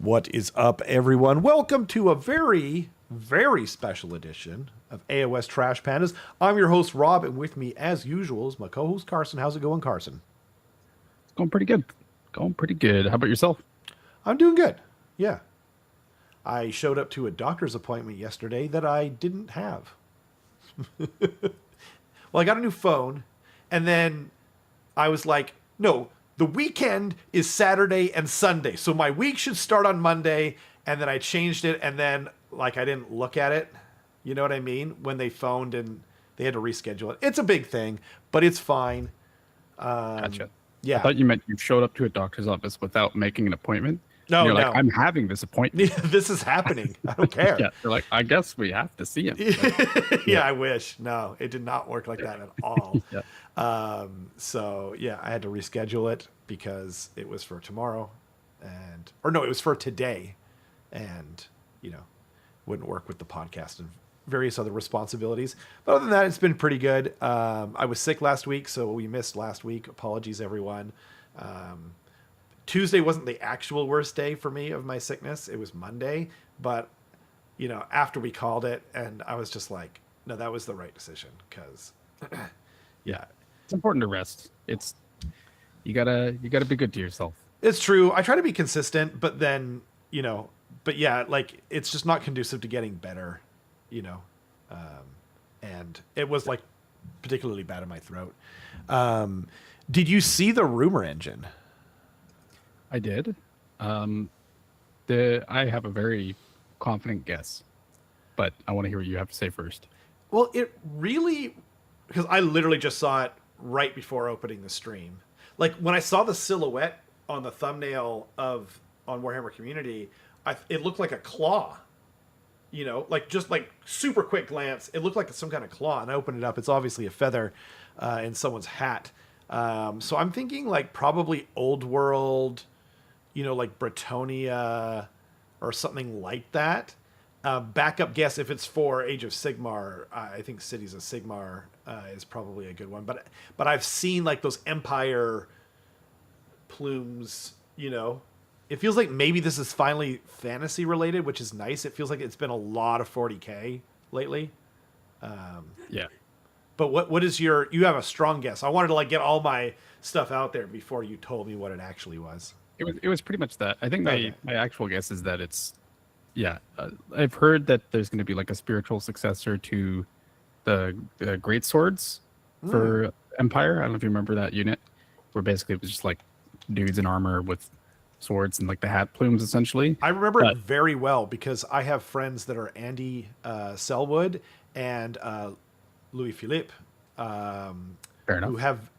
What is up, everyone? Welcome to a very, very special edition of AOS Trash Pandas. I'm your host, Rob, and with me, as usual, is my co-host, Carson. How's it going, Carson? It's going pretty good. Going pretty good. How about yourself? I'm doing good. Yeah. I showed up to a doctor's appointment yesterday that I didn't have. Well, I got a new phone, and then I was like, no, the weekend is Saturday and Sunday, so my week should start on Monday, and then I changed it, and then, like, I didn't look at it. You know what I mean? When they phoned and they had to reschedule it. It's a big thing, but it's fine. Gotcha. Yeah. I thought you meant you showed up to a doctor's office without making an appointment. No, you're no. like, I'm having this appointment. This is happening. I don't care. Yeah, they're like, I guess we have to see him. Like, yeah, I wish. No, it did not work like that at all. Yeah. So yeah, I had to reschedule it because it was for tomorrow, or no, it was for today, and wouldn't work with the podcast and various other responsibilities. But other than that, it's been pretty good. I was sick last week, so we missed last week. Apologies, everyone. Tuesday wasn't the actual worst day for me of my sickness. It was Monday, but after we called it, and I was just like, no, that was the right decision because, yeah, it's important to rest. It's you gotta be good to yourself. It's true. I try to be consistent, but then but yeah, like it's just not conducive to getting better, and it was like particularly bad in my throat. Did you see the rumor engine? I did. I have a very confident guess, but I want to hear what you have to say first. Well, it really, because I literally just saw it right before opening the stream. Like when I saw the silhouette on the thumbnail on Warhammer Community, it looked like a claw. Like just like super quick glance, it looked like some kind of claw. And I opened it up. It's obviously a feather in someone's hat. So I'm thinking like probably old world, like Bretonia or something like that. Backup guess if it's for Age of Sigmar. I think Cities of Sigmar is probably a good one. But I've seen like those Empire plumes. It feels like maybe this is finally fantasy related, which is nice. It feels like it's been a lot of 40K lately. Yeah. But what is you have a strong guess. I wanted to like get all my stuff out there before you told me what it actually was. It was pretty much that. I think my actual guess is that it's, I've heard that there's going to be like a spiritual successor to the great swords for Empire. I don't know if you remember that unit, where basically it was just like dudes in armor with swords and like the hat plumes essentially. I remember it very well because I have friends that are Andy Selwood and Louis Philippe, who have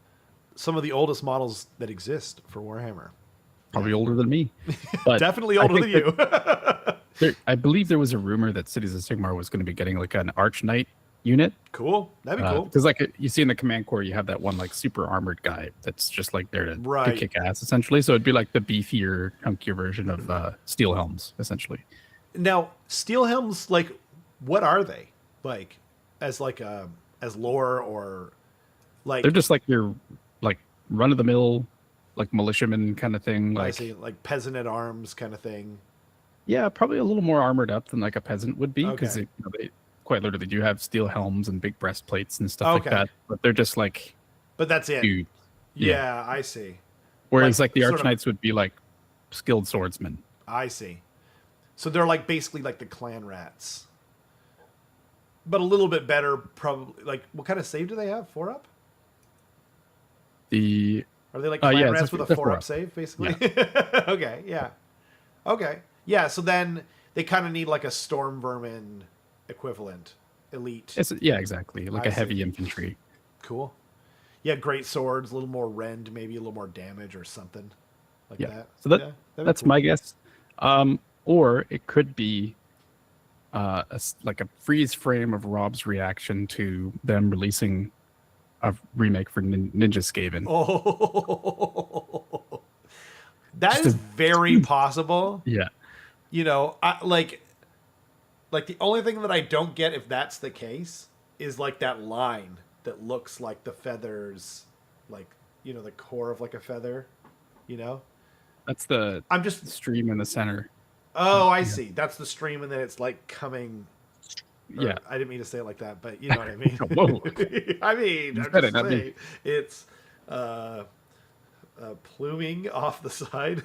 some of the oldest models that exist for Warhammer. Probably older than me, but definitely older than you. I believe there was a rumor that Cities of Sigmar was going to be getting like an Arch Knight unit. Cool, that'd be cool. Because like you see in the Command Core, you have that one like super armored guy that's just like there to kick ass essentially. So it'd be like the beefier, hunkier version of Steel Helms essentially. Now, Steel Helms, like, what are they like as lore or like? They're just like your like run of the mill, like militiaman kind of thing. I see, like peasant at arms kind of thing. Yeah, probably a little more armored up than like a peasant would be because they quite literally do have steel helms and big breastplates and stuff like that. But they're just like. But that's it. Dudes. Yeah, I see. Whereas like the Arch Knights would be like skilled swordsmen. I see. So they're like basically like the clan rats, but a little bit better. Probably like what kind of save do they have? 4-up. Are they like clan rats with a 4-up save, basically? Yeah. Okay, yeah. Okay. Yeah, so then they kind of need like a storm vermin equivalent, elite. Exactly. Like a heavy infantry. Cool. Yeah, great swords, a little more rend, maybe a little more damage or something like that. So that's cool. My guess. Or it could be like a freeze frame of Rob's reaction to them releasing a remake for Ninja Skaven. Oh, that is very possible. Yeah. I like the only thing that I don't get if that's the case is like that line that looks like the feathers, like the core of like a feather. That's the stream in the center. Oh, I Yeah. see. That's the stream, and then it's like coming. Yeah. I didn't mean to say it like that, but you know what I mean. Whoa. I mean, You I'm said it, just not me. saying it's pluming off the side.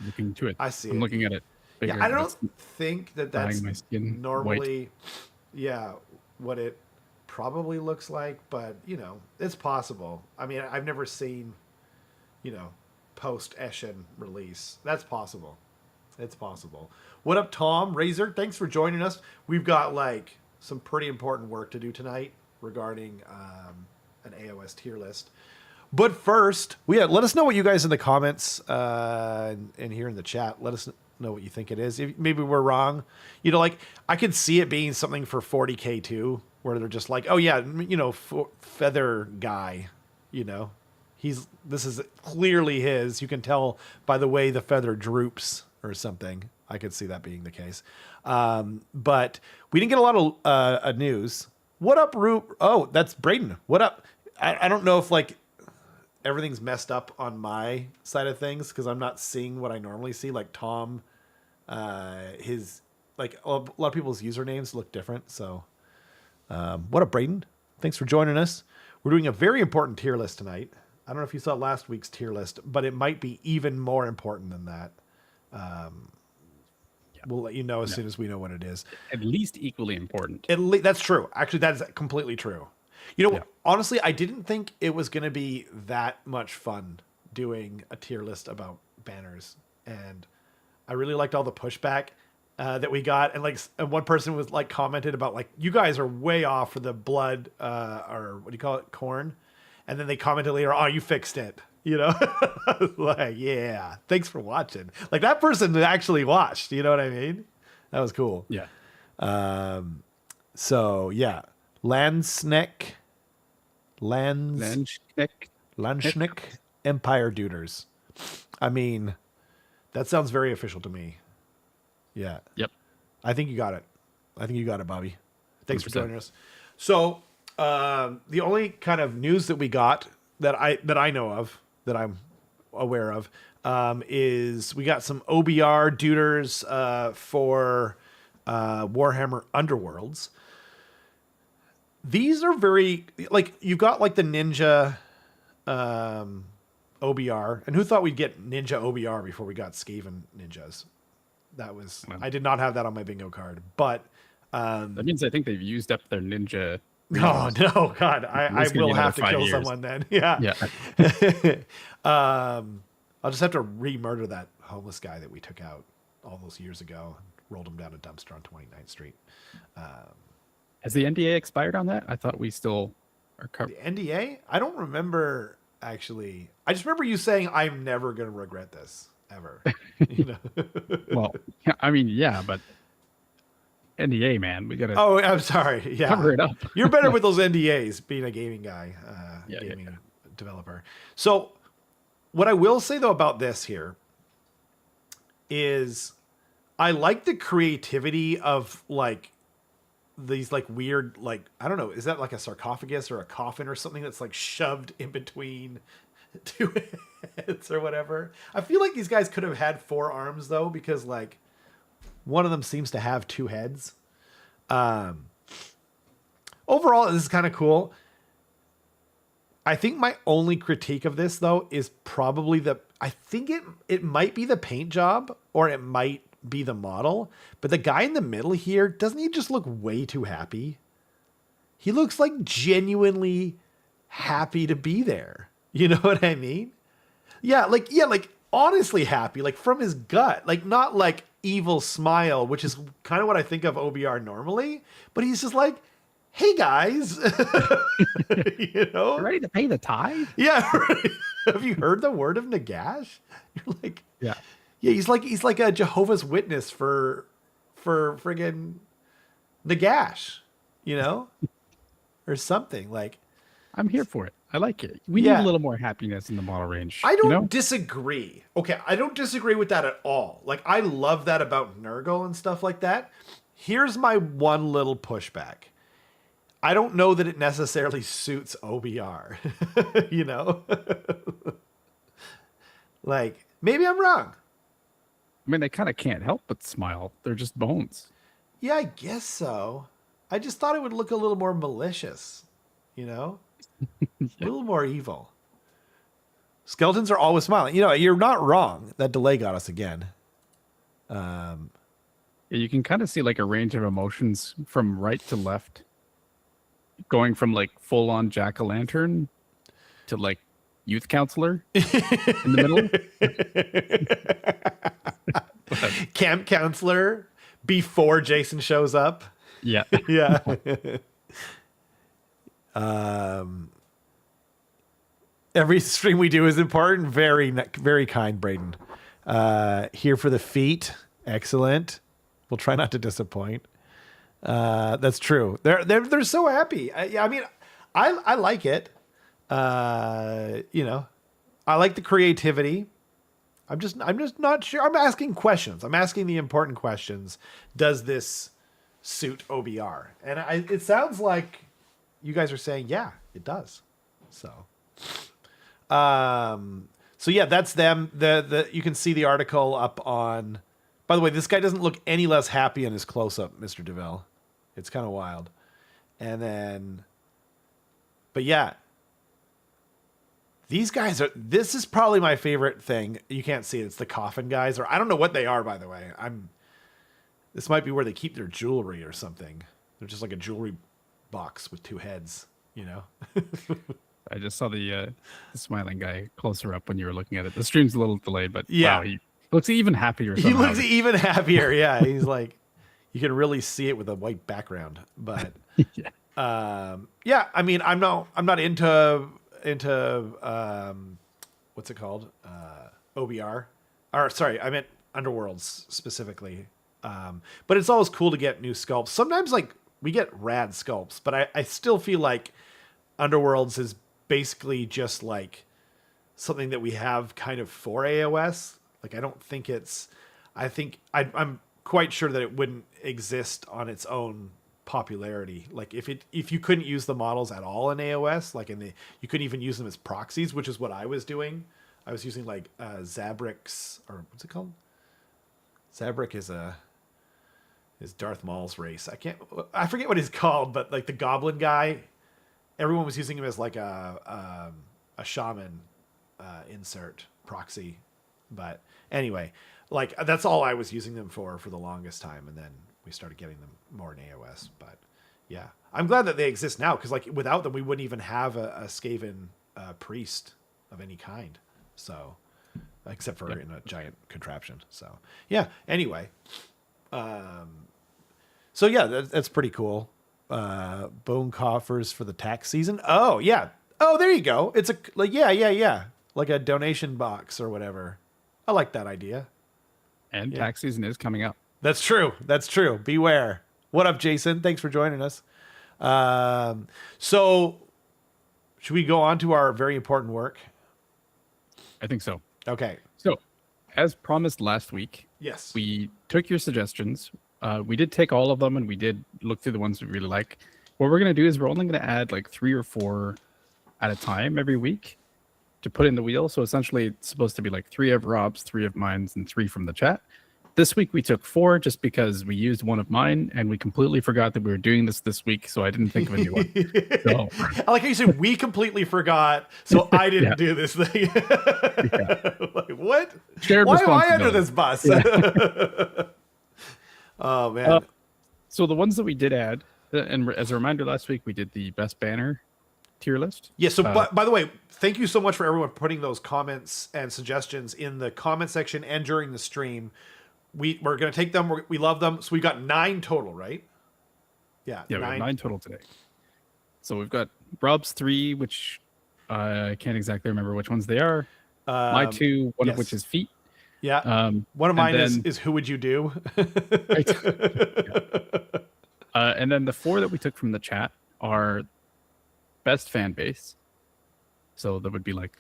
Looking to it. I see I'm it. looking at it. Yeah, Bigger, I but don't it's think that dyeing that's my skin white. normally, yeah, what it probably looks like, but you know, it's possible. I mean, I've never seen, you know, post Eshin release. That's possible. It's possible. What up, Tom Razor? Thanks for joining us. We've got like some pretty important work to do tonight regarding an AOS tier list. But first, let us know what you guys in the comments and here in the chat. Let us know what you think it is. If maybe we're wrong. You know, like I could see it being something for 40k too, where they're just like, oh yeah, you know, feather guy. You know, this is clearly his. You can tell by the way the feather droops or something. I could see that being the case. But we didn't get a lot of news. What up, Root? Oh, that's Braden. What up? I don't know if like everything's messed up on my side of things because I'm not seeing what I normally see. Like Tom, his like a lot of people's usernames look different. So, what up, Braden? Thanks for joining us. We're doing a very important tier list tonight. I don't know if you saw last week's tier list, but it might be even more important than that. We'll let you know as soon as we know what it is. At least equally important. That's true. Actually, that is completely true. You know, honestly, I didn't think it was going to be that much fun doing a tier list about banners, and I really liked all the pushback that we got. And like, one person was like commented about like, you guys are way off for the blood or what do you call it, Khorne, and then they commented later, oh, you fixed it. You know, like, yeah, thanks for watching. Like that person actually watched. You know what I mean? That was cool. Yeah. So yeah. Landschneck Empire Duders. I mean, that sounds very official to me. Yeah. Yep. I think you got it. Bobby. Thanks 100%. For joining us. So the only kind of news that we got that I know of, that I'm aware of, is we got some OBR Duders for Warhammer Underworlds. These are very, like, you've got like the Ninja OBR, and who thought we'd get Ninja OBR before we got Skaven Ninjas? That was, I did not have that on my bingo card, but that means I think they've used up their Ninja. Oh no, God, I will have to kill someone then. Yeah. I'll just have to re-murder that homeless guy that we took out all those years ago and rolled him down a dumpster on 29th Street. Has the NDA expired on that? I thought we still are covered. The NDA? I don't remember, actually. I just remember you saying, I'm never going to regret this, ever. You know? Well, yeah, I mean, yeah, but NDA, man. We got to... Oh, I'm sorry. Yeah. Cover it up. You're better with those NDAs, being a gaming guy, gaming developer. So what I will say, though, about this here is I like the creativity of, like, these like weird, like, I don't know, is that like a sarcophagus or a coffin or something that's like shoved in between two heads or whatever? I feel like these guys could have had 4 arms though, because like one of them seems to have 2 heads. Overall, this is kind of cool. I think my only critique of this though is probably I think it might be the paint job, or it might be the model, but the guy in the middle here, doesn't he just look way too happy? He looks like genuinely happy to be there. You know what I mean? Yeah, like honestly happy, like from his gut, like not like evil smile, which is kind of what I think of OBR normally, but he's just like, hey guys, you know, ready to pay the tithe? Yeah. Right. Have you heard the word of Nagash? You're like, yeah. Yeah, he's like a Jehovah's Witness for friggin' Nagash, you know, or something. Like, I'm here for it. I like it. We need a little more happiness in the model range. I don't disagree. Okay, I don't disagree with that at all. Like, I love that about Nurgle and stuff like that. Here's my one little pushback. I don't know that it necessarily suits OBR, you know? Like, maybe I'm wrong. I mean, they kind of can't help but smile. They're just bones. Yeah, I guess so. I just thought it would look a little more malicious, you know? A little more evil. Skeletons are always smiling. You know, you're not wrong. That delay got us again. Yeah, you can kind of see like a range of emotions from right to left, going from like full on jack-o'-lantern to like youth counselor in the middle. Camp counselor before Jason shows up. Yeah. Yeah. Every stream we do is important. Very, very kind, Braden. Here for the feet. Excellent. We'll try not to disappoint. That's true. They're so happy. I mean, I like it. You know, I like the creativity. I'm just not sure. I'm asking questions. I'm asking the important questions. Does this suit OBR? And it sounds like you guys are saying, yeah, it does. So yeah, that's them. You can see the article up on. By the way, this guy doesn't look any less happy in his close-up, Mr. DeVille. It's kind of wild. And then, but yeah, these guys are. This is probably my favorite thing. You can't see it. It's the coffin guys, or I don't know what they are. By the way, This might be where they keep their jewelry or something. They're just like a jewelry box with two heads. You know. I just saw the smiling guy closer up when you were looking at it. The stream's a little delayed, but yeah, wow, he looks even happier. He looks even happier. Yeah, he's like, you can really see it with a white background. But yeah, I mean, I'm not into what's it called? OBR, or sorry, I meant Underworlds specifically. But it's always cool to get new sculpts. Sometimes like we get rad sculpts, but I still feel like Underworlds is basically just like something that we have kind of for AOS. Like, I don't think I'm quite sure that it wouldn't exist on its own popularity. Like if you couldn't use the models at all in AOS, like you couldn't even use them as proxies, which is what I was doing. I was using like Zabrik's, or what's it called? Zabrik is Darth Maul's race. I forget what he's called, but like the goblin guy, everyone was using him as like a shaman insert proxy. But anyway, like that's all I was using them for the longest time, and then we started getting them more in AOS. But yeah, I'm glad that they exist now, because like without them, we wouldn't even have a Skaven priest of any kind. So, except for in a giant contraption. So yeah. Anyway, so yeah, that's pretty cool. Bone coffers for the tax season. Oh yeah. Oh, there you go. It's yeah. Like a donation box or whatever. I like that idea. And tax season is coming up. That's true. Beware. What up, Jason? Thanks for joining us. So should we go on to our very important work? I think so. Okay. So, as promised last week, yes, we took your suggestions. We did take all of them, and we did look through the ones we really like. What we're going to do is we're only going to add like 3 or 4 at a time every week to put in the wheel. So essentially it's supposed to be like 3 of Rob's, 3 of mine's, and 3 from the chat. This week we took 4 just because we used one of mine, and we completely forgot that we were doing this week, so I didn't think of a new one. So, I like how you said we completely forgot, so I didn't do this thing. Like, what? Shared Why am I under this bus? Yeah. Oh man. So the ones that we did add, and as a reminder, last week we did the best banner tier list. Yeah, so by the way, thank you so much for everyone putting those comments and suggestions in the comment section and during the stream. We're going to take them. We love them. So we got 9 total, right? Yeah, we have 9 total today. So we've got Rob's 3, which I can't exactly remember which ones they are. My 2, one of which is feet. Yeah. One of mine is who would you do? Right. And then the 4 that we took from the chat are best fan base. So that would be like,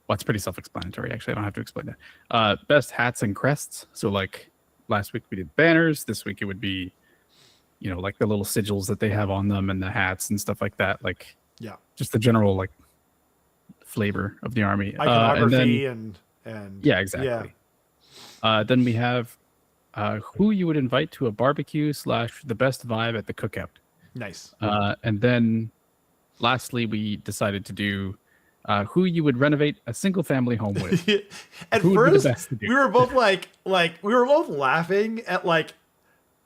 well, it's pretty self-explanatory. Actually, I don't have to explain that. Best hats and crests. So like last week we did banners. This week it would be, like the little sigils that they have on them and the hats and stuff like that. Like, just the general like flavor of the army. Iconography and yeah, exactly. Then we have who you would invite to a barbecue / the best vibe at the cookout. Nice. And then lastly, we decided to do who you would renovate a single family home with. At Who would be first, the best to do? we were both like we were both laughing at like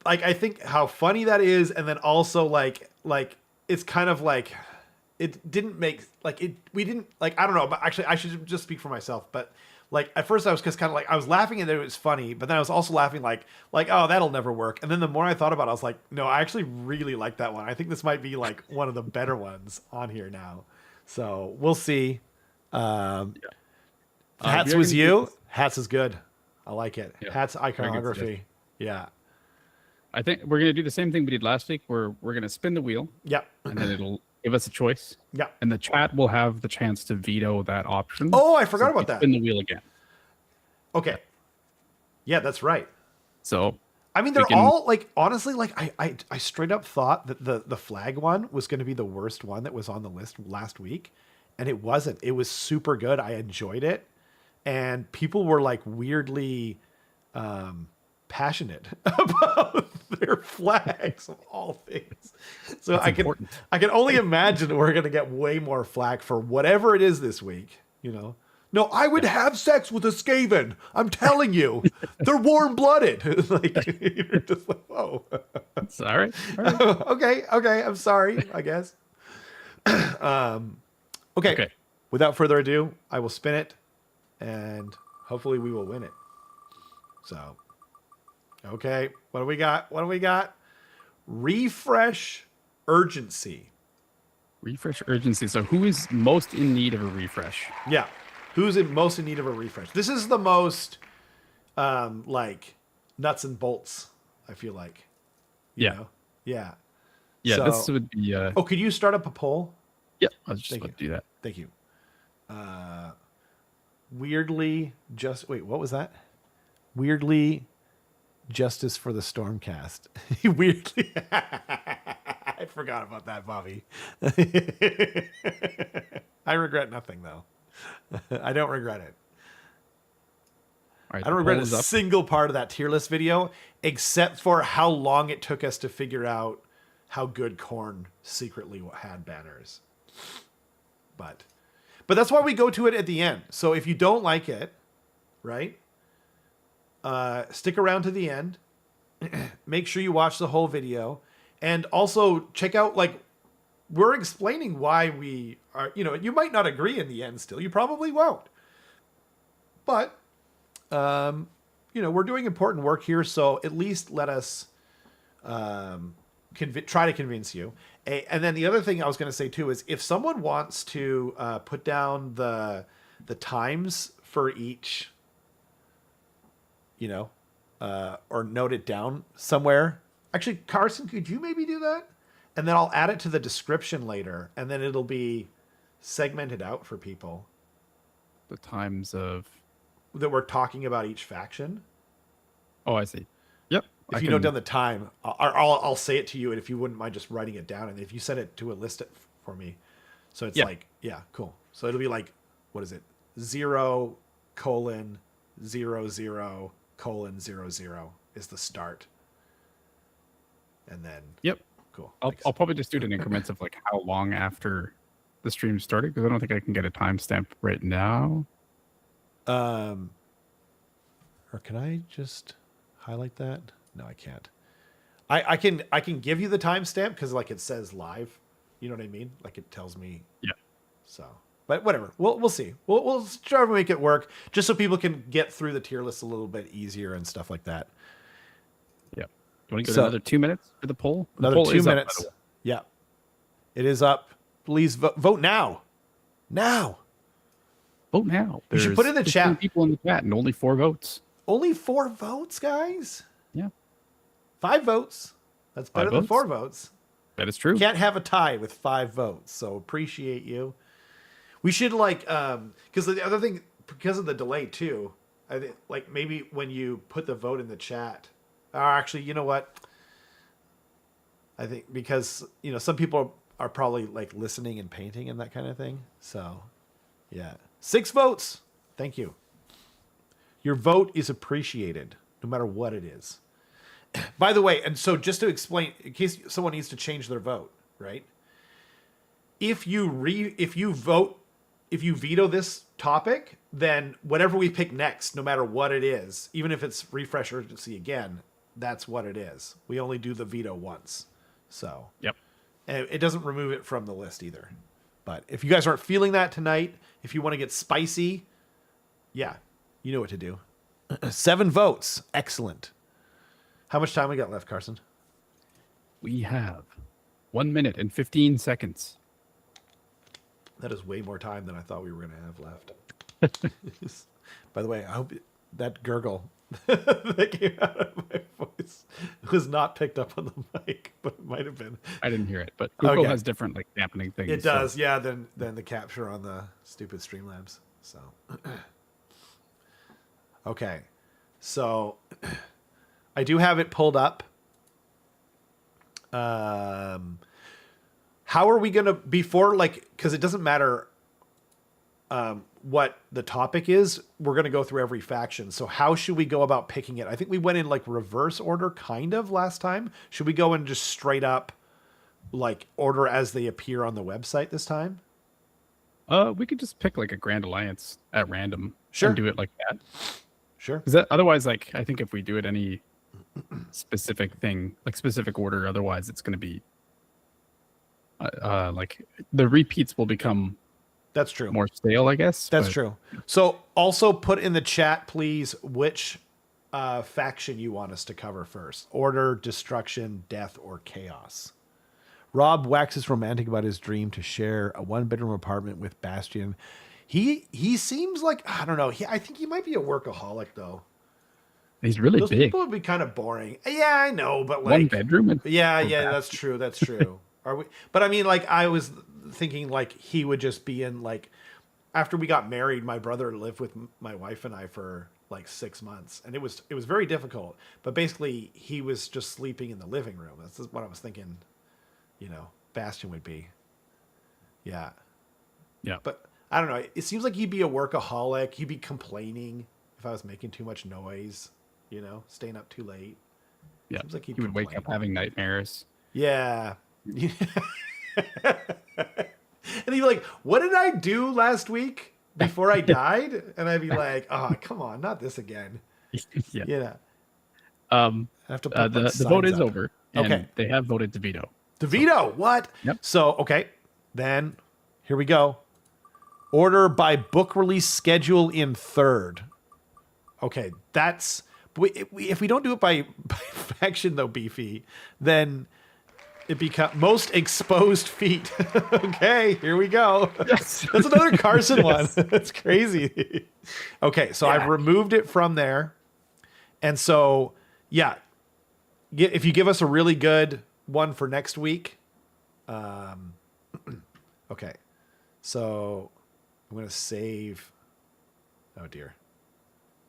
I think how funny that is, and then also like it's kind of like it didn't make like it we didn't like I don't know, but actually I should just speak for myself, but like at first I was just kind of like I was laughing and it was funny, but then I was also laughing like oh, that'll never work. And then the more I thought about it, I was like, no, I actually really like that one. I think this might be like one of the better ones on here now. So we'll see. Hats was you. Hats is good. I like it. Yeah. Hats iconography. Yeah. I think we're gonna do the same thing we did last week. We're gonna spin the wheel. Yeah. And then it'll give us a choice. Yeah. And the chat will have the chance to veto that option. Oh, I forgot about that. Spin the wheel again. Okay. Yeah, that's right. So I mean, they're all like honestly, like I straight up thought that the flag one was going to be the worst one that was on the list last week, and it wasn't. It was super good. I enjoyed it, and people were like weirdly passionate about their flags of all things. So That's I important. can only imagine we're going to get way more flack for whatever it is this week. You know. No, I would have sex with a Skaven. I'm telling you, they're warm-blooded. Like you're just like, whoa. It's all right. Okay. I'm sorry. I guess. Okay. Without further ado, I will spin it, and hopefully we will win it. So, okay, what do we got? Refresh urgency. Refresh urgency. So who is most in need of a refresh? Yeah. Who's most in need of a refresh? This is the most, like, nuts and bolts, I feel like. You know? Yeah. Yeah, so, this would be... oh, could you start up a poll? Yeah, I was just about to do that. Thank you. Weirdly, wait, what was that? Weirdly, justice for the Stormcast. Weirdly... I forgot about that, Bobby. I regret nothing, though. I don't regret it. All right, I don't regret a single part of that tier list video, except for how long it took us to figure out how good Khorne secretly had banners. But that's why we go to it at the end. So if you don't like it, right, stick around to the end. Make sure you watch the whole video, and also check out like. We're explaining why we are, you might not agree in the end still. You probably won't. But, we're doing important work here. So at least let us try to convince you. And then the other thing I was going to say too is if someone wants to put down the times for each, or note it down somewhere. Actually, Carson, could you maybe do that? And then I'll add it to the description later, and then it'll be segmented out for people. The times of... That we're talking about each faction. Oh, I see. Yep. If you note down the time, I'll say it to you, and if you wouldn't mind just writing it down, and if you send it to a list for me. So it's like, yeah, cool. So it'll be like, what is it? 0:00:00 is the start. And then... Yep. Cool. I'll probably just do it in increments of like how long after the stream started, because I don't think I can get a timestamp right now. Or can I just highlight that? No, I can't. I can give you the timestamp because like it says live. You know what I mean? Like it tells me. Yeah. So, but whatever. We'll see. We'll try to make it work just so people can get through the tier list a little bit easier and stuff like that. Yeah. Do you want to go another 2 minutes for the poll? The another poll 2 minutes. Yeah. It is up. Please vote now. Now. Vote now. You should put in the chat. People in the chat and only 4 votes. Only 4 votes, guys? Yeah. 5 votes. That's better than 4 votes. That is true. Can't have a tie with 5 votes. So appreciate you. We should like, because the other thing, because of the delay too, I think like maybe when you put the vote in the chat, or actually, you know what? I think because, some people are probably like listening and painting and that kind of thing. So yeah, 6 votes. Thank you. Your vote is appreciated, no matter what it is. By the way, and so just to explain, in case someone needs to change their vote, right? If you veto this topic, then whatever we pick next, no matter what it is, even if it's refresh urgency again, that's what it is. We only do the veto once. So Yep. and it doesn't remove it from the list either. But if you guys aren't feeling that tonight, if you want to get spicy, yeah, you know what to do. 7 votes. Excellent. How much time we got left, Carson? We have 1 minute and 15 seconds. That is way more time than I thought we were going to have left. By the way, I hope that gurgle that came out of my voice was not picked up on the mic, but it might have been. I didn't hear it, but Google Okay. has different like dampening things. It does, yeah, than the capture on the stupid Streamlabs. So, okay. So, I do have it pulled up. How are we gonna because it doesn't matter what the topic is, we're gonna go through every faction. So how should we go about picking it? I think we went in like reverse order kind of last time. Should we go in just straight up like order as they appear on the website this time? We could just pick like a Grand Alliance at random. Sure. And do it like that. Sure. Because otherwise, like, I think if we do it any specific thing, like specific order, otherwise it's going to be like the repeats will become That's true. more stale, I guess. That's but- true. So also put in the chat, please, which faction you want us to cover first. Order, destruction, death, or chaos. Rob waxes romantic about his dream to share a 1-bedroom apartment with Bastion. He seems like, I don't know. I think he might be a workaholic, though. He's really Those big. people would be kind of boring. Yeah, I know, but like 1 bedroom. And yeah, that's true. That's true. Are we? But I mean, like, I was thinking like he would just be in like after we got married. My brother lived with my wife and I for like 6 months, and it was very difficult. But basically, he was just sleeping in the living room. That's what I was thinking. Bastion would be. Yeah, Yeah. but I don't know. It seems like he'd be a workaholic. He'd be complaining if I was making too much noise. Staying up too late. Yeah. Seems like he he'd would wake up complain. having nightmares. Yeah. And he'd be like, what did I do last week before I died? And I'd be like, oh, come on, not this again. Yeah. I have to put The signs vote is up. over. And Okay. They have voted to veto. To veto, what? Yep. So, okay, then here we go. Order by book release schedule in third. Okay, that's... If we don't do it by faction, though, Beefy, then it becomes most exposed feet. Okay, here we go. Yes. That's another Carson one. That's crazy. Okay, so I've removed it from there. And so, yeah, if you give us a really good one for next week. Okay, so I'm going to save. Oh, dear.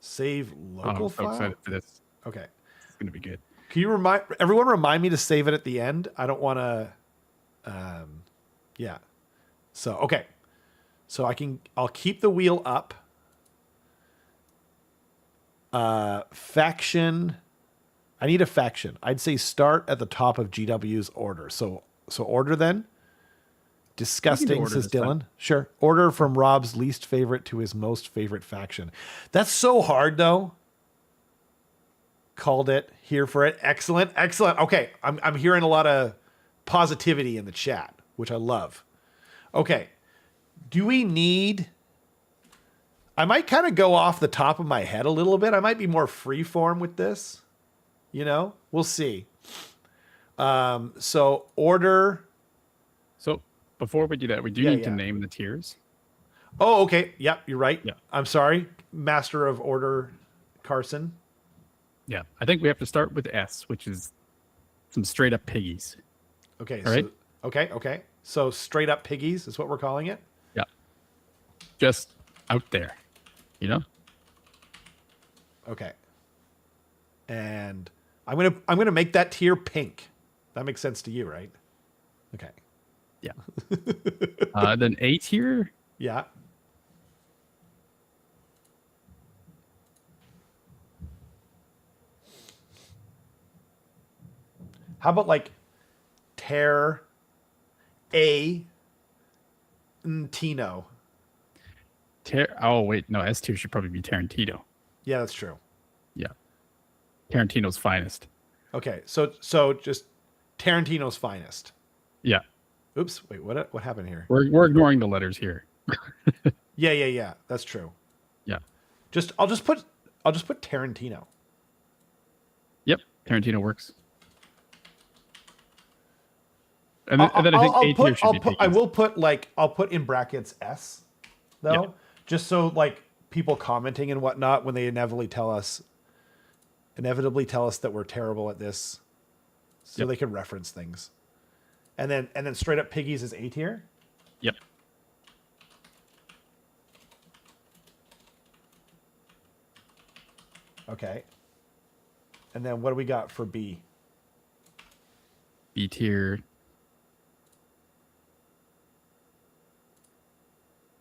Save local I'm so file. excited for this. Okay. It's going to be good. Can you remind me to save it at the end? I don't want to. Yeah. So, okay. So I'll keep the wheel up. Faction. I need a faction. I'd say start at the top of GW's order. So order then. Disgusting, order says this time. Dylan. Sure. Order from Rob's least favorite to his most favorite faction. That's so hard, though. Called it. Here for it. Excellent. Excellent. Okay. I'm hearing a lot of positivity in the chat, which I love. Okay. Do we need... I might kind of go off the top of my head a little bit. I might be more freeform with this. We'll see. So order... So before we do that, we do need to name the tiers. Oh, okay. Yep, you're right. Yeah. I'm sorry. Master of Order Carson. Yeah. I think we have to start with S, which is some straight up piggies. Okay. All right. Okay. So straight up piggies is what we're calling it. Yeah. Just out there. Okay. And I'm gonna make that tier pink. That makes sense to you, right? Okay. Yeah. Then A tier. Yeah. How about like Ter A Tino? Oh wait, no, S tier should probably be Tarantino. Yeah, that's true. Yeah, Tarantino's finest. Okay, so just Tarantino's finest. Yeah. Oops, wait, what happened here? We're ignoring the letters here. Yeah. That's true. Yeah. I'll just put Tarantino. Yep, Tarantino works. And then I think A tier should be taken. I'll put in brackets S though, Yeah. just so like people commenting and whatnot when they inevitably tell us that we're terrible at this, so they can reference things. And then straight up Piggies is A tier. Yep. Okay. And then what do we got for B? B tier.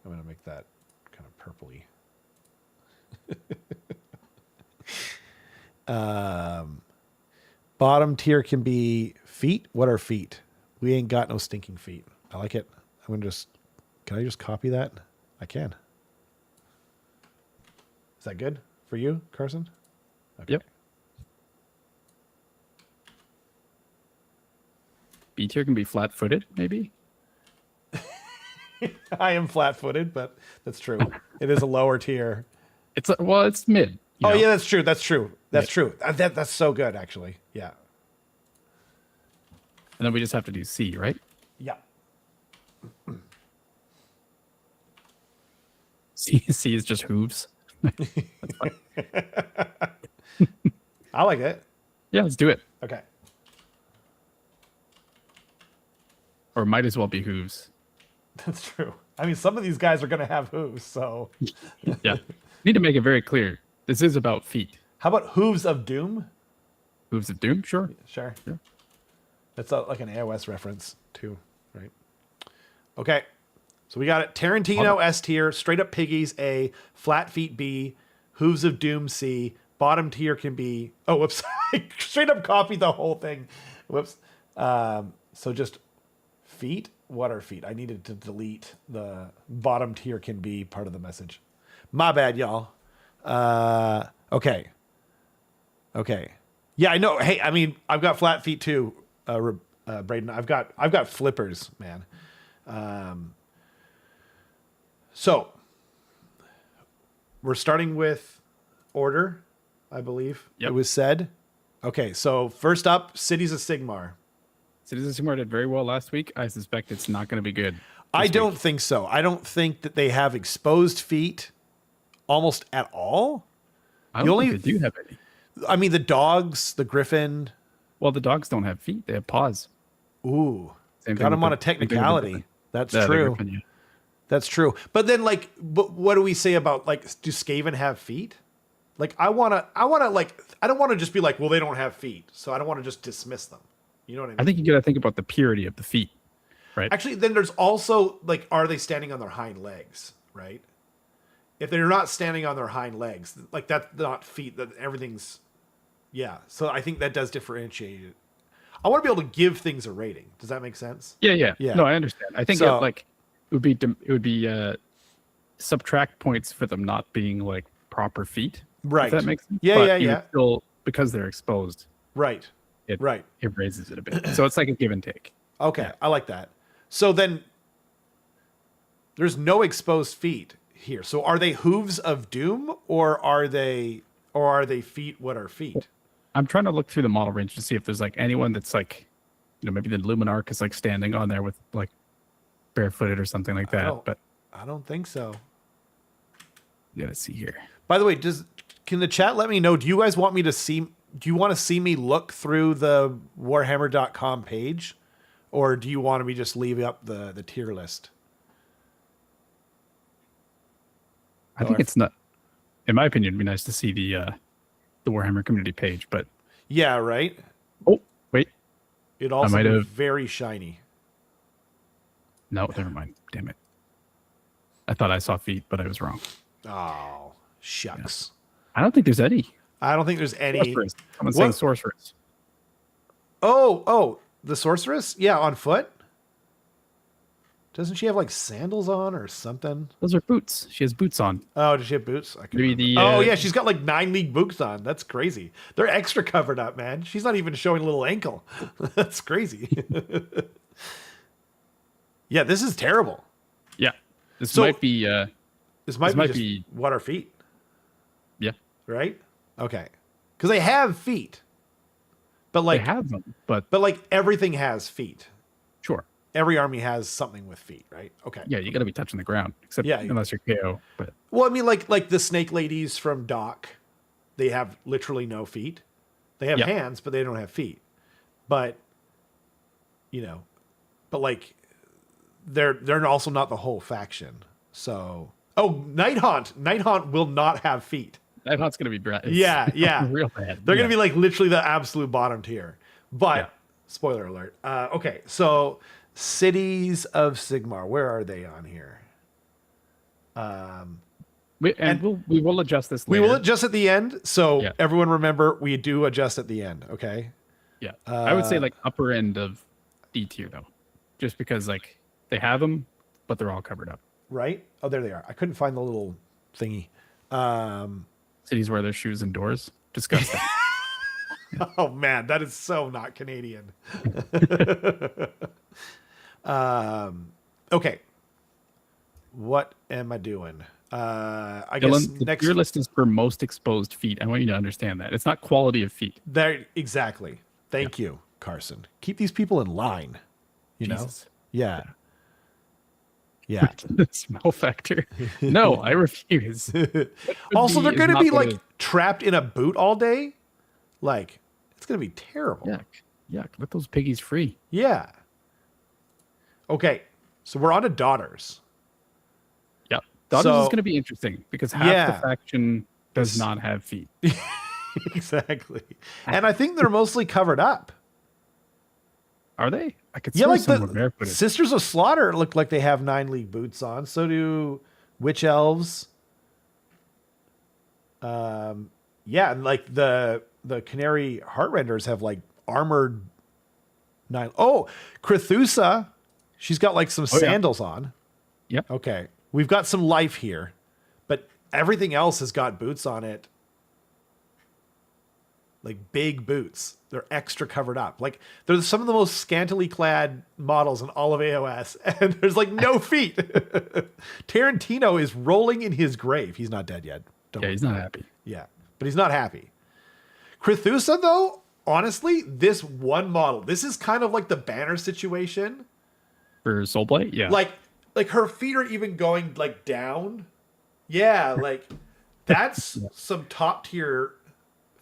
I'm gonna make that kind of purpley. Bottom tier can be feet. What are feet? We ain't got no stinking feet. I like it. Can I just copy that? I can. Is that good for you, Carson? Okay. Yep. B tier can be flat-footed, maybe. I am flat-footed, but that's true. It is a lower tier. It's mid. Oh yeah, that's true. That's true. That's so good, actually. Yeah. And then we just have to do C, right? Yeah. C is just hooves. That's fine. I like it. Yeah, let's do it. Okay. Or might as well be hooves. That's true. I mean, some of these guys are going to have hooves, so. Yeah. Need to make it very clear. This is about feet. How about Hooves of Doom? Hooves of Doom? Sure. Sure. Yeah. That's like an AOS reference, too, right? Okay. So we got it. Tarantino S tier, straight up Piggies A, flat feet B, Hooves of Doom C, bottom tier can be. Oh, whoops. I straight up copied the whole thing. Whoops. So just feet. What are feet? I needed to delete the bottom tier can be part of the message. My bad, y'all. Okay. Yeah, I know. Hey, I mean, I've got flat feet too, Braden. I've got flippers, man. So we're starting with order, I believe. Yep. It was said. Okay, so first up, Cities of Sigmar. Cities of Sigmar did very well last week. I suspect it's not going to be good. I don't think so. I don't think that they have exposed feet almost at all. I don't think they do have any. I mean, the dogs, the griffin. Well, the dogs don't have feet. They have paws. Ooh. Got them on a technicality. That's true. Griffin, yeah. That's true. But then, like, what do we say about, like, do Skaven have feet? Like, I don't want to just be like, well, they don't have feet, so I don't want to just dismiss them. You know what I mean? I think you got to think about the purity of the feet, right? Actually, then there's also, like, are they standing on their hind legs, right? If they're not standing on their hind legs, like, that's not feet, that everything's, yeah. So I think that does differentiate it. I want to be able to give things a rating. Does that make sense? Yeah. No, I understand. I think it would be subtract points for them not being like proper feet. Right. If that makes sense. Yeah. Still, because they're exposed. Right. It raises it a bit. So it's like a give and take. Okay, Yeah. I like that. So then there's no exposed feet here. So are they Hooves of Doom or are they feet? What are feet? I'm trying to look through the model range to see if there's like anyone that's like, maybe the Luminarch is like standing on there with like barefooted or something like that. But I don't think so. You gotta see here. By the way, can the chat let me know? Do you guys want me to see? Do you want to see me look through the warhammer.com page, or do you want me just leave up the tier list? I think it's not. In my opinion, it'd be nice to see the Warhammer community page, but yeah, right. Oh wait, it also is very shiny. No, never mind. Damn it! I thought I saw feet, but I was wrong. Oh shucks! Yeah. I don't think there's any. I don't think there's any. Sorceress. Someone's saying sorceress. Oh, the sorceress? Yeah, on foot. Doesn't she have like sandals on or something? Those are boots. She has boots on. Oh, does she have boots? I can Maybe Oh yeah, she's got like 9 league boots on. That's crazy. They're extra covered up, man. She's not even showing a little ankle. That's crazy. Yeah, this is terrible. Yeah. This So- might be This might might just be- what our feet, yeah. right? Okay, because they have feet, but They like, have them, but like everything has feet. sure. Every army has something with feet, right? Okay. Yeah, you got to be touching the ground, except Yeah. unless you're KO. But Well, I mean, like the snake ladies from Doc, they have literally no feet. They have Yeah. hands, but they don't have feet. But but like they're also not the whole faction. So Nighthaunt will not have feet. Nighthaunt's gonna be bad. Yeah. real bad. They're Yeah. gonna be like literally the absolute bottom tier. But Yeah. spoiler alert. Okay, so cities of Sigmar, where are they on here? We will adjust this We later. will adjust at the end. So Yeah. everyone remember, we do adjust at the end. Okay. Yeah, I would say like upper end of D tier though, just because like they have them, but they're all covered up. Right. Oh, there they are. I couldn't find the little thingy. Cities wear their shoes indoors. Disgusting. Oh man, that is so not Canadian. Okay. What am I doing? I guess Dylan, the next tier list is for most exposed feet. I want you to understand that it's not quality of feet. there exactly. Thank you, Carson. Keep these people in line. You know? Jesus. Yeah. Yeah. Smell factor. No, I refuse. Also, they're is going to not be what like it trapped in a boot all day. Like, it's going to be terrible. Yuck. Yuck. Let those piggies free. Yeah. Okay. So we're on to daughters. Yep. Daughters So- is going to be interesting because half Yeah. the faction does It's- not have feet. Exactly. And I think they're mostly covered up. Are they? I could Yeah, swear like some were the barefooted. Sisters of Slaughter look like they have 9 league boots on. So do Witch Elves. Yeah, and like the Canary Heartrenders have like armored 9. Oh, Crethusa, she's got like some Oh, yeah. sandals on. Yep. Okay, we've got some life here, but everything else has got boots on it. Like big boots. They're extra covered up. Like they're some of the most scantily clad models in all of AOS, and there's like no feet. Tarantino is rolling in his grave. He's not dead yet. Don't Yeah, he's not happy. Yeah, but he's not happy. Crethusa, though, honestly, this one model, this is kind of like the banner situation. For Soulblight? Yeah. Like her feet are even going like down. Yeah, like that's some top tier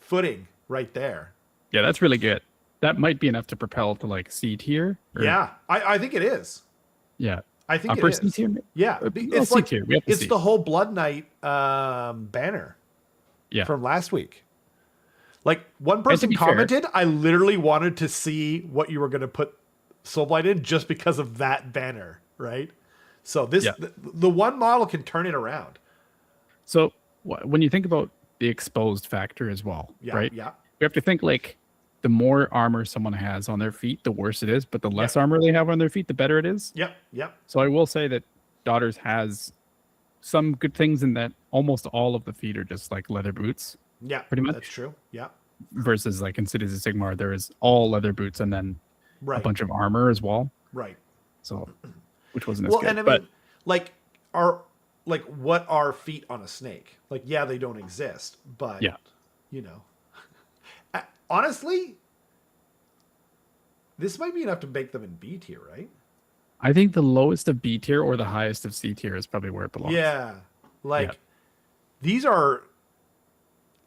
footing right there. Yeah, that's really good. That might be enough to propel to like C tier. or- Yeah, I think it is. Yeah. I think Upper it C is. tier? Yeah, Well, it's C like tier. We have to it's see. the whole Blood Knight banner Yeah. from last week. Like one person be fair- commented, I literally wanted to see what you were going to put Soulblight in just because of that banner, right? So this Yeah. the one model can turn it around. So when you think about the exposed factor as well, Yeah, right? yeah, We have to think like the more armor someone has on their feet, the worse it is. But the less armor they have on their feet, the better it is. yep, yep. So I will say that Daughters has some good things in that almost all of the feet are just like leather boots Yeah, Pretty much. That's true. Yeah, versus like in Cities of Sigmar, there is all leather boots and then right, a bunch of armor as well. right. So, which wasn't as Well, good. and I but mean, what are feet on a snake? Like, yeah, they don't exist, but Yeah. you know, honestly, this might be enough to make them in B tier, right? I think the lowest of B tier or the highest of C tier is probably where it belongs. Yeah, like Yeah. these are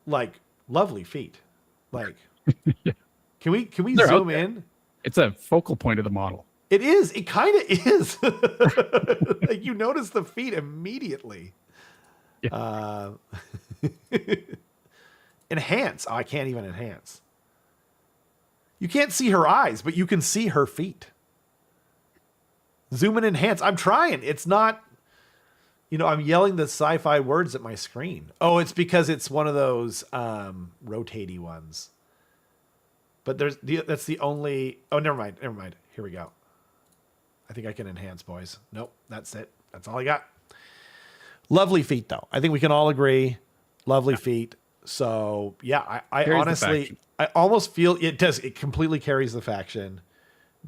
like lovely feet. Like, Yeah. can we They're out zoom there. in? It's a focal point of the model. It is. It kind of is. Like you notice the feet immediately. Yeah. Enhance. Oh, I can't even enhance. You can't see her eyes, but you can see her feet. Zoom and enhance. I'm trying. It's not. I'm yelling the sci-fi words at my screen. Oh, it's because it's one of those rotaty ones. But that's the only. Oh, never mind. Never mind. Here we go. I think I can enhance, boys. Nope, that's it. That's all I got. Lovely feat, though. I think we can all agree. Lovely feat. So yeah, I honestly, I almost feel it does. It completely carries the faction.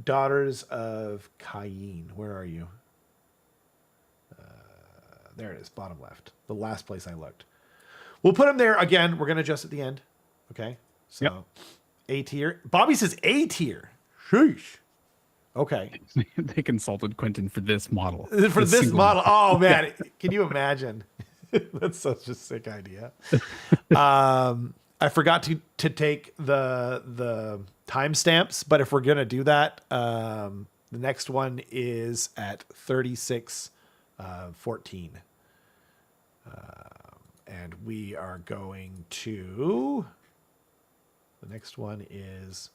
Daughters of Cayenne. Where are you? There it is, bottom left. The last place I looked. We'll put them there again. We're gonna adjust at the end. Okay. So A tier. Bobby says A tier. Sheesh. Okay. They consulted Quentin for this model. For this model. Oh man, can you imagine? That's such a sick idea. I forgot to take the timestamps, but if we're gonna do that, the next one is at 36:14. And we are going to. The next one is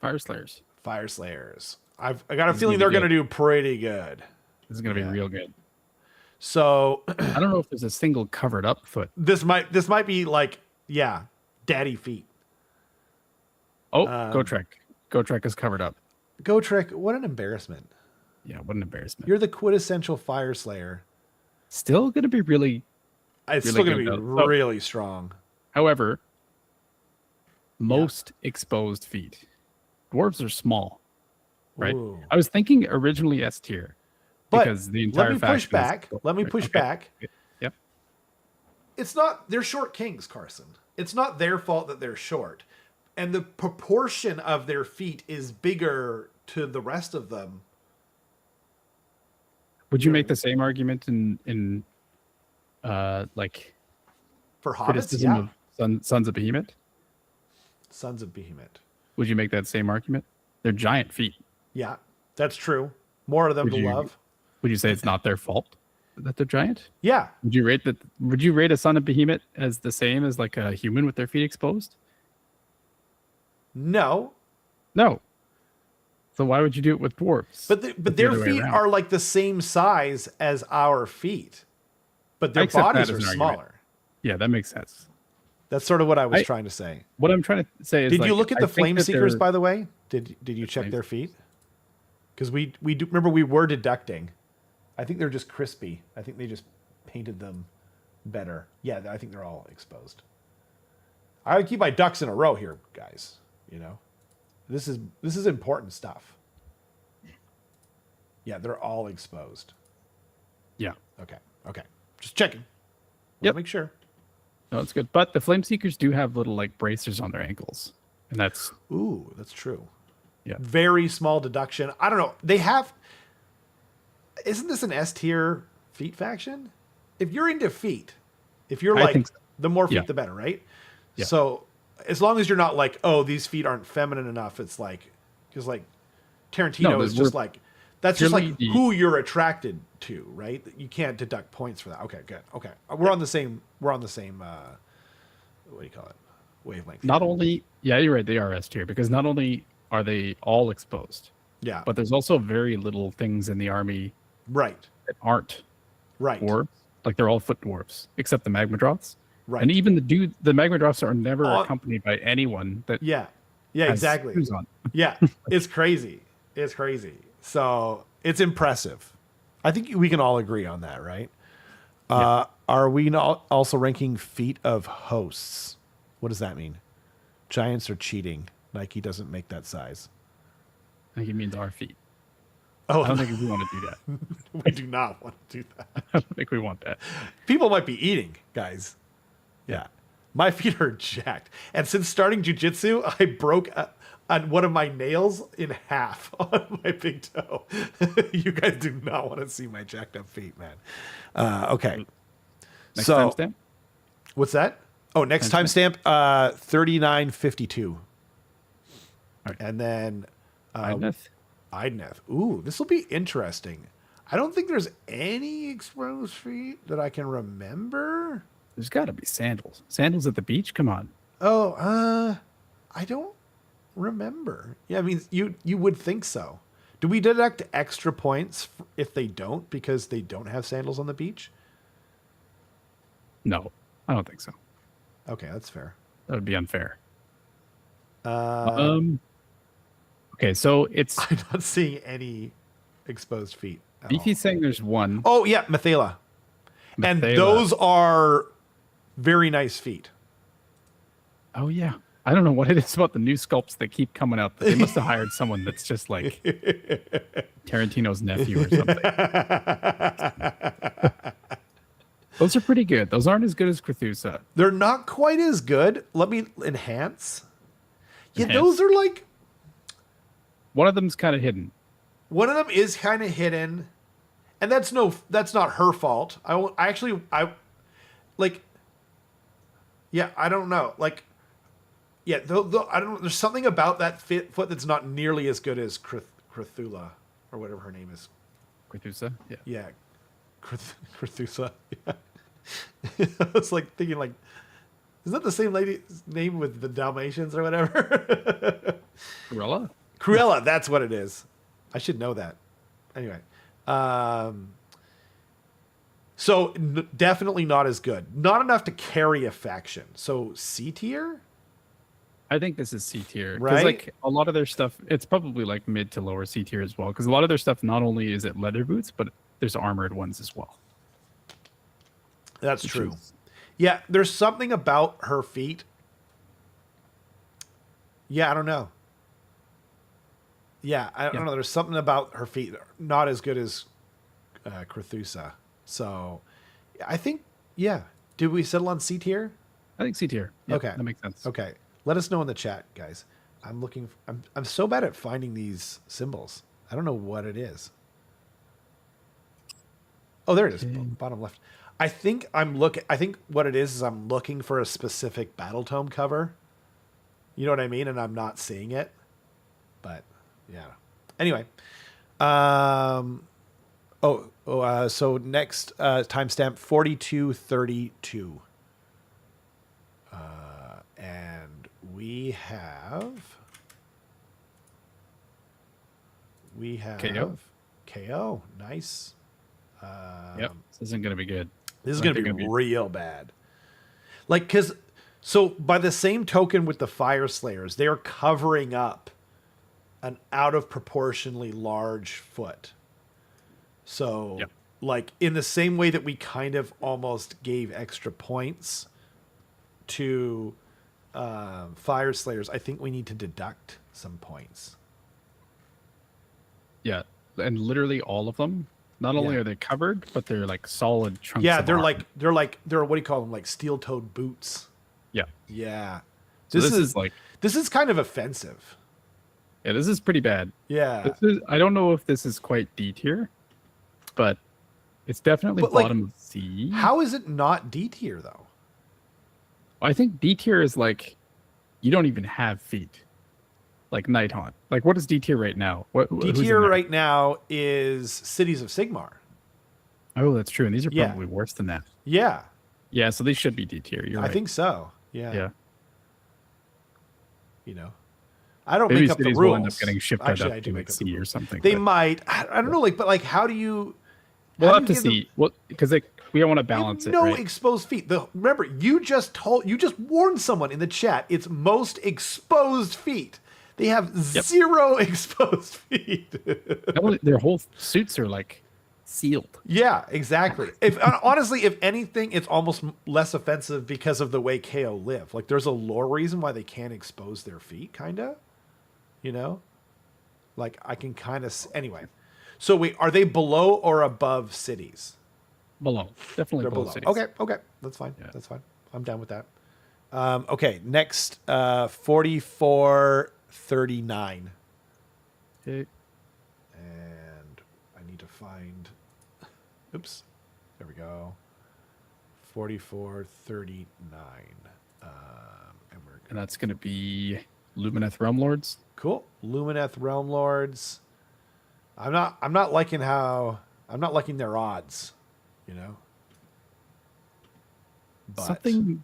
Fyreslayers. Fyreslayers. I got a feeling they're going to do pretty good. This is going to be real good. So I don't know if there's a single covered up foot. This might be like, yeah, daddy feet. Oh, Gotrek is covered up. Gotrek, what an embarrassment. Yeah, what an embarrassment. You're the quintessential Fyreslayer. Still going to be really. It's still going to be really strong. However, most exposed feet. Dwarves are small, right? Ooh. I was thinking originally S tier because the entire let me push back. Let me push back. Yep. It's not. They're short kings, Carson. It's not their fault that they're short, and the proportion of their feet is bigger to the rest of them. Would you make the same argument in like for hobbits? Yeah. Of Sons of Behemoth? Sons of Behemoth. Would you make that same argument? They're giant feet. Yeah, that's true. More of them to love. Would you say it's not their fault that they're giant? Yeah. Would you rate a Son of Behemoth as the same as like a human with their feet exposed? No. So why would you do it with dwarves? But their feet are like the same size as our feet, but their bodies are smaller. Yeah, that makes sense. That's sort of what I was trying to say. What I'm trying to say is, did you look at the Flame Seekers, by the way? Did you check their feet? Because we do remember we were deducting. I think they're just crispy. I think they just painted them better. Yeah, I think they're all exposed. I would keep my ducks in a row here, guys. You know, this is important stuff. Yeah, they're all exposed. Yeah. Okay. Just checking. Yep. Make sure. No, it's good. But the Flame Seekers do have little like bracers on their ankles, and that's true. Yeah. Very small deduction. I don't know. They have. Isn't this an S tier feet faction? If you're into feet, if you're like the more feet the better, right? Yeah. So as long as you're not like, oh, these feet aren't feminine enough, it's like, because like Tarantino is just like, that's just like who you're attracted to, right? You can't deduct points for that. Okay, good. Okay, we're on the same. What do you call it? Wavelength. Not only, yeah, you're right. They are S tier because not only are they all exposed, yeah, but there's also very little things in the army, right, that aren't right dwarves. Like they're all foot dwarves except the magma droths. Right. And even the magma droths are never accompanied by anyone that. Yeah, exactly. On. Yeah, it's crazy. It's crazy. So it's impressive. I think we can all agree on that, right? Yeah. Are we not also ranking feet of hosts? What does that mean? Giants are cheating. Nike doesn't make that size. I think it means our feet. Oh, I don't think we want to do that. We do not want to do that. I don't think we want that. People might be eating, guys. Yeah. My feet are jacked. And since starting jiu-jitsu, I broke on one of my nails in half on my big toe. You guys do not want to see my jacked up feet, man. Okay. Next timestamp? What's that? Oh, next timestamp, 39:52. Right. And then Idoneth. Ooh, this will be interesting. I don't think there's any exposed feet that I can remember. There's got to be sandals. Sandals at the beach? Come on. Oh, I don't remember. Yeah, I mean, you would think so. Do we deduct extra points if they don't because they don't have sandals on the beach? No, I don't think so. Okay, that's fair. That would be unfair. Okay, so it's I'm not seeing any exposed feet at all. Beefy's saying there's one. Oh yeah, Methala. And Methala. those are very nice feet. Oh yeah. I don't know what it is about the new sculpts that keep coming out. They must have hired someone that's just like Tarantino's nephew or something. Those are pretty good. Those aren't as good as Cthulhu. They're not quite as good. Let me enhance. Yeah, Enhance. those are like, One of them's kind of hidden. one of them is kind of hidden, and that's not her fault. I don't know. Like, yeah, I don't. There's something about that foot that's not nearly as good as Cthulhu or whatever her name is. Cthulhu? Yeah. Yeah, Cthulhu. Yeah. I was like thinking, like, is that the same lady's name with the Dalmatians or whatever? Cruella? Cruella, that's what it is. I should know that. Anyway, so definitely not as good. Not enough to carry a faction. So C tier. I think this is C tier. Right? Like a lot of their stuff, it's probably like mid to lower C tier as well. Because a lot of their stuff, not only is it leather boots, but there's armored ones as well. That's true. Yeah, there's something about her feet. Yeah, I don't know. Yeah, I don't know. There's something about her feet not as good as Cthulhu. So I think, yeah. Did we settle on C tier? I think C tier. Yep, Okay. that makes sense. Okay. Let us know in the chat, guys. I'm so bad at finding these symbols. I don't know what it is. Oh, there it is. Bottom left. I think what it is I'm looking for a specific battle tome cover. You know what I mean? And I'm not seeing it. But yeah. Anyway. So next timestamp 4232. And we have KO. Nice. Yep. This isn't going to be good. This is going to be real bad. Like, so by the same token with the Fyreslayers, they're covering up an out of proportionally large foot. So, like, in the same way that we kind of almost gave extra points to Fyreslayers, I think we need to deduct some points. Yeah, and literally all of them. Not only are they covered, but they're like solid chunks. Yeah, of they're armor. like what do you call them? Like steel-toed boots. Yeah. Yeah. So this is kind of offensive. Yeah, this is pretty bad. Yeah. I don't know if this is quite D tier, but it's definitely bottom of C. How is it not D tier though? I think D tier is like you don't even have feet. Like Nighthaunt. Like what is D tier right now? D tier right now is Cities of Sigmar. Oh, that's true. And these are probably worse than that. Yeah. Yeah, so these should be D tier. You're right. I think so. Yeah. Yeah. You know, I don't Maybe make up the cities rules. will end up getting shifted Actually, up I do to make like up C the or rules. something. They might. I don't know. Like, but like, how do you? We'll have to see. Well, because we don't want to balance it. No right? exposed feet. Remember, you just warned someone in the chat. It's most exposed feet. They have zero exposed feet. Their whole suits are like sealed. Yeah, exactly. Honestly, if anything, it's almost less offensive because of the way KO live. Like, there's a lore reason why they can't expose their feet, kind of. You know, like I can kind of anyway. So wait, are they below or above cities? Below, definitely They're below. cities. Okay, that's fine. Yeah. That's fine. I'm down with that. Okay, next 4439. Okay. And I need to find. Oops, there we go. 4439. And that's going to be Lumineth Realm Lords. Cool. Lumineth Realm Lords. I'm not liking their odds, you know. But Something.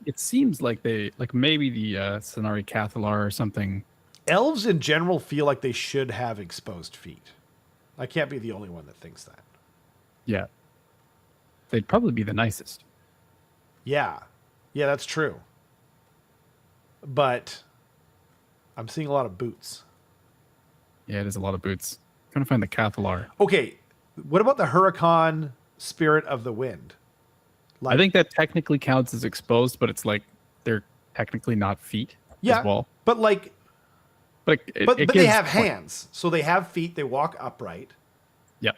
It seems like maybe the Sonari Cathalar or something. Elves in general feel like they should have exposed feet. I can't be the only one that thinks that. Yeah. They'd probably be the nicest. Yeah, that's true. But I'm seeing a lot of boots. Yeah, it is a lot of boots. I'm trying to find the Cathalar. Okay, what about the Huracan Spirit of the Wind? I think that technically counts as exposed, but it's like they're technically not feet as well. But like, but they have hands, so they have feet. They walk upright. Yeah,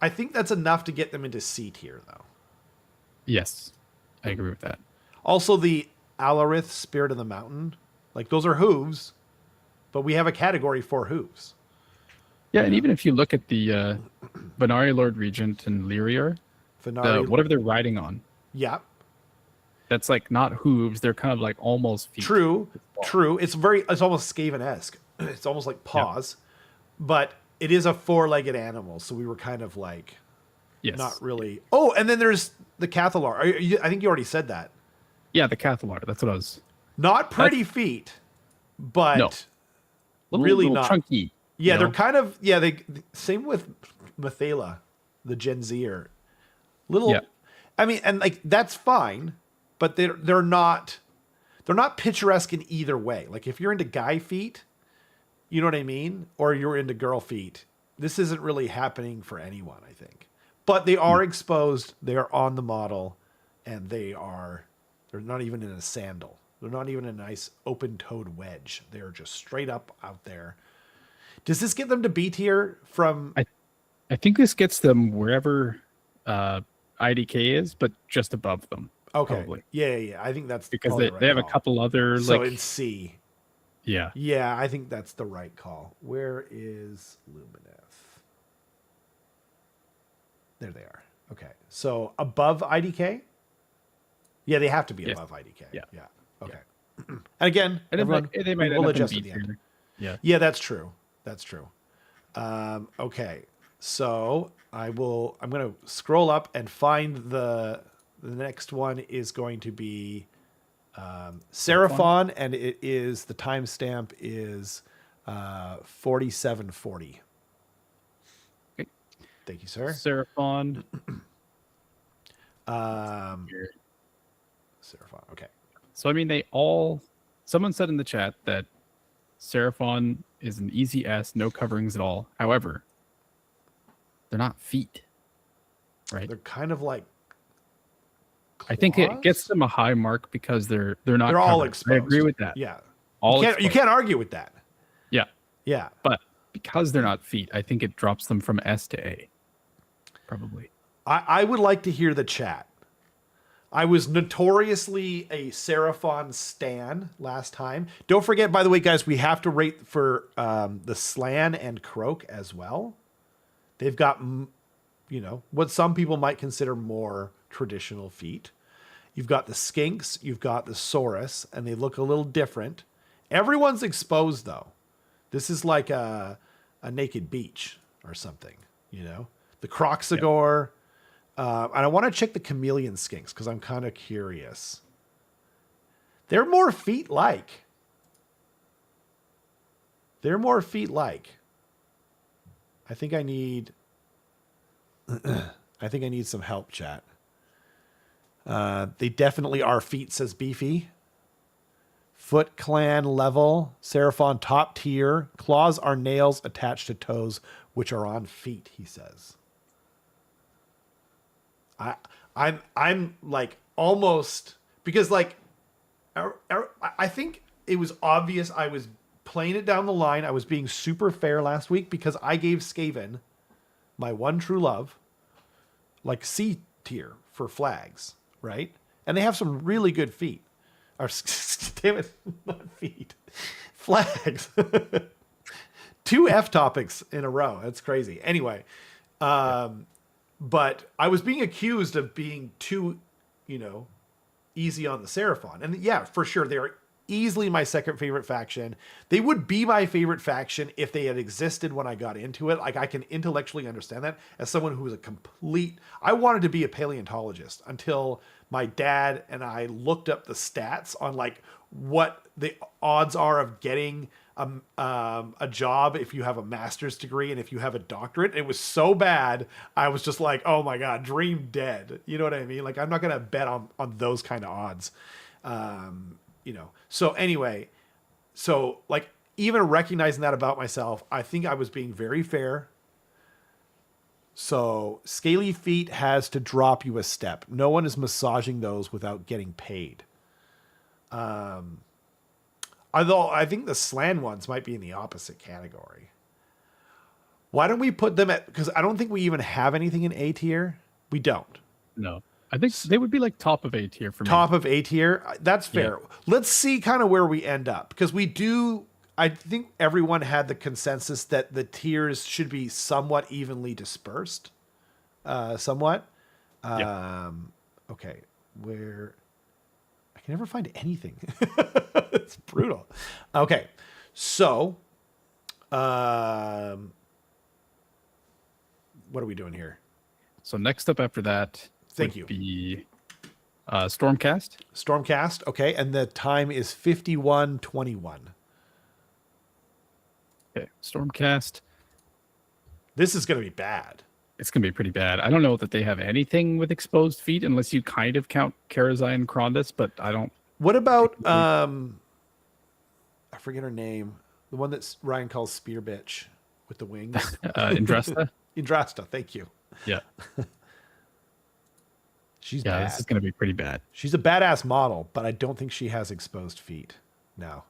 I think that's enough to get them into C tier, though. Yes, I agree with that. Also, the Alarith Spirit of the Mountain, like those are hooves, but we have a category for hooves. Yeah, and even if you look at the Venari Lord Regent and Lyrior, whatever they're riding on. Yeah. That's like not hooves. They're kind of like almost feet. True. It's almost Skaven-esque. It's almost like paws, but it is a four-legged animal. So we were kind of like, not really. Oh, and then there's the Cathalar. I think you already said that. Yeah, the Cathalar. That's what I was. Not pretty feet, but really little not chunky. Yeah, they're kind of They same with Mathala, the Gen Zer. Little. Yeah. I mean, and like that's fine, but they're not picturesque in either way. Like if you're into guy feet, you know what I mean, or you're into girl feet, this isn't really happening for anyone, I think. But they are exposed. They are on the model, and they're not even in a sandal. They're not even a nice open-toed wedge. They're just straight up out there. Does this get them to B tier from? I think this gets them wherever IDK is, but just above them. Okay. Probably. Yeah. I think that's because they have a couple other in C. Yeah. Yeah, I think that's the right call. Where is Lumineth? There they are. Okay. So above IDK? Yeah, they have to be above IDK. Yeah. Okay. Yeah. And again, they might we'll adjust at the end. Yeah. Yeah, that's true. Okay. So I'm going to scroll up and find the next one is going to be Seraphon, and it is the timestamp is 4740. Okay. Thank you, sir. Seraphon. Seraphon. Okay. So I mean, someone said in the chat that Seraphon is an easy S, no coverings at all. However, they're not feet, right? They're kind of like claws? I think it gets them a high mark because they're not. They're all exposed. I agree with that. Yeah, you can't argue with that. Yeah. But because they're not feet, I think it drops them from S to A. Probably. I would like to hear the chat. I was notoriously a Seraphon stan last time. Don't forget, by the way, guys, we have to rate for the Slan and Croak as well. They've got, what some people might consider more traditional feet. You've got the Skinks, you've got the Saurus, and they look a little different. Everyone's exposed, though. This is like a naked beach or something, The Croxagore. And I want to check the Chameleon Skinks because I'm kind of curious. They're more feet-like. I think I need some help, chat. They definitely are feet, says Beefy. Foot Clan level. Seraphon top tier. Claws are nails attached to toes, which are on feet, he says. I'm like almost, because like I think it was obvious I was playing it down the line. I was being super fair last week because I gave Skaven, my one true love, like C tier for flags, right? And they have some really good feet. Or damn it, not feet, flags. 2 F topics in a row. That's crazy. Anyway, but I was being accused of being too, easy on the Seraphon. And yeah, for sure, they're easily my second favorite faction. They would be my favorite faction if they had existed when I got into it. Like, I can intellectually understand that as someone who is I wanted to be a paleontologist until my dad and I looked up the stats on like what the odds are of getting a job if you have a master's degree and if you have a doctorate. It was so bad. I was just like, oh my God, dream dead. You know what I mean? Like, I'm not going to bet on those kind of odds. So anyway, so like even recognizing that about myself, I think I was being very fair. So Scaly Feet has to drop you a step. No one is massaging those without getting paid. Although I think the Slan ones might be in the opposite category. Why don't we put them at, because I don't think we even have anything in A tier. We don't. No. I think they would be like top of A tier for me. Top of A tier. That's fair. Yeah. Let's see kind of where we end up, because we do, I think everyone had the consensus that the tiers should be somewhat evenly dispersed. Somewhat. Okay. Where I can never find anything. It's brutal. Okay. So, what are we doing here? So next up after that, thank you. Be Stormcast. Stormcast. Okay, and the time is 51:21. Okay, Stormcast. This is going to be bad. It's going to be pretty bad. I don't know that they have anything with exposed feet, unless you kind of count Karazai and Krondus, but I don't. What about I forget her name, the one that Ryan calls Spear Bitch with the wings. Indrasta. Indrasta, thank you. Yeah. She's bad. This is going to be pretty bad. She's a badass model, but I don't think she has exposed feet. No.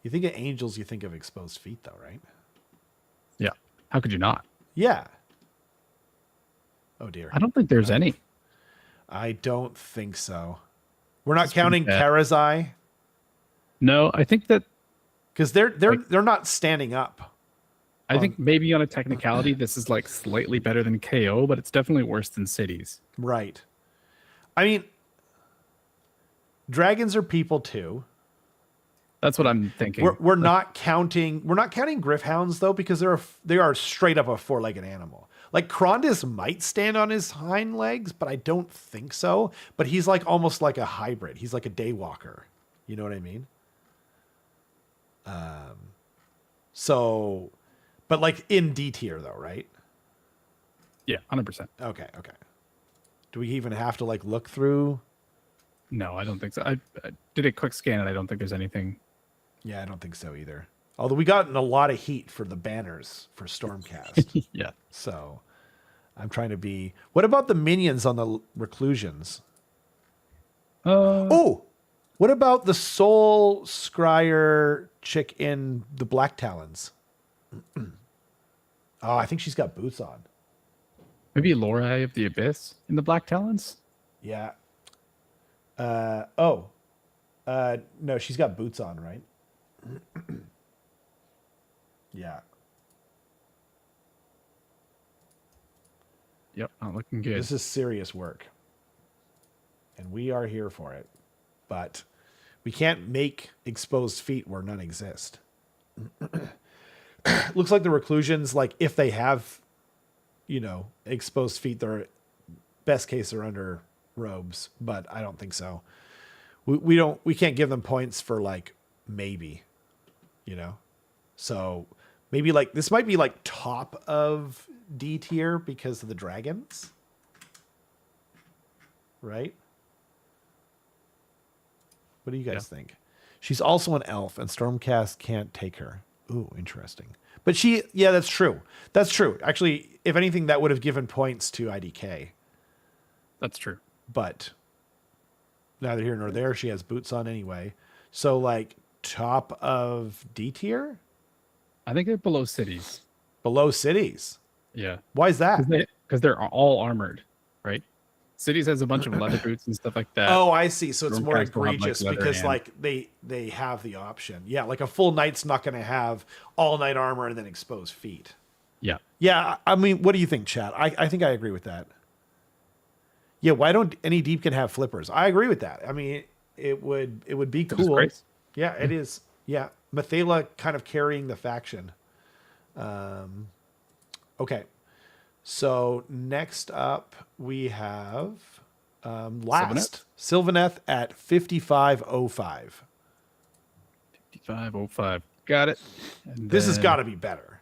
You think of angels, you think of exposed feet, though, right? Yeah. How could you not? Yeah. Oh, dear. I don't think there's any. I don't think so. We're not counting Karazai? No, I think that... Because they're not standing up. I think maybe on a technicality, this is like slightly better than KO, but it's definitely worse than cities. Right. I mean, dragons are people too. That's what I'm thinking. We're not counting Griffhounds though, because they are straight up a four-legged animal. Like Krondus might stand on his hind legs, but I don't think so. But he's like almost like a hybrid. He's like a daywalker. You know what I mean? So, but like in D tier though, right? Yeah, 100%. Okay. Do we even have to like look through? No, I don't think so. I did a quick scan and I don't think there's anything. Yeah, I don't think so either. Although we got in a lot of heat for the banners for Stormcast. Yeah. So I'm trying to be... What about the minions on the reclusions? What about the soul scryer chick in the Black Talons? I think she's got boots on. Maybe Lorai of the Abyss in the Black Talons? Yeah. No, she's got boots on, right? Yeah. Yep, not looking good. This is serious work. And we are here for it. But we can't make exposed feet where none exist. Looks like the reclusions, like if they have, exposed feet, their best case are under robes, but I don't think so. We can't give them points for like maybe, So maybe like this might be like top of D tier because of the dragons. Right? What do you guys think? She's also an elf and Stormcast can't take her. Ooh, interesting. But that's true. That's true. Actually, if anything, that would have given points to IDK. That's true. But neither here nor there. She has boots on anyway. So like top of D tier? I think they're below cities. Below cities? Yeah. Why is that? Because they're all armored, right? Cities has a bunch of leather boots and stuff like that. Oh, I see. So it's more egregious because and... like they have the option. Yeah, like a full knight's not going to have all knight armor and then exposed feet. Yeah. Yeah, I mean, what do you think, Chad? I think I agree with that. Yeah, why don't any Deepkin have flippers? I agree with that. I mean, it would be cool. Yeah, it is. Yeah, Mathala kind of carrying the faction. Okay. So next up we have Sylvaneth at 5505. 5505. Got it. And this has got to be better.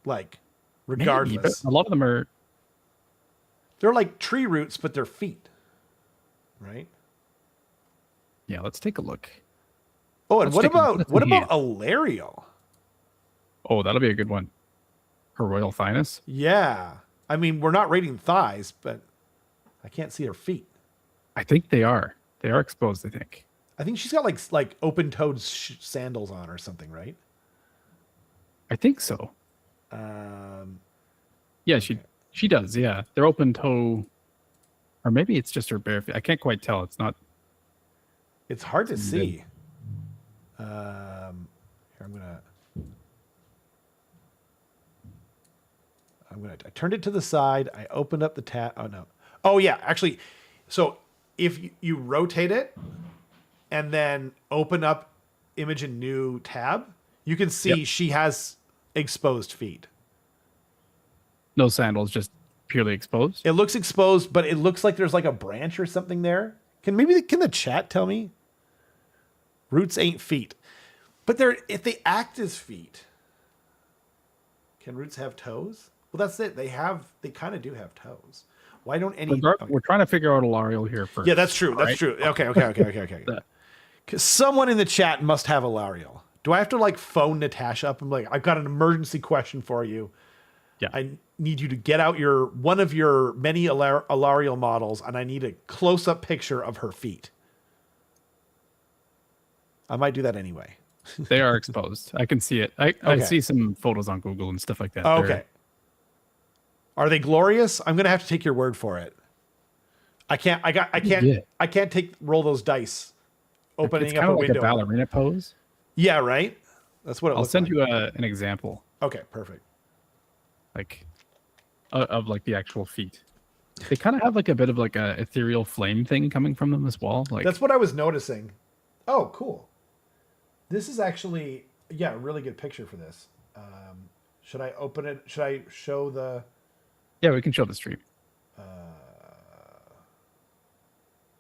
Like, regardless. Maybe, a lot of them they're like tree roots, but they're feet. Right? Yeah, let's take a look. Oh, and Let's what take a about Alariel? Oh, that'll be a good one. Her Royal Finest. Yeah. I mean, we're not rating thighs, but I can't see her feet. I think they are. They are exposed, I think. I think she's got like open-toed sandals on or something, right? I think so. Yeah, she does. Yeah, they're open toe, or maybe it's just her bare feet. I can't quite tell. It's not. It's hard to see. Here, I turned it to the side. I opened up the tab. Oh no. Oh yeah, actually. So if you rotate it and then open up image in new tab, you can see she has exposed feet. No sandals, just purely exposed. It looks exposed, but it looks like there's like a branch or something there. Can the chat tell me? Roots ain't feet, but if they act as feet, can roots have toes? Well, that's it. They kind of do have toes. Why don't any? We're trying to figure out Alariel here first. Yeah, that's true. That's true. Okay. Because someone in the chat must have Alariel. Do I have to like phone Natasha up and be like, I've got an emergency question for you. Yeah. I need you to get out one of your many Alariel models, and I need a close-up picture of her feet. I might do that anyway. They are exposed. I can see it. I see some photos on Google and stuff like that. Okay. Are they glorious? I'm gonna have to take your word for it. I can't roll those dice. Opening it's up kind a of like window. a ballerina pose. Yeah, right. That's what I'll send you an example. Okay, perfect. Like of like the actual feet. They kind of have like a bit of like a ethereal flame thing coming from them as well. Like that's what I was noticing. Oh, cool. This is actually a really good picture for this. Should I open it? Should I show the? Yeah, we can show the stream.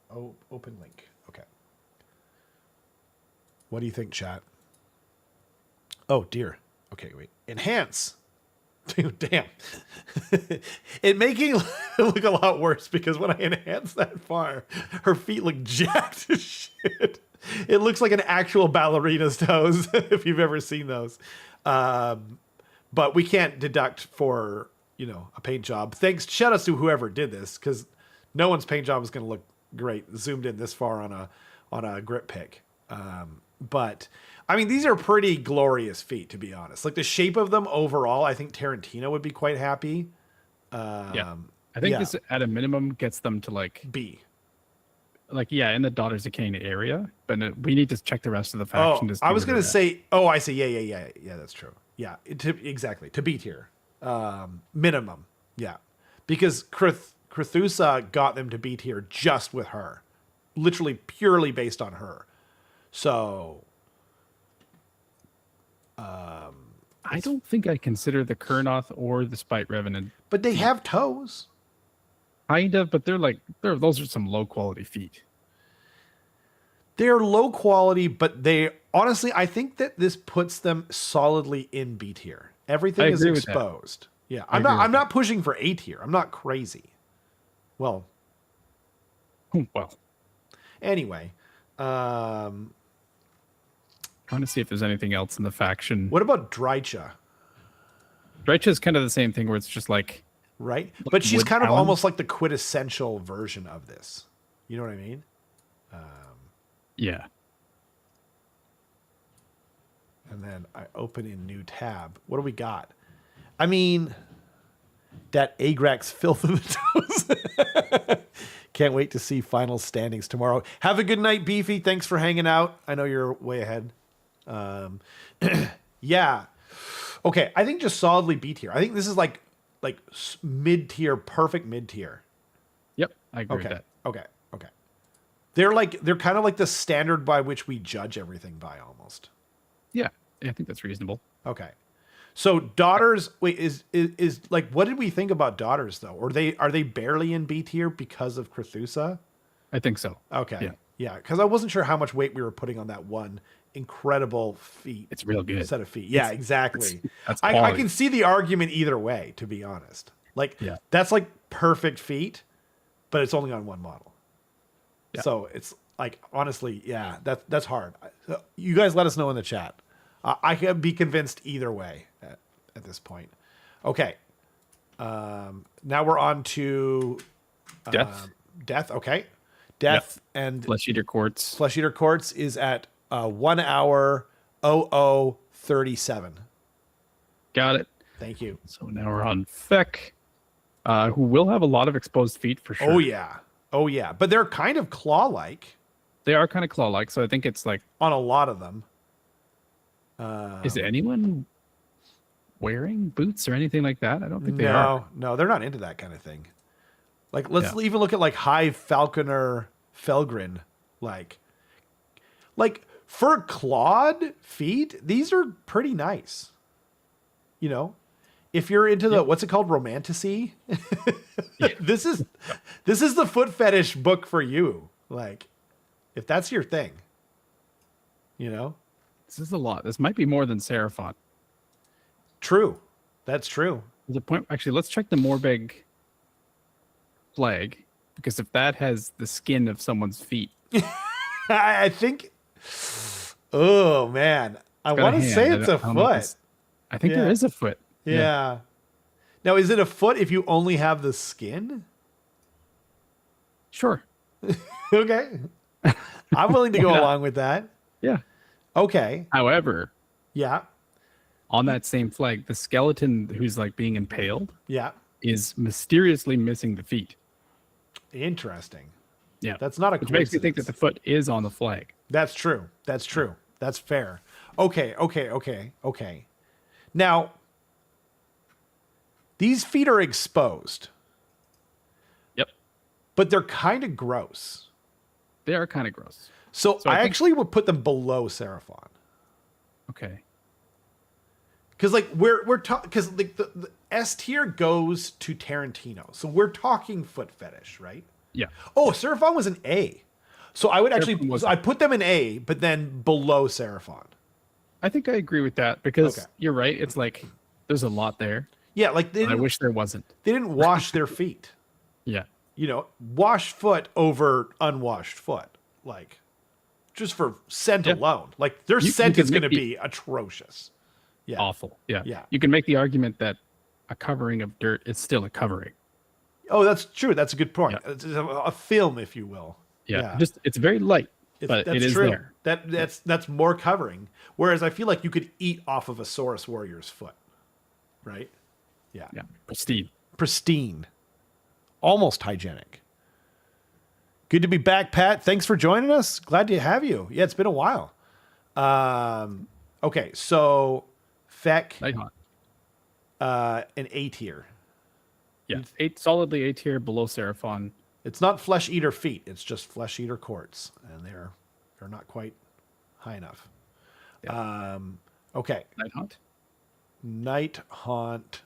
Open link. Okay. What do you think, chat? Oh dear. Okay, wait. Enhance. Dude, damn. It making it look a lot worse because when I enhance that far, her feet look jacked as shit. It looks like an actual ballerina's toes, if you've ever seen those. But we can't deduct for, a paint job. Shout outs to whoever did this, because no one's paint job is going to look great zoomed in this far on a grip pick. But I mean, these are pretty glorious feet, to be honest. Like the shape of them overall, I think Tarantino would be quite happy. I think this at a minimum gets them to like B. Like, in the Daughters of Cain area, but we need to check the rest of the faction. I was going to say, I see. Yeah, that's true. Yeah, exactly. To B tier. Minimum. Yeah. Because Crethusa got them to B tier just with her. Literally purely based on her. So... I don't think I consider the Kurnoth or the Spite Revenant. But they have toes. Kind of, but those are some low quality feet. They're low quality, but honestly, I think that this puts them solidly in B tier. Everything is exposed. Yeah, I'm not pushing for A tier. I'm not crazy. Well. Anyway, trying to see if there's anything else in the faction. What about Drycha? Drycha is kind of the same thing where it's just like... Right? But she's kind of almost like the quintessential version of this. You know what I mean? Yeah. And then I open in new tab. What do we got? I mean, that Agrax filth in the toes. Can't wait to see final standings tomorrow. Have a good night, Beefy. Thanks for hanging out. I know you're way ahead. Yeah. Okay, I think just solidly B tier. I think this is like mid-tier, perfect mid-tier. Yep, I agree with that. Okay. They're kind of like the standard by which we judge everything by almost. Yeah, I think that's reasonable. Okay. So Daughters, wait, is like, what did we think about Daughters though? Or are they barely in B tier because of Crethusa? I think so. Okay. Yeah, because I wasn't sure how much weight we were putting on that one incredible feet. It's real good. Set of feet. Yeah, exactly. I can see the argument either way, to be honest. Like, that's like perfect feet, but it's only on one model. Yeah. So Like, honestly, yeah, that's hard. You guys let us know in the chat. I can be convinced either way at this point. Okay. Now we're on to Death. death. Okay. Death and Flesh Eater Courts. Flesh Eater Courts is at 1 hour 00:37. Got it. Thank you. So now we're on Feck, who will have a lot of exposed feet for sure. Oh yeah. Oh yeah. But they're kind of claw-like They are kind of claw-like, so I think it's like... on a lot of them. Is anyone wearing boots or anything like that? I don't think they are. No, they're not into that kind of thing. Like, let's even look at like High Falconer Felgrin. Like for clawed feet, these are pretty nice. You know, if you're into the what's it called, romanticy, this is the foot fetish book for you. Like, if that's your thing, you know, This is a lot. This might be more than Seraphon. True, that's true. There's a point. Actually, let's check the Morbeg flag, because if that has the skin of someone's feet, I think. Oh man, I want to say it's a foot. I think there is a foot. Yeah. Now, is it a foot if you only have the skin? Sure. Okay. I'm willing to go along with that. Yeah. Okay. However, Yeah. on that same flag, the skeleton who's like being impaled Yeah. is mysteriously missing the feet. Interesting. Yeah. That's not a Which makes me think that coincidence. the foot is on the flag. That's true. That's true. That's fair. Okay. Now, these feet are exposed, Yep. but they're kind of gross. They are kind of gross. So I I think- actually would put them below Seraphon. Okay. Because like we're talking, because like the S tier goes to Tarantino, so we're talking foot fetish, right? Yeah. Oh, Seraphon was an A, so I would Seraphon was- I put them in A, but then below Seraphon. I think I agree with that, because Okay. you're right. It's like there's a lot there. Yeah, like I wish there wasn't. they didn't wash their feet. Yeah. You know, wash foot over unwashed foot, like just for scent Yeah. alone. Like their You scent could is going to make be atrocious. Yeah. Awful. Yeah. Yeah. You can make the argument that a covering of dirt is still a covering. Oh, that's true. That's a good point. Yeah. It's a film, if you will. Yeah. Just it's very light, but That's it is true. there. That's more covering. Whereas I feel like you could eat off of a Saurus warrior's foot, right? Yeah. Yeah. Pristine. Pristine, almost hygienic. Good to be back, Pat. Thanks for joining us. Glad to have you. Yeah, it's been a while. Okay, so Feck, Nighthaunt. an A tier. Yeah. Solidly A tier below Seraphon. It's not flesh eater feet. It's just flesh eater courts, and they're not quite high enough. Yeah. Okay, Nighthaunt. Nighthaunt.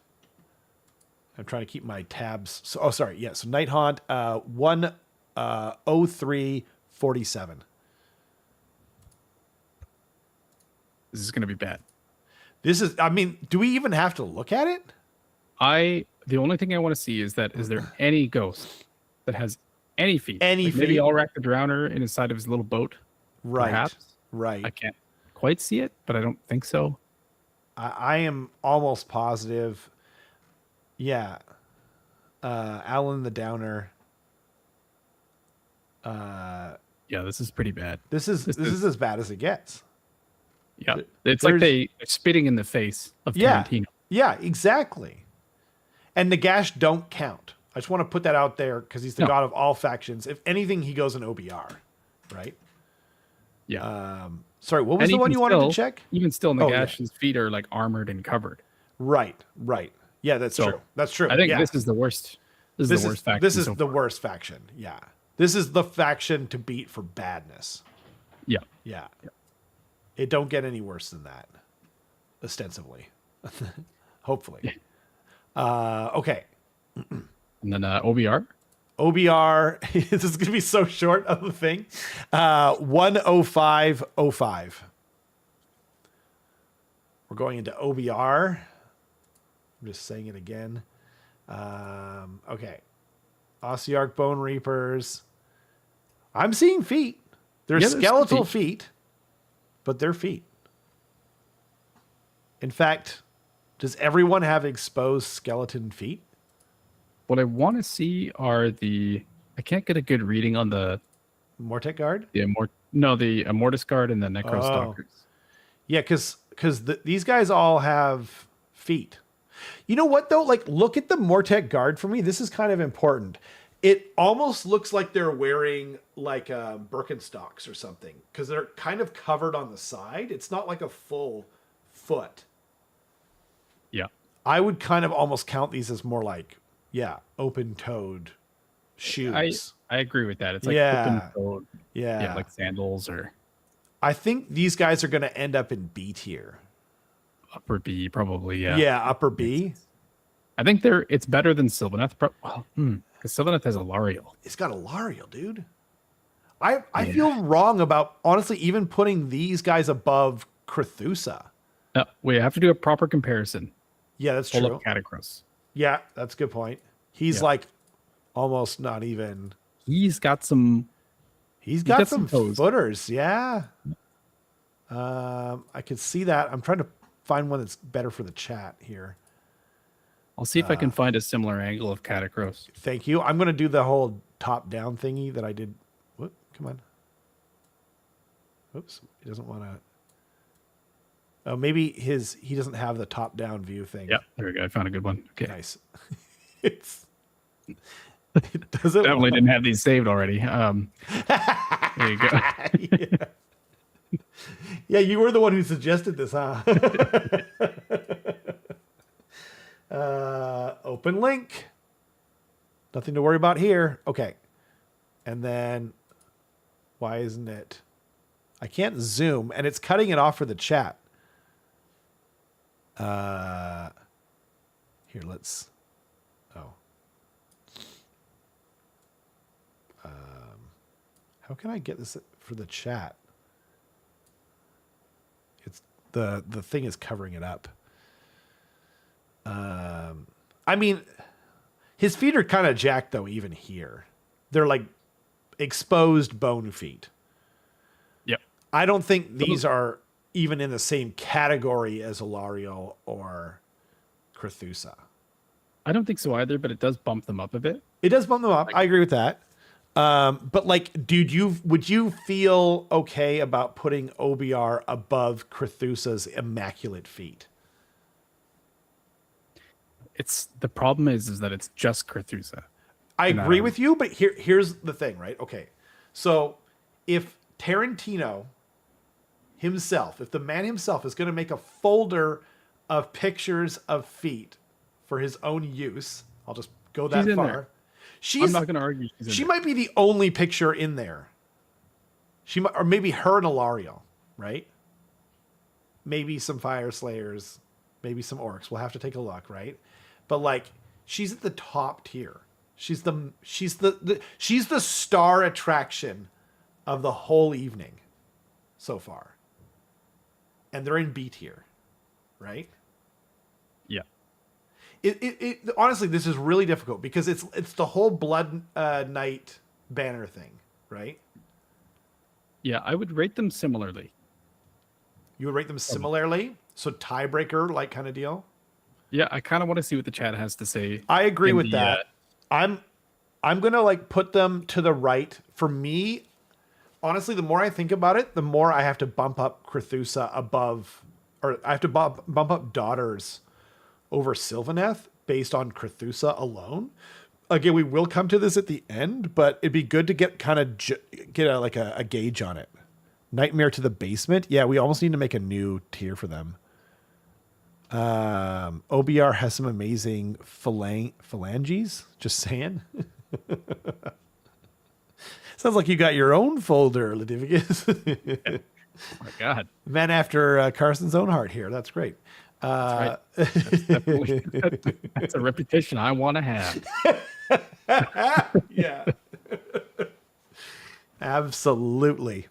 I'm trying to keep my tabs. So, sorry. Yeah. So Nighthaunt, 103:47. This is gonna be bad. This is. I mean, do we even have to look at it? The only thing I want to see is there any ghost that has any feet? Any Like maybe feet? Elrak the Drowner in his side of his little boat. Right. Perhaps. Right. I can't quite see it, but I don't think so. I am almost positive. Yeah. Alan the Downer. Yeah, this is pretty bad. This is as bad as it gets. Yeah, it's like There's- they're spitting in the face of Yeah. Tarantino. Yeah, exactly. And Nagash don't count. I just want to put that out there because he's the No. god of all factions. If anything, he goes in OBR, right? Yeah. Sorry, what was And the one even you wanted to still- check? Even still, Oh, yeah. Nagash's feet are like armored and covered. Right. Yeah, that's So, true. That's true. I think yeah. this is the worst. This is the worst faction. This is so the far. worst faction. Yeah. This is the faction to beat for badness. Yeah. Yeah. It don't get any worse than that, ostensibly. Hopefully. Okay. And then OBR. OBR, this is going to be so short of a thing. 10505. We're going into OBR. I'm just saying it again. Okay. Ossiarch Bone Reapers. I'm seeing feet. They're Yeah, there's skeletal feet. feet, but they're feet. In fact, does everyone have exposed skeleton feet? What I want to see are I can't get a good reading on the Mortek guard? the Immortus guard and the Necro Oh. Stalkers. Yeah, because these guys all have feet. You know what, though? Like, look at the Mortek guard for me. This is kind of important. It almost looks like they're wearing, like, Birkenstocks or something. Because they're kind of covered on the side. It's not like a full foot. Yeah. I would kind of almost count these as more like, open-toed shoes. I agree with that. It's like open-toed, like sandals or I think these guys are going to end up in B tier. upper B, probably. Yeah. Yeah, upper B. I think it's better than Sylvaneth. Because Sylvaneth has Alariel. It's got Alariel, dude. I feel wrong about, honestly, even putting these guys above Crethusa. No, we have to do a proper comparison. Yeah, that's Pull true. up Catacross. Yeah, that's a good point. He's like almost not even. He's got some. He's got some toes. footers. Yeah. I could see that. I'm trying to find one that's better for the chat here. I'll see if I can find a similar angle of Catacross. Thank you. I'm going to do the whole top-down thingy that I did. Whoop, come on. Oops, he doesn't want to. Oh, maybe he doesn't have the top-down view thing. Yeah, there we go. I found a good one. Okay. Nice. It doesn't. Definitely didn't have these saved already. There you go. Yeah, you were the one who suggested this, huh? Open link. Nothing to worry about here. Okay. And then, why isn't it? I can't zoom, and it's cutting it off for the chat. Here, let's. Oh. How can I get this for the chat? It's the thing is covering it up. I mean, his feet are kind of jacked though. Even here, they're like exposed bone feet. Yep. I don't think these are even in the same category as Alariel or Crethusa. I don't think so either, but it does bump them up a bit. It does bump them up. I agree with that. But like, dude, would you feel okay about putting OBR above Crethusa's immaculate feet? It's the problem is that it's just Crethusa. I agree with you, but here's the thing, right? Okay. So if Tarantino himself, if the man himself is going to make a folder of pictures of feet for his own use, I'll just go that She's in far. there. She's, I'm not going to argue. She might be the only picture in there. She might, or maybe her and Alariel, right? Maybe some Fyreslayers, maybe some orcs. We'll have to take a look, right? But like, she's at the top tier. She's the star attraction of the whole evening so far. And they're in B tier, right? Yeah. It honestly, this is really difficult because it's the whole Blood Knight banner thing, right? Yeah, I would rate them similarly. You would rate them similarly? So tiebreaker like kind of deal? Yeah, I kind of want to see what the chat has to say. I agree with that. I'm going to like put them to the right. For me, honestly, the more I think about it, the more I have to bump up Crethusa above, or I have to bump up Daughters over Sylvaneth based on Crethusa alone. Again, we will come to this at the end, but it'd be good to get kind of get a gauge on it. Nightmare to the Basement. Yeah, we almost need to make a new tier for them. OBR has some amazing phalanges. Just saying. Sounds like you got your own folder, Letivicus. Oh my God. Man after Carson's own heart here. That's great. That's a reputation I want to have. Yeah. Absolutely.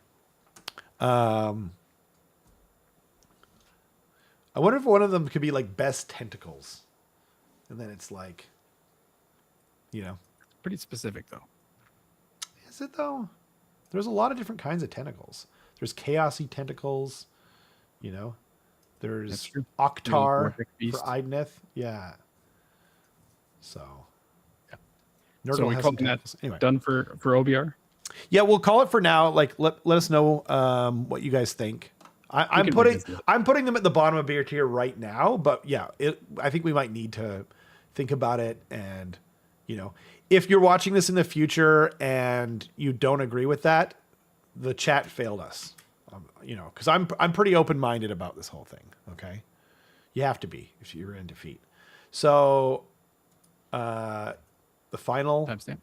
I wonder if one of them could be like best tentacles. And then it's like, Pretty specific though. Is it though? There's a lot of different kinds of tentacles. There's chaosy tentacles, you know. There's Octar for Idoneth. Yeah. So. Yeah. Nurgle so we has call some that tentacles. Anyway. done for OBR? Yeah, we'll call it for now. Like, let us know what you guys think. I'm putting them at the bottom of beer tier right now, but yeah, I think we might need to think about it. And you know, if you're watching this in the future and you don't agree with that, the chat failed us. You know, because I'm pretty open minded about this whole thing. Okay, you have to be if you're in defeat. So, the final timestamp.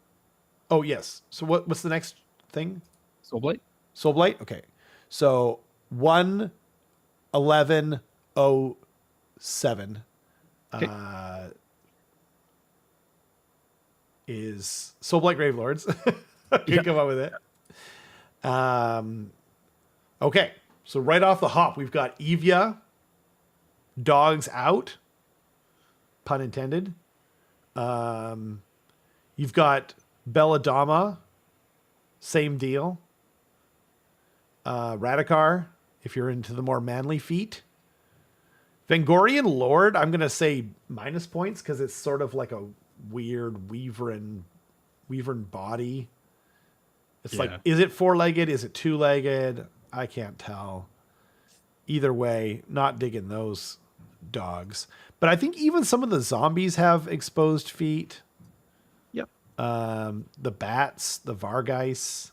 Oh yes. So what's the next thing? Soulblight. Soulblight. Okay. So 1:11:07 is Soulblight Gravelords. Could come up with it. Okay. So right off the hop, we've got Evia, Dogs Out. Pun intended. You've got Belladama, same deal. Radikar, if you're into the more manly feat. Vengorian Lord, I'm going to say minus points because it's sort of like a weird Weavern body. It's like, is it four-legged? Is it two-legged? I can't tell. Either way, not digging those dogs. But I think even some of the zombies have exposed feet. Yep. The bats, the Vargeis.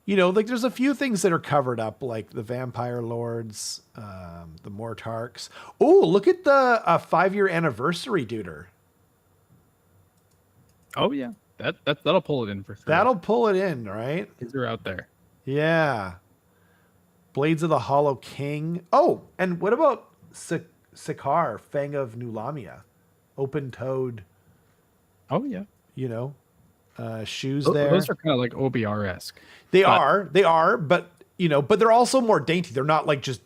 You know, like there's a few things that are covered up, like the Vampire Lords, the Mortarks. Oh, look at the 5-year anniversary duder. Oh yeah, that'll pull it in for sure. That'll pull it in, right? Kids are out there. Yeah. Blades of the Hollow King. Oh, and what about Sikar, Fang of New Lamia? Open-toed. Oh yeah. You know, shoes there. Those are kind of like OBR-esque. They are, but you know, but they're also more dainty. They're not like just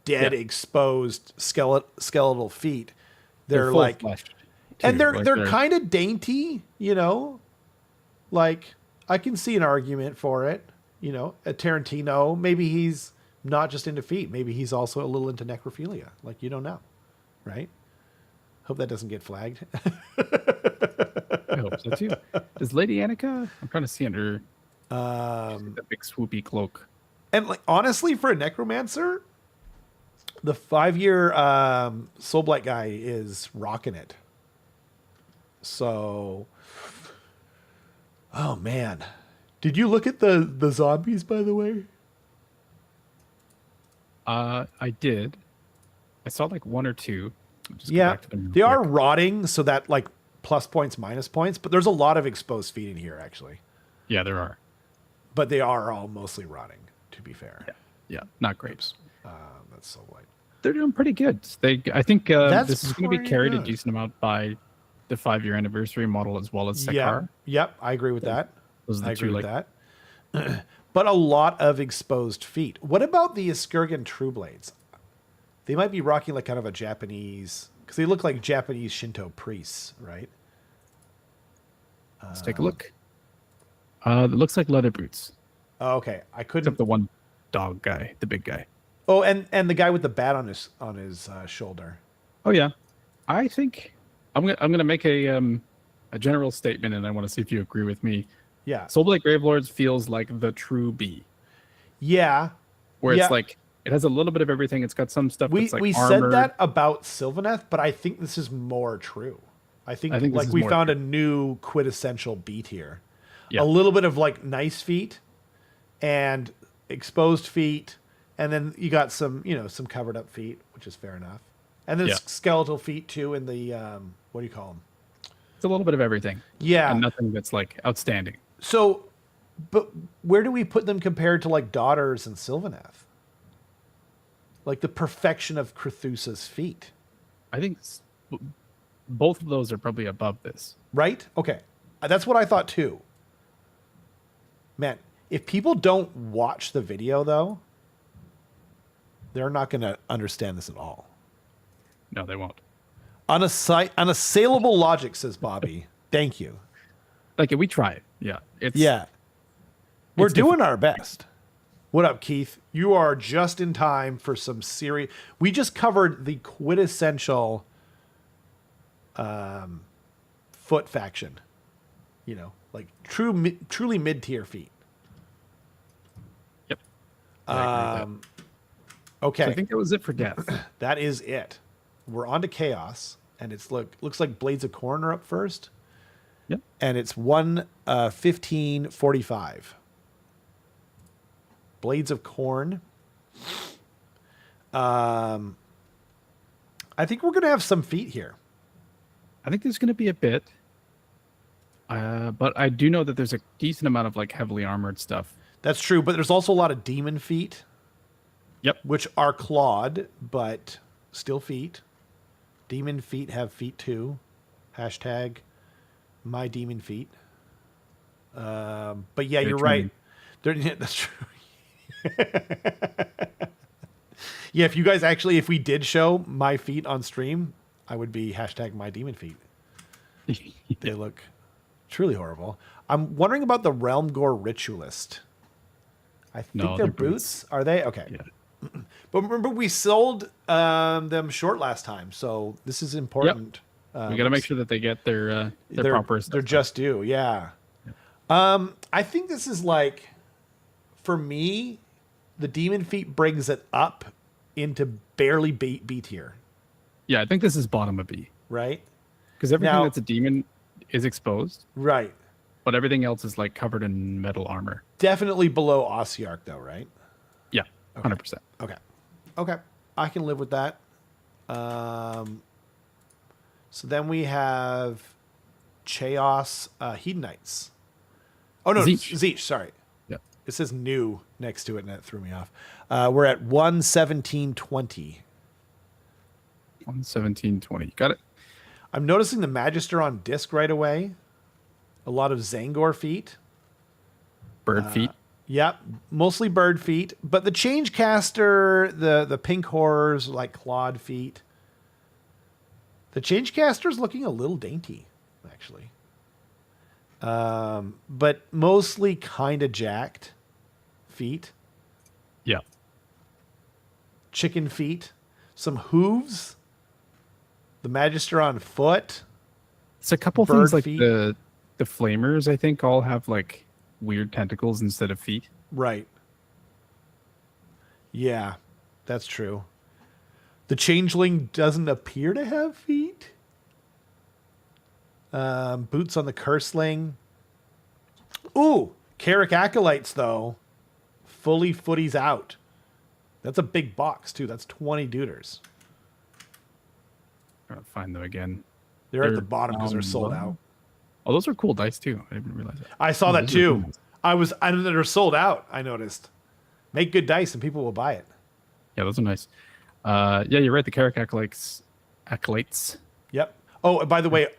dead, exposed skeletal feet. They're like, and they're kind of dainty, you know. Like I can see an argument for it, you know. A Tarantino, maybe he's not just into feet. Maybe he's also a little into necrophilia. Like you don't know, right? Hope that doesn't get flagged. I hope so too. Is Lady Annika? I'm trying to see under that big swoopy cloak. And like honestly, for a necromancer, the 5-year Soulblight guy is rocking it. So, oh man, did you look at the zombies by the way? I did. I saw like one or two. Yeah, they are rotting, so that like plus points, minus points, but there's a lot of exposed feet in here actually. Yeah, there are. But they are all mostly rotting, to be fair. Yeah, not grapes. That's so white. They're doing pretty good. I think this is going to be carried good. a decent amount by the 5-year anniversary model as well as Sekar. Yeah, yep, I agree with that. Those are the I agree two, with that. But a lot of exposed feet. What about the Eskurgan Trueblades? They might be rocking like kind of a Japanese, because they look like Japanese Shinto priests, right? Let's take a look. It looks like leather boots. Oh, okay, I couldn't. Except the one dog guy, the big guy. Oh, and the guy with the bat on his shoulder. Oh yeah, I think I'm gonna make a general statement, and I want to see if you agree with me. Yeah, Soulblight Gravelords feels like the true B. Yeah, where it's like it has a little bit of everything. It's got some stuff. That's like we armored. said that about Sylvaneth, but I think this is more true. I think like we found a new quintessential beat here. Yeah. A little bit of like nice feet and exposed feet, and then you got some, you know, some covered up feet, which is fair enough. And then skeletal feet too in the what do you call them? It's a little bit of everything. Yeah. And nothing that's like outstanding. So, but where do we put them compared to like Daughters and Sylvaneth? Like the perfection of Crethusa's feet. I think both of those are probably above this. Right? Okay. That's what I thought too. Man, if people don't watch the video though, they're not going to understand this at all. No, they won't. Unassailable logic, says Bobby. Thank you. Like we try it. Yeah. We're doing our best. What up, Keith? You are just in time for some serious... We just covered the quintessential foot faction. You know, like truly mid-tier feet. Yep. Yeah, okay. So I think that was it for death. That is it. We're on to chaos, and it's looks like Blades of Khorne are up first. Yep. And it's 1:15:45. Blades of Khorne. I think we're gonna have some feet here. I think there's going to be a bit, but I do know that there's a decent amount of like heavily armored stuff. That's true, but there's also a lot of demon feet. Yep. Which are clawed, but still feet. Demon feet have feet too. Hashtag my demon feet. But yeah, you're right. That's true. Yeah, if you guys actually, if we did show my feet on stream, I would be hashtag my demon feet. They look truly horrible. I'm wondering about the Realm Gore Ritualist. I think they're boots. Are they? Okay. Yeah. But remember, we sold them short last time, so this is important. Yep. We got to make sure that they get their proper stuff. They're just due, yeah. I think this is like, for me, the Demon Feet brings it up into barely B tier. Yeah, I think this is bottom of B. Right? Because everything that's a demon is exposed. Right. But everything else is like covered in metal armor. Definitely below Ossiarch, though, right? Yeah, 100%. Okay. I can live with that. So then we have Chaos Hedonites. Oh, no, Tzeentch, sorry. Yeah. It says new next to it, and that threw me off. We're at 1:17:20. 1:17:20. Got it. I'm noticing the Magister on disc right away. A lot of Zangor feet. Bird feet. Yep, mostly bird feet. But the Changecaster, the pink horrors, like clawed feet. The Changecaster's looking a little dainty, actually. But mostly kind of jacked feet. Yeah. Chicken feet. Some hooves. The Magister on foot. It's a couple things like the Flamers, I think, all have like weird tentacles instead of feet. Right. Yeah, that's true. The Changeling doesn't appear to have feet. Boots on the Curseling. Ooh, Kenrick Acolytes, though. Fully footies out. That's a big box, too. That's 20 duders. I'm gonna find them again. They're at the bottom because they're sold out. Oh, those are cool dice, too. I didn't realize that. I saw that, too. I know they're sold out, I noticed. Make good dice and people will buy it. Yeah, those are nice. Yeah, you're right. The Kenrick Acolytes. Yep. Oh, by the way,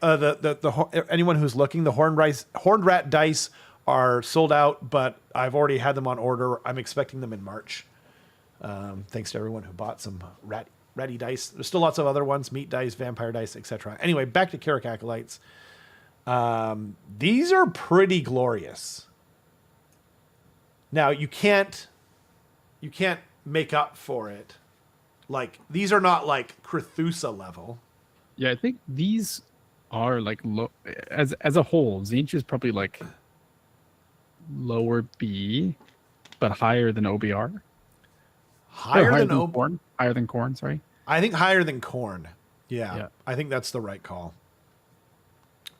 anyone who's looking, the Horned Rat dice are sold out, but I've already had them on order. I'm expecting them in March. Thanks to everyone who bought some ratty dice. There's still lots of other ones: meat dice, vampire dice, etc. Anyway, back to Kenrick Acolytes. These are pretty glorious. Now you can't make up for it. Like, these are not like Crethusa level. Yeah, I think these are like low as a whole. Tzeentch is probably like lower B, but higher than OBR. Higher than Khorne. Higher than Khorne. Sorry. I think higher than Khorne. Yeah, I think that's the right call.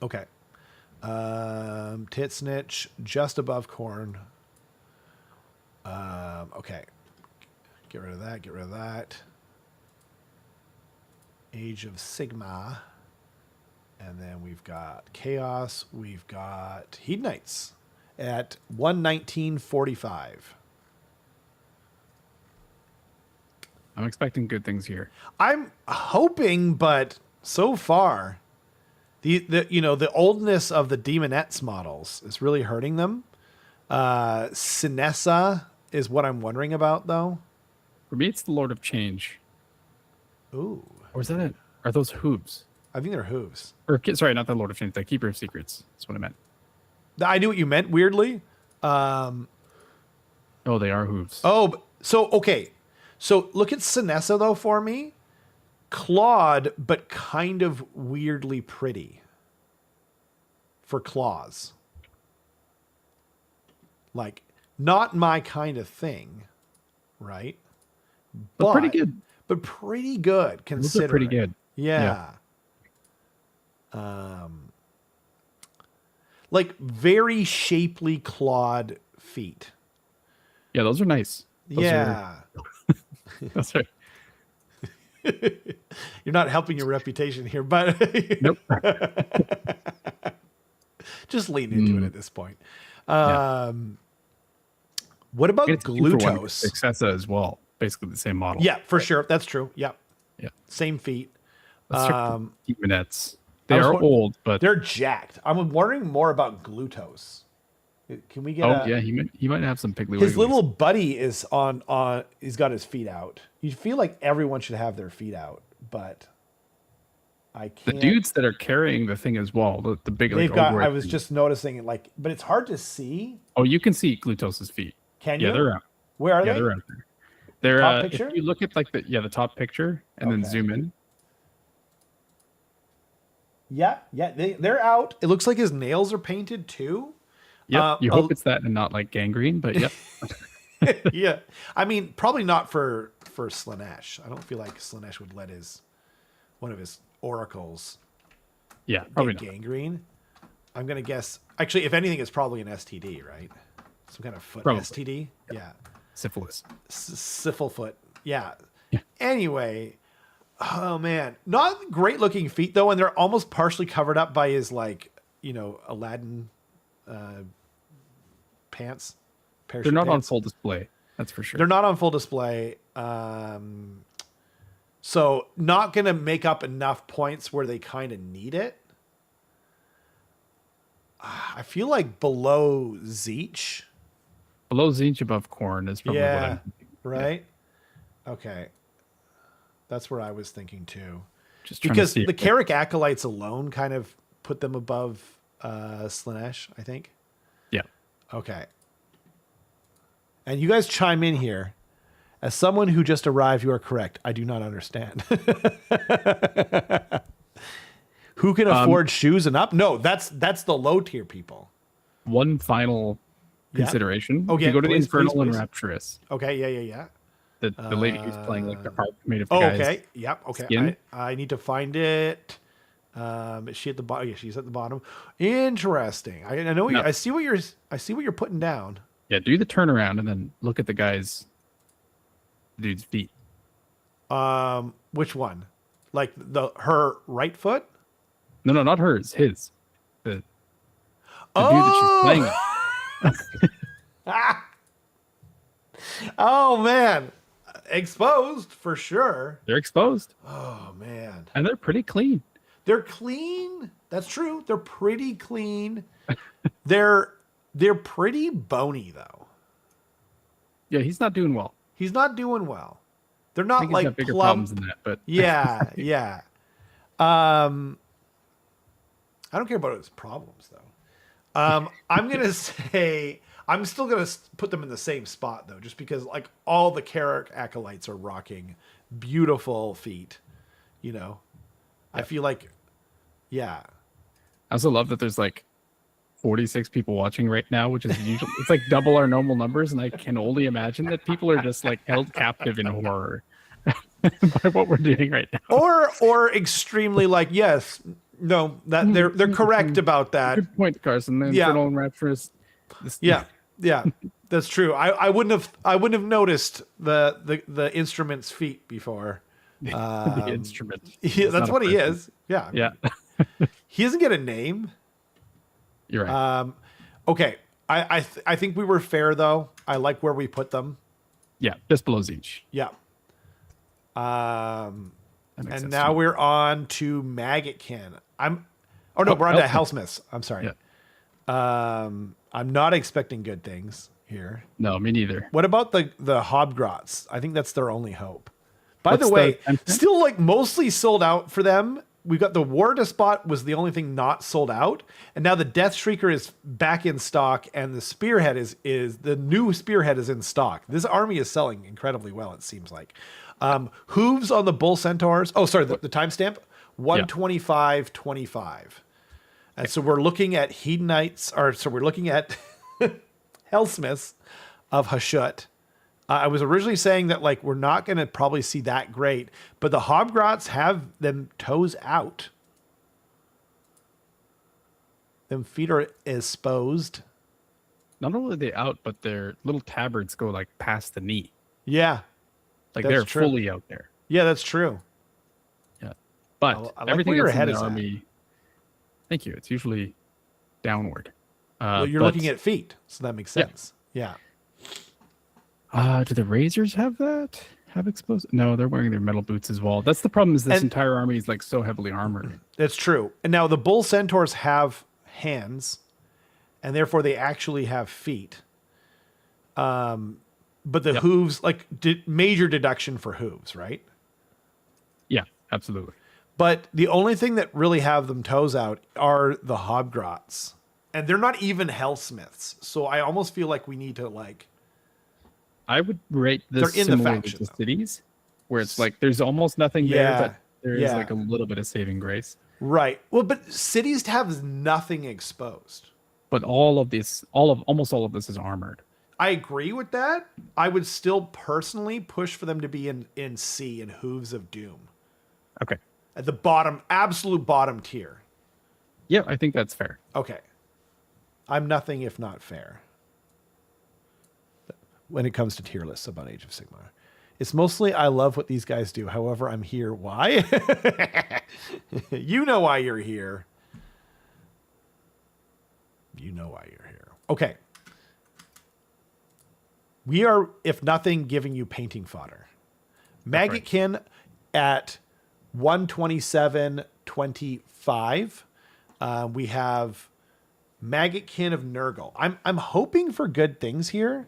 Okay. Tzeentch just above Khorne. Okay. Get rid of that. Get rid of that. Ageofsigmar. And then we've got Chaos. We've got Hedonites at 1:19:45. I'm expecting good things here. I'm hoping, but so far, the oldness of the Demonettes models is really hurting them. Sinessa is what I'm wondering about, though. For me, it's the Lord of Change. Ooh. Or is that it? Are those hooves? I think they're hooves. Or sorry, not the Lord of Change. The Keeper of Secrets. That's what I meant. I knew what you meant, weirdly. Oh, they are hooves. Oh, so okay. So look at Sinessa though for me. Clawed, but kind of weirdly pretty for claws. Like, not my kind of thing, right? But pretty good. But pretty good considering. Those are pretty good. Yeah. Like very shapely clawed feet. Yeah, those are nice. Those are... You're not helping your reputation here, but nope. Just lean into it at this point. What about Glutos? Excessa as well. Basically the same model. Yeah, for sure. That's true. Yeah. Yeah. Same feet. Demonettes. They are old, but they're jacked. I'm wondering more about Glutos. Can we get? Yeah, he might have some piggly. His little buddy is on. He's got his feet out. You feel like everyone should have their feet out, but I can't. The dudes that are carrying the thing as well, the big. They've got. I was just noticing, like, but it's hard to see. Oh, you can see Glutos's feet. Can you? Yeah, they're out. Where are they? Yeah, they're out there. They're top picture? If you look at like the top picture and then zoom in. Yeah, they're out. It looks like his nails are painted too. Yeah, you hope it's that and not like gangrene, but yep. Yeah, I mean, probably not for Slaanesh. I don't feel like Slaanesh would let one of his oracles. Yeah, probably get gangrene. I'm gonna guess. Actually, if anything, it's probably an STD, right? Some kind of foot STD. Yeah. Syphilis. Syphilfoot. Yeah. Anyway, oh man, not great looking feet though, and they're almost partially covered up by his Aladdin pants. They're not on full display. That's for sure. They're not on full display. So not gonna make up enough points where they kind of need it. I feel like below Tzeentch. Below Tzeentch, above Khorne is probably what I'm thinking. Right? Yeah. Okay. That's where I was thinking too. Just because the Kenrick acolytes alone kind of put them above Slaanesh, I think. Yeah. Okay. And you guys chime in here. As someone who just arrived, you are correct. I do not understand. Who can afford shoes and up? No, that's the low tier people. One final consideration. Okay, you go to the Infernal please. and Rapturous. Okay, yeah. The lady who's playing like the harp made of okay, yep, okay. Skin. I need to find it. Is she at the bottom? Yeah, she's at the bottom. Interesting. I know. I see what you're putting down. Yeah, do the turnaround and then look at the dude's feet. Which one? Like her right foot? No, not hers. His. The dude that she's playing with. Oh man, exposed for sure. They're exposed. Oh man, and they're pretty clean. They're clean. That's true. They're pretty clean. They're pretty bony though. Yeah, he's not doing well. He's not doing well. They're not he's like got bigger plump. problems than that, but yeah. I don't care about his problems though. I'm gonna say I'm still gonna put them in the same spot though, just because like all the Kenrick acolytes are rocking beautiful feet. I feel like, yeah. I also love that there's like 46 people watching right now, which is usually it's like double our normal numbers, and I can only imagine that people are just like held captive in horror by what we're doing right now. Or extremely like, yes, no, that they're correct about that. Good point, Carson. The Infernal and Rapturous. Yeah, that's true. I wouldn't have noticed the instrument's feet before. The instrument. Yeah, that's what he is. Yeah. Yeah. He doesn't get a name. You're right. Okay. I think we were fair though. I like where we put them. Yeah, just below Tzeentch. Yeah. And now we're on to Maggotkin. We're on to Hellsmiths. I'm sorry. Yeah. I'm not expecting good things here. No, me neither. What about the Hobgrots? I think that's their only hope. By the way, still like mostly sold out for them, we've got the War Despot was the only thing not sold out, and now the Death Shrieker is back in stock, and the Spearhead is the new Spearhead is in stock. This army is selling incredibly well, it seems like. Hooves on the Bull Centaurs. Oh, sorry, the timestamp 125.25. And so we're looking at Hedonites, we're looking at Hellsmiths of Hashut. I was originally saying that like we're not going to probably see that great, but the Hobgrots have them toes out. Them feet are exposed. Not only are they out, but their little tabards go like past the knee. Yeah. Like they're fully out there. Yeah, that's true. Yeah. But I like everything where your else head in the is army, thank you. It's usually downward. Well, you're looking at feet, so that makes sense. Yeah. Do the Razors have that? Have exposed? No, they're wearing their metal boots as well. That's the problem. Is this entire army is like so heavily armored. That's true. And now the Bull Centaurs have hands, and therefore they actually have feet. But the hooves, like major deduction for hooves, right? Yeah, absolutely. But the only thing that really have them toes out are the Hobgrots, and they're not even Hellsmiths. So I almost feel like we need to like. I would rate this they're in the similar faction, to the cities, where it's like there's almost nothing there, but there is like a little bit of saving grace. Right. Well, but cities have nothing exposed. But almost all of this is armored. I agree with that. I would still personally push for them to be in C in Hooves of Doom. Okay. At the bottom, absolute bottom tier. Yeah, I think that's fair. Okay. I'm nothing if not fair when it comes to tier lists about Age of Sigmar. It's mostly I love what these guys do. However, I'm here. Why? You know why you're here. You know why you're here. Okay. We are, if nothing, giving you painting fodder. Maggotkin at 127.25. We have Maggotkin of Nurgle. I'm hoping for good things here.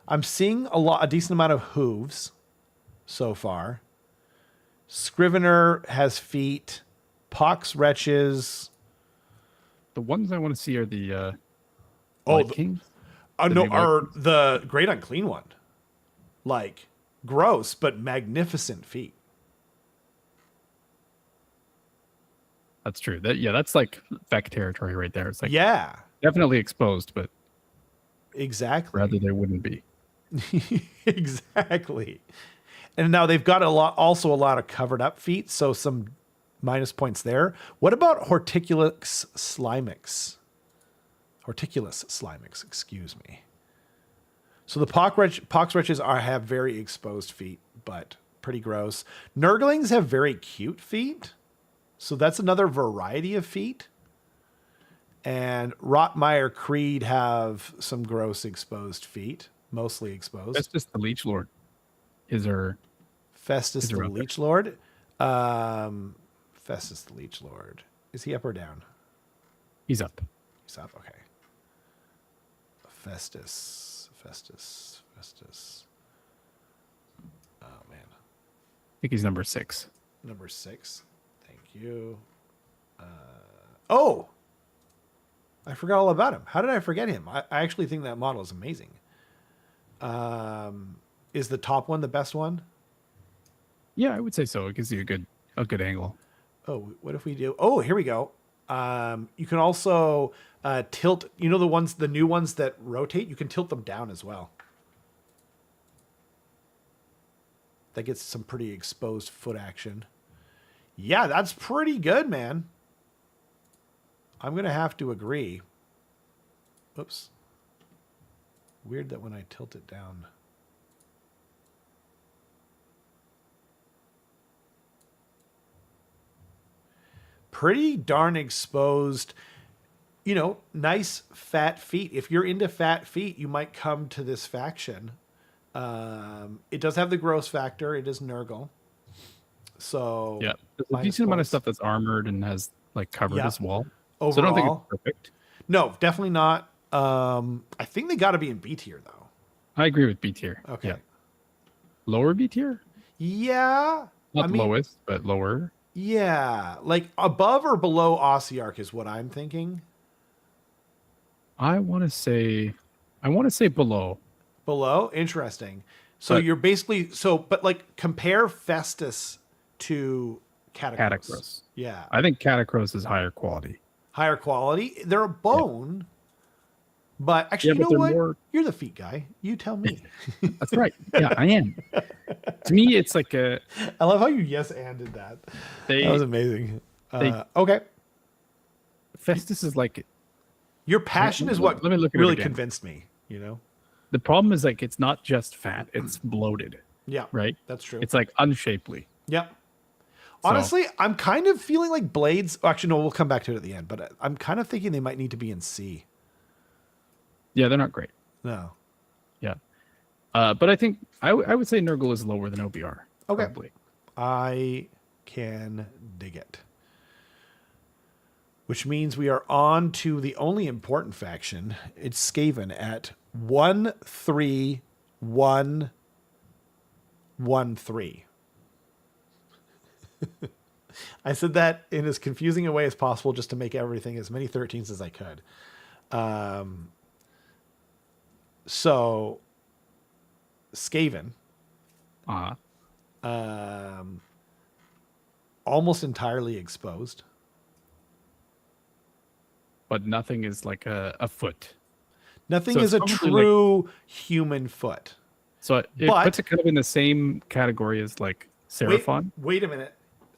I'm seeing a decent amount of hooves so far. Scrivener has feet. Pox Wretches. The ones I want to see are the Kings. The Great Unclean one. Like, gross, but magnificent feet. That's true. That's like Feck territory right there. It's like definitely exposed, but exactly. Rather they wouldn't be. Exactly. And now they've got a lot of covered up feet, so some minus points there. What about Horticulus Slimix? Excuse me. So the Pox Wretches have very exposed feet, but pretty gross. Nurglings have very cute feet. So that's another variety of feet. And Rotmire Creed have some gross exposed feet, mostly exposed. That's just the Leech Lord. Festus the Leech Lord. Festus the Leech Lord. Is he up or down? He's up. He's up, okay. Festus. Oh, man. I think he's number 6. Number 6. Thank you. I forgot all about him. How did I forget him? I actually think that model is amazing. Is the top one the best one? Yeah, I would say so. It gives you a good angle. Oh, what if we do? Oh, here we go. You can also tilt, the new ones that rotate, you can tilt them down as well. That gets some pretty exposed foot action. Yeah, that's pretty good, man. I'm going to have to agree. Oops. Weird that when I tilt it down. Pretty darn exposed, nice fat feet. If you're into fat feet, you might come to this faction. It does have the gross factor. It is Nurgle. So yeah, there's a decent amount of stuff that's armored and has like covered as well. Overall, so I don't think it's perfect. No, definitely not. I think they got to be in B tier though. I agree with B tier. Okay. Yeah. Lower B tier? Yeah. Not lowest, but lower. Yeah, like above or below Ossiarch is what I'm thinking. I want to say below, Below, interesting. So but you're basically but like compare Festus to Catacross. Catacross. Yeah, I think Catacross is higher quality. higher quality. They're a bone, but actually, Yeah, you but know they're what? more. You're the feet guy. You tell me. That's right. Yeah, I am. To me, it's like a I love how you yes anded that. That was they amazing. they Okay, Festus is like your passion is what let me look at it really again. convinced me. You know. The problem is like it's not just fat; it's bloated. Yeah. Right. That's true. It's like unshapely. Yep. So- Honestly, I'm kind of feeling like Blades. Actually, no, we'll come back to it at the end. But I'm kind of thinking they might need to be in C. Yeah, they're not great. No. Yeah. But I think I would say Nurgle is lower than OBR. Okay. Probably. I can dig it. Which means we are on to the only important faction. It's Skaven at 1-3-1-1-3. I said that in as confusing a way as possible just to make everything as many 13s as I could. So Skaven, almost entirely exposed. But nothing is like a foot. Nothing So is a it's probably true human foot. So it But- puts it kind of in the same category as like Seraphon. Wait a minute.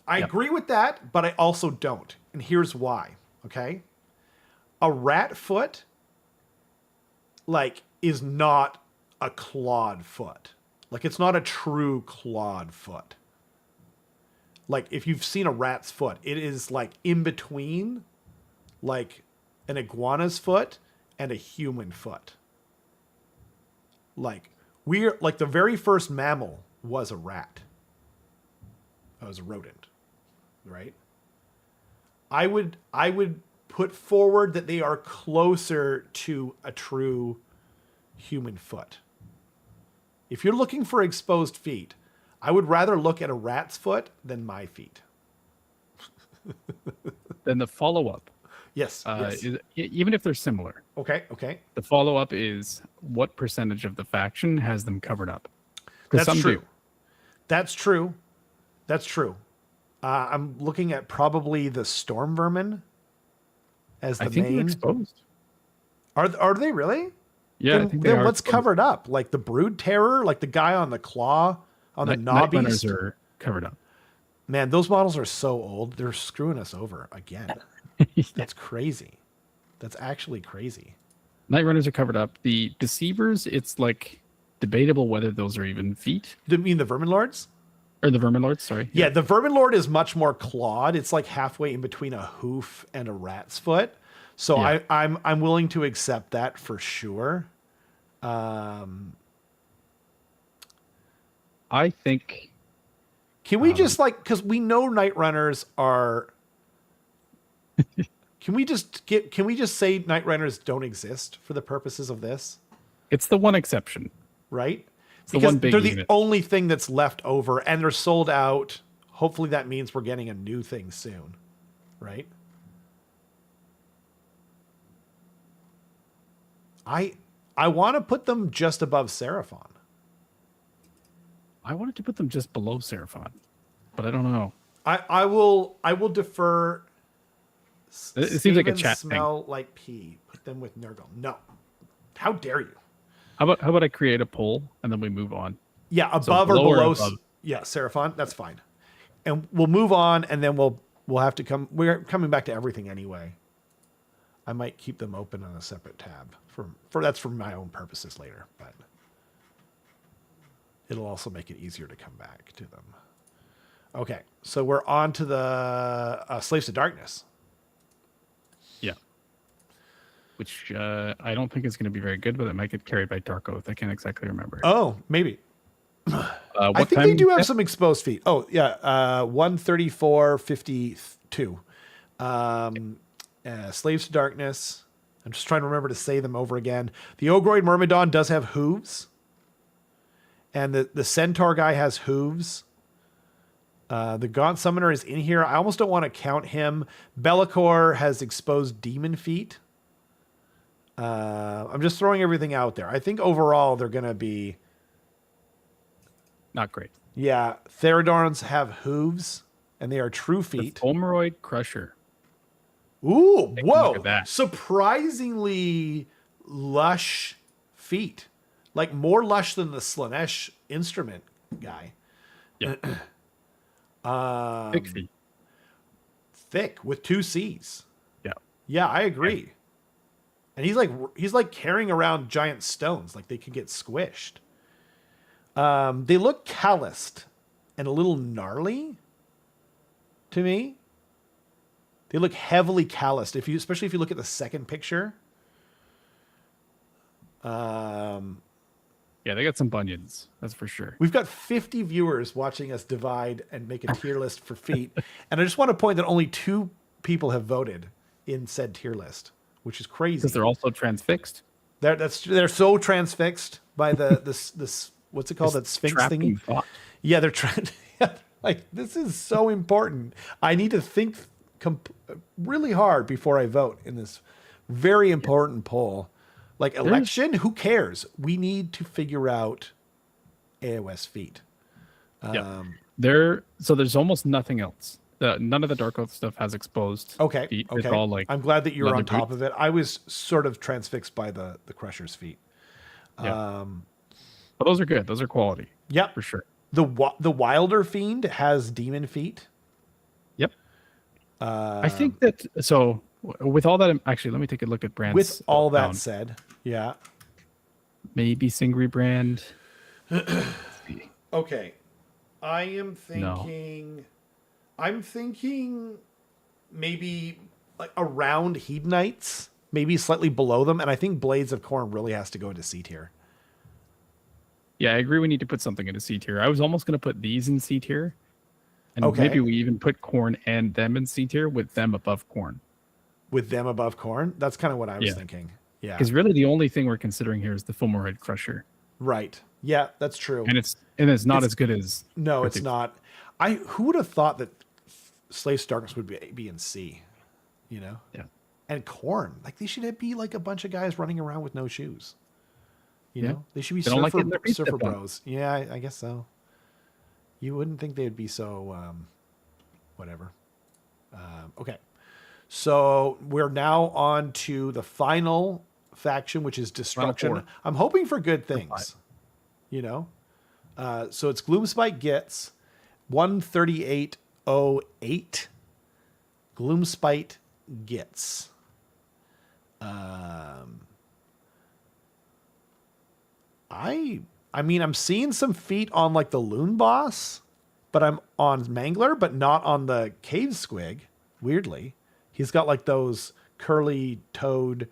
I Yeah. agree with that, but I also don't. And here's why. Okay. A rat foot, like, is not a clawed foot. Like, it's not a true clawed foot. Like, if you've seen a rat's foot, it is like in between, like an iguana's foot and a human foot. Like, we're like the very first mammal was a rat. It was a rodent, right? I would put forward that they are closer to a true human foot. If you're looking for exposed feet, I would rather look at a rat's foot than my feet. Then the follow-up, Yes. Yes. even if they're similar, Okay. Okay. the follow-up is what percentage of the faction has them covered up? 'Cause That's some true. do. That's true. That's true. I'm looking at probably the storm vermin as the I think they're main. exposed. Are they really? Yeah, Then, I think they then are what's exposed. covered up? Like the brood terror, like the guy on the claw, on the Night Runners knobbies. are covered up. Man, those models are so old. They're screwing us over again. That's crazy. That's actually crazy. Night Runners are covered up. The Deceivers, it's like debatable whether those are even feet You mean the Vermin Lords? or the Vermin Lords. Sorry. Yeah, the Vermin Lord is much more clawed. It's like halfway in between a hoof and a rat's foot. So Yeah. I'm willing to accept that for sure. I think Can we just like, because we know Night Runners are. Can we just say Night Runners don't exist for the purposes of this? it's the one exception. Right? the Because one big they're the unit. only thing that's left over, and they're sold out. Hopefully that means we're getting a new thing soon, right? I want to put them just above Seraphon. I wanted to put them just below Seraphon, but I don't know. I will defer. It seems like a Skaven chat thing. smell like pee. Put them with Nurgle. No, how dare you? How about I create a poll and then we move on? Yeah, So above or below or below. above? Yeah, Seraphon. That's fine. And we'll move on, and then we'll have to come. We're coming back to everything anyway. I might keep them open on a separate tab for that's for my own purposes later, but it'll also make it easier to come back to them. Okay, so we're on to the Slaves to Darkness. Yeah. Which I don't think is going to be very good, but it might get carried by Dark Oath. I can't exactly remember. Oh, maybe. What I think time they do is have that? some exposed feet. Oh, yeah. 134.52. Slaves to Darkness. I'm just trying to remember to say them over again. The Ogroid Myrmidon does have hooves. And the Centaur guy has hooves. The Gaunt Summoner is in here. I almost don't want to count him. Be'lakor has exposed demon feet. I'm just throwing everything out there. I think overall they're going to be... Not great. Yeah, Theridorns have hooves, and they are true feet. The Fulmoroid Crusher. Ooh, Take a look whoa. at that. Surprisingly lush feet. Like more lush than the Slaanesh instrument guy. Yeah. Thick feet. Thick with 2 C's. Yeah. Yeah, I agree. And he's like carrying around giant stones, like they could get squished. They look calloused and a little gnarly to me. They look heavily calloused. Especially if you look at the second picture. Yeah, they got some bunions. That's for sure. We've got 50 viewers watching us divide and make a tier list for feet. And I just want to point that only 2 people have voted in said tier list, which is crazy. Because they're also transfixed. They're so transfixed by this what's it called? That Sphinx thingy. Thought. Yeah, they're trying. Like, this is so important. I need to think really hard before I vote in this very important poll. Like, election, who cares? We need to figure out AOS feet. So there's almost nothing else. None of the Dark Oath stuff has exposed feet. It's all like I'm glad that you're on top boots. of it. I was sort of transfixed by the Crusher's feet. Yeah. But those are good. Those are quality. Yep. For sure. The Wilder Fiend has demon feet. Yep. I think that, so with all that, actually, let me take a look at brands. With all that said, yeah. Maybe Singri brand. Okay. I am thinking... No. I'm thinking maybe like around Hedonites, maybe slightly below them, and I think Blades of Khorne really has to go into C tier. Yeah, I agree. We need to put something into C tier. I was almost going to put these in C tier, and okay. Maybe we even put Khorne and them in C tier with them above Khorne. With them above Khorne? That's kind of what I was thinking. Yeah, because really the only thing we're considering here is the Fulmoroid Crusher. Right. Yeah, that's true. And it's not as good as. No, it's not. Who would have thought that Slaves to Darkness would be in C, you know? Yeah. And Khorne, like they should be like a bunch of guys running around with no shoes. You know? They should be surfer bros. Yeah, I guess so. You wouldn't think they'd be so whatever. Okay. So we're now on to the final faction, which is Destruction. I'm hoping for good things. You know? So it's Gloomspite Gitz, 13808 Gloomspite Gitz. I mean, I'm seeing some feet on like the Loon Boss, but I'm on Mangler, but not on the Cave Squig. Weirdly, he's got like those curly toed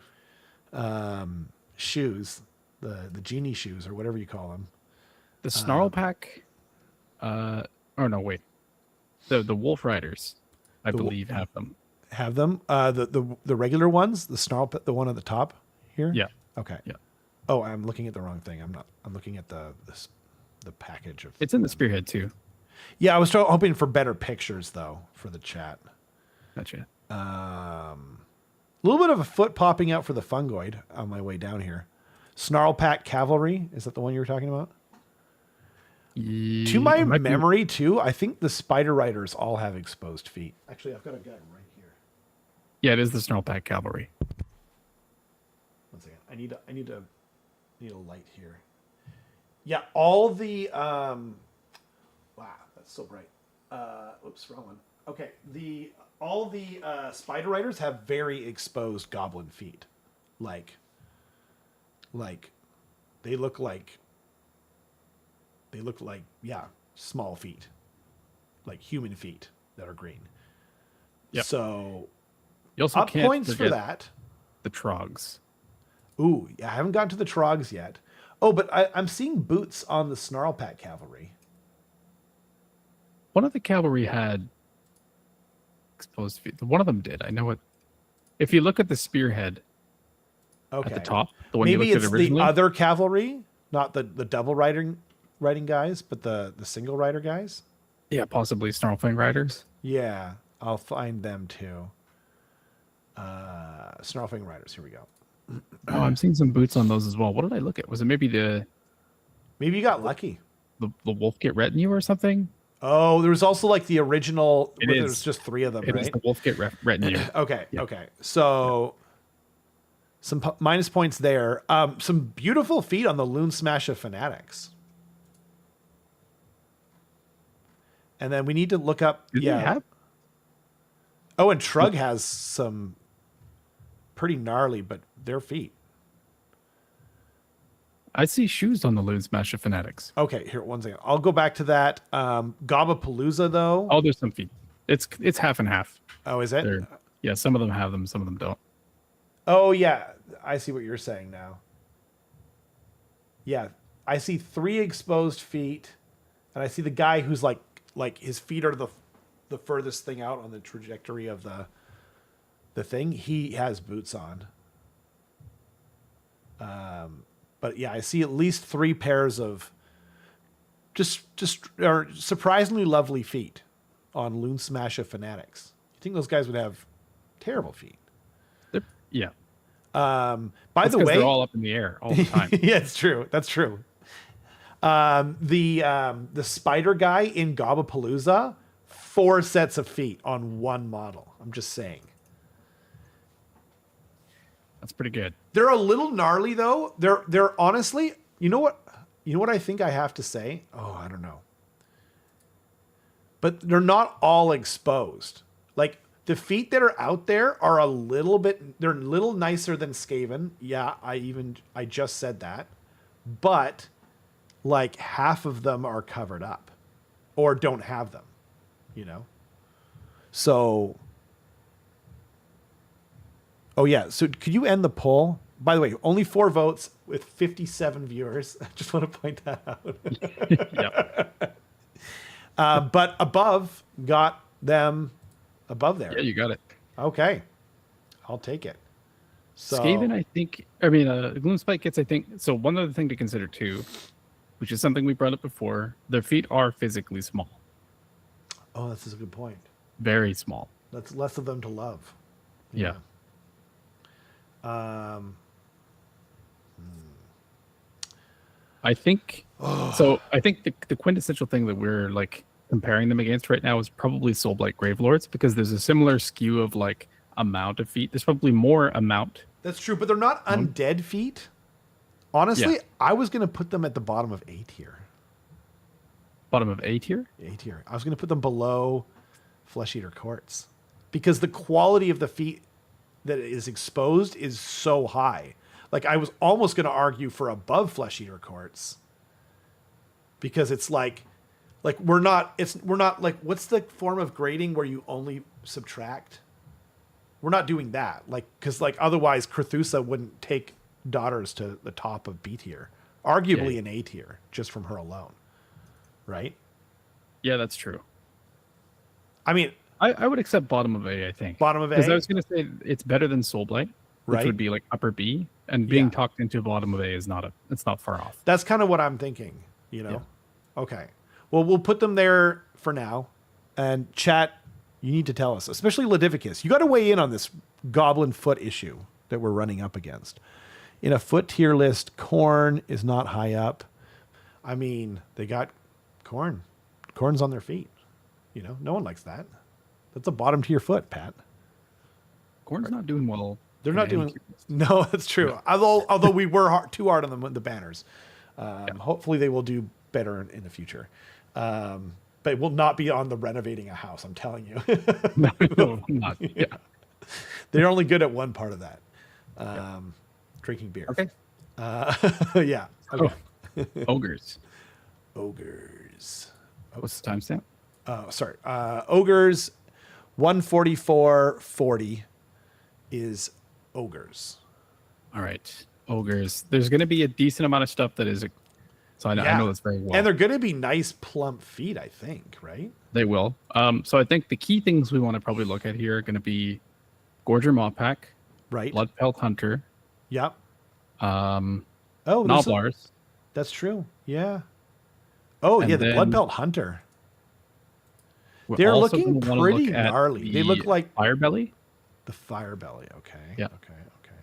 shoes, the genie shoes or whatever you call them. The Snarl Pack. Oh no, wait. The Wolf Riders, I believe, have them. Have them? The regular ones, the Snarl, the one at the top here. Yeah. Okay. Yeah. Oh, I'm looking at the wrong thing. I'm looking at the package of. It's in the Spearhead too. Yeah, I was hoping for better pictures though for the chat. Gotcha. A little bit of a foot popping out for the Fungoid on my way down here. Snarl Pack Cavalry, is that the one you were talking about? To my memory, too, I think the Spider Riders all have exposed feet. Actually, I've got a guy right here. Yeah, it is the Snarl Pack Cavalry. One second. I need a light here. Yeah, all the wow, that's so bright. Oops, wrong one. Okay, all the Spider Riders have very exposed goblin feet. Like they look like small feet, like human feet that are green. Yeah. So you also up can't points for that. The Trogs. Ooh, I haven't gotten to the Trogs yet. Oh, but I'm seeing boots on the Snarl Pack Cavalry. One of the cavalry had exposed feet. One of them did. I know it. If you look at the Spearhead at the top, the one maybe you looked at originally, the other cavalry, not the double riding guys, but the single rider guys. Yeah, possibly Snarlfang Riders. Yeah, I'll find them too. Snarlfang Riders. Here we go. Oh, I'm seeing some boots on those as well. What did I look at? Was it maybe Maybe you got lucky. the Wolfgate Retinue or something? Oh, there was also like the original. It Where is. there's just 3 of them, It right? is the Wolfgate Retinue. Okay. Yeah. Okay. So some minus points there. Some beautiful feet on the Loon Smash of Fanatics. And then we need to look up. Do they have? Oh, and Trug has some pretty gnarly, but their feet. I see shoes on the Loon Smash of Fanatics. Okay, here, one second. I'll go back to that. Gobapalooza, though. Oh, there's some feet. It's half and half. Oh, is it? Yeah, some of them have them, some of them don't. Oh, yeah. I see what you're saying now. Yeah, I see 3 exposed feet, and I see the guy who's like his feet are the furthest thing out on the trajectory of the thing. He has boots on. But yeah, I see at least 3 pairs of just or surprisingly lovely feet on Loon Smash of Fanatics. You think those guys would have terrible feet? Yeah. By That's the way, they're all up in the air all the time. yeah, it's true. That's true. The spider guy in Gobapalooza, 4 sets of feet on 1 model. I'm just saying. That's pretty good. They're a little gnarly though. They're honestly, you know what I think I have to say? Oh, I don't know. But they're not all exposed. Like the feet that are out there are they're a little nicer than Skaven. Yeah, I just said that. But like half of them are covered up or don't have them, you know? So oh yeah, so could you end the poll? By the way, only 4 votes with 57 viewers. I just want to point that out. Yep. But above got them above there. Yeah, you got it. Okay, I'll take it. So Skaven, I think. I mean, Gloomspite Gitz, I think. So one other thing to consider too, which is something we brought up before, their feet are physically small. oh, that's a good point. Very small. That's less of them to love. Yeah. I think so. I think the quintessential thing that we're like comparing them against right now is probably Soulblight Gravelords, because there's a similar skew of like amount of feet. There's probably more amount. That's true, but they're not undead feet. Honestly, Yeah. I was going to put them at the bottom of A tier. Bottom of A tier? A tier. I was going to put them below Flesh Eater Courts because the quality of the feet that is exposed is so high. Like I was almost going to argue for above Flesh Eater Courts because it's like we're not like, what's the form of grading where you only subtract? We're not doing that. Like, cause like otherwise Crethusa wouldn't take daughters to the top of B tier, arguably an A tier just from her alone. Right? Yeah, that's true. I mean, I would accept bottom of A, I think. Bottom of A? Because I was going to say it's better than Soulblight, which Right. would be like upper B, and being Yeah. talked into bottom of A is it's not far off. that's kind of what I'm thinking, you know? Yeah. Okay. Well, we'll put them there for now. And chat, you need to tell us, especially Ladificus. You got to weigh in on this goblin foot issue that we're running up against. In a foot tier list, Khorne is not high up. I mean, they got Khorne. Khorne's on their feet. You know, no one likes that. That's a bottom tier foot, Pat. Khorne's not doing well. They're in not any doing. tier list. No, that's true. No. Although we were too hard on the banners. Hopefully they will do better in the future. But it will not be on the renovating a house. I'm telling you. No, not. Yeah. They're only good at one part of that. Drinking beer. Okay. Yeah. Okay. Ogres. Ogres. What's the timestamp? Sorry. Ogres 144.40 is ogres. All right. Ogres. There's going to be a decent amount of stuff that is. So I know this very well. And they're going to be nice plump feet, I think, right? They will. So I think the key things we want to probably look at here are going to be Gorger Mawpack, Right. Bloodpelt Hunter, Yep. um, Oh, Noblars. that's true. Yeah. Oh, And yeah, the then- Blood Belt Hunter. We're They're also looking gonna wanna pretty look at gnarly. They look the like Firebelly. the Firebelly. Okay. Yeah. Okay. Okay.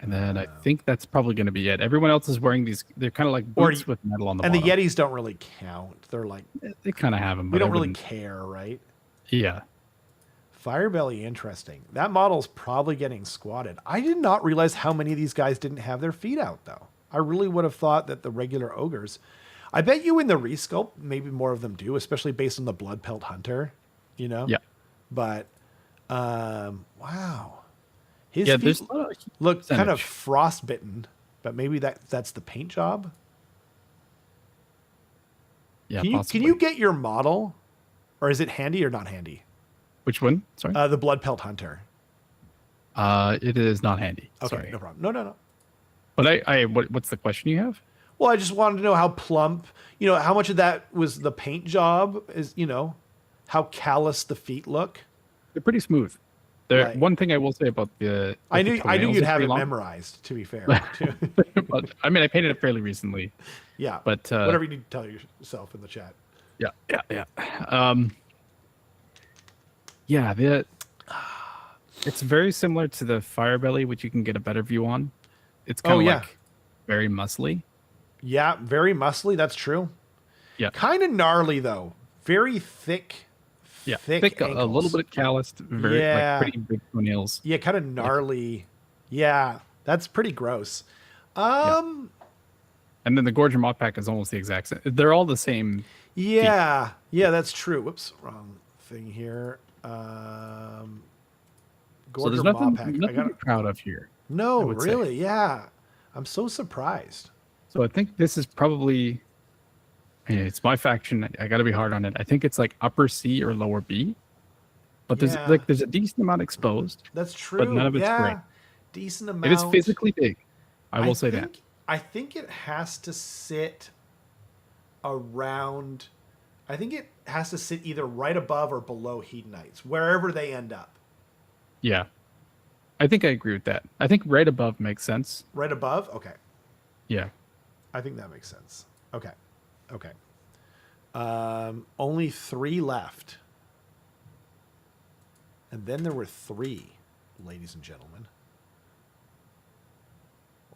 And then I think that's probably going to be it. Everyone else is wearing these. They're kind of like Or boots with metal on the And bottom. the Yetis don't really count. They're like, They kind of have them, we but I don't really wouldn't. care, right? Yeah. Firebelly, interesting. That model's probably getting squatted. I did not realize how many of these guys didn't have their feet out, though. I really would have thought that the regular ogres. I bet you in the resculpt, maybe more of them do, especially based on the Blood Pelt Hunter, you know? Yeah. But, wow. His Yeah. feet There's a lot of look kind of percentage. frostbitten, but maybe that's the paint job. Yeah. Can Possibly. you get your model, or is it handy or not handy? Which one? Sorry. The Blood Pelt Hunter. It is not handy. Okay, Sorry. no problem. No. But what's the question you have? Well, I just wanted to know how plump, how much of that was the paint job, is, how callous the feet look. They're pretty smooth. Right. One thing I will say about the I knew toenails you'd is have pretty it long. memorized, to be fair. too. But, I mean, I painted it fairly recently. Yeah. But whatever you need to tell yourself in the chat. Yeah. It's very similar to the Firebelly, which you can get a better view on. It's kind of like very muscly. Yeah, very muscly. That's true. Yeah. Kind of gnarly, though. Very thick. Yeah, Thick a little ankles. bit calloused, very Yeah. like pretty big toenails. Yeah, kind of gnarly. Yeah, that's pretty gross. And then the Gorger Mock Pack is almost the exact same. They're all the same. Yeah, that's true. Whoops, wrong thing here. So Gorger there's nothing Mawpack. to be proud of here. No, I would say. really, yeah. I'm so surprised. So I think this is probably, it's my faction. I got to be hard on it. I think it's like upper C or lower B. But there's Yeah. there's a decent amount exposed. That's true. But none of it's yeah. great. Decent amount. It is physically big. I will say that. I think it has to sit around. I think it has to sit either right above or below Hedonites, wherever they end up. Yeah. I think I agree with that. I think right above makes sense. Right above? Okay. Yeah. I think that makes sense. Okay. Only 3 left. And then there were 3, ladies and gentlemen.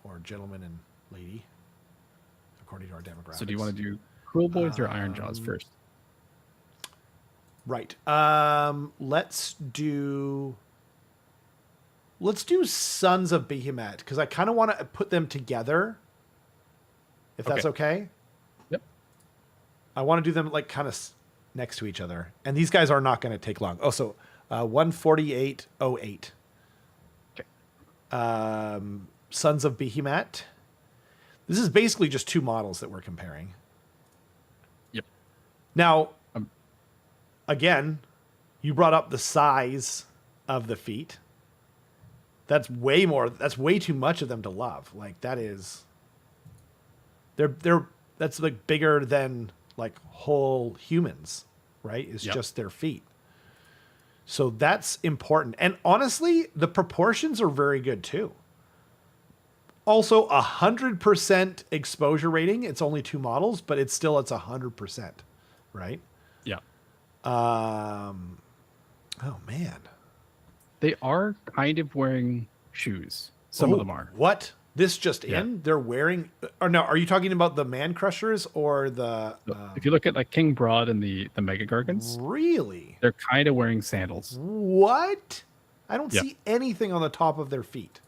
Or gentlemen and lady, according to our demographics. So do you want to do Cruel Boys or Iron Jaws first? Right. Let's do Sons of Behemoth, because I kind of want to put them together. If that's okay. Yep. I want to do them like kind of next to each other. And these guys are not going to take long. Oh, so 148.08. Okay. Sons of Behemoth. This is basically just 2 models that we're comparing. Yep. Now, again, you brought up the size of the feet. That's way too much of them to love. Like that is that's like bigger than like whole humans, right? It's just their feet. So that's important. And honestly, the proportions are very good too. Also, 100% exposure rating. It's only 2 models, but it's 100%, right? Yeah. Oh man. They are kind of wearing shoes. Some of them are. What? This just Yeah. in? They're wearing... Or no, are you talking about the Man Crushers or the... If you look at like King Broad and the Mega Gargants, Really? they're kind of wearing sandals. What? I don't Yeah. see anything on the top of their feet.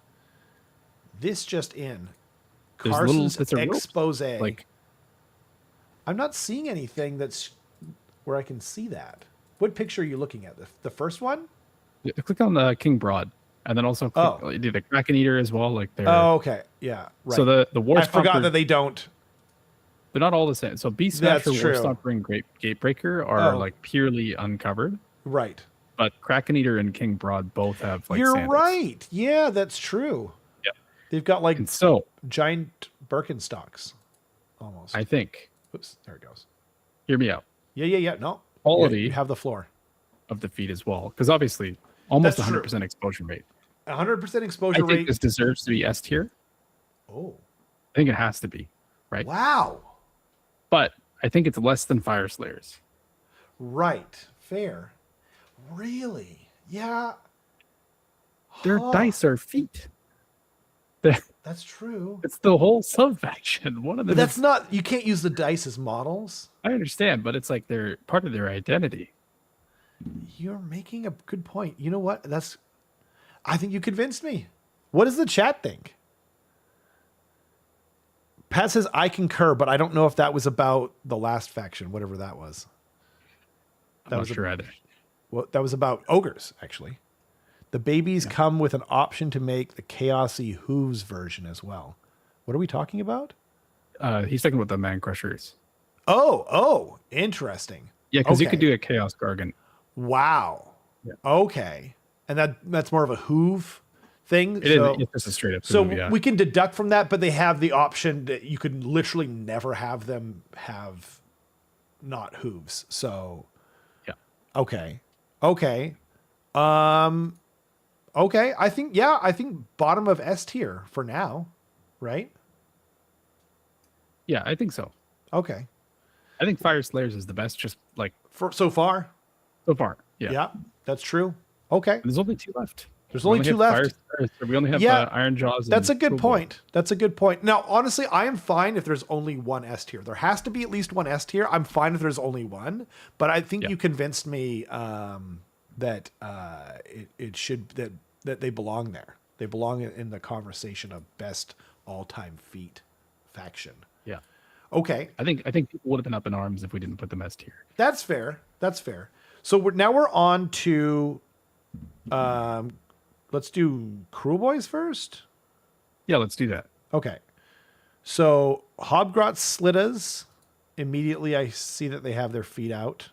This just in. There's little Carson's bits of rope, expose. like I'm not seeing anything that's where I can see that. What picture are you looking at? The first one? click on the King Broad, and then also click, do the Kraken Eater as well. Like they're okay. Yeah. Right. so the War I forgot Stomper, that they don't. they're not all the same. So Beast That's Smasher, War true. Stomper, and Great Gatebreaker are Oh. like purely uncovered. Right. But Kraken Eater and King Broad both have like You're sandals. right. Yeah, that's true. Yeah. They've got like And so giant Birkenstocks. Almost. I think, Oops, there it goes. hear me out, Yeah. No. Quality. You have the floor. of the feet as well, because obviously almost That's 100% exposure rate. 100% I exposure think rate. this deserves to be S tier. Oh. I think it has to be, right? Wow. But I think it's less than Fyreslayers. Right. Fair. Really? Yeah. Their Huh. dice are feet. That's true. It's the whole sub faction. One of them. But that's not. You can't use the dice as models. I understand, but it's like they're part of their identity. You're making a good point. You know what? I think you convinced me. What does the chat think? Pat says, I concur, but I don't know if that was about the last faction, whatever that was. I'm not sure either. Well, that was about ogres, actually. The babies come with an option to make the Chaosy Hooves version as well. What are we talking about? He's talking about the Man Crushers. Oh, interesting. Yeah, because you could do a Chaos Gargant. Wow. Yeah. Okay. And that's more of a hoove thing. It's just a straight up so hoove, yeah. We can deduct from that, but they have the option that you could literally never have them have not hooves. So yeah. Okay. Okay. I think bottom of S tier for now, right? Yeah, I think so. Okay. I think Fyreslayers is the best, just like for so far. So far, yeah. Yeah, that's true. Okay. And there's only 2 left. There's only 2 left. We only have Iron Jaws. That's a good point. That's a good point. Now, honestly, I am fine if there's only one S tier. There has to be at least one S tier. I'm fine if there's only one. But I think you convinced me that it should that they belong there. They belong in the conversation of best all-time feat faction. Yeah. Okay. I think people would have been up in arms if we didn't put them S tier. That's fair. So we're on to let's do Cruel Boys first. Yeah, let's do that. Okay. So Hobgrot Slittas, immediately I see that they have their feet out.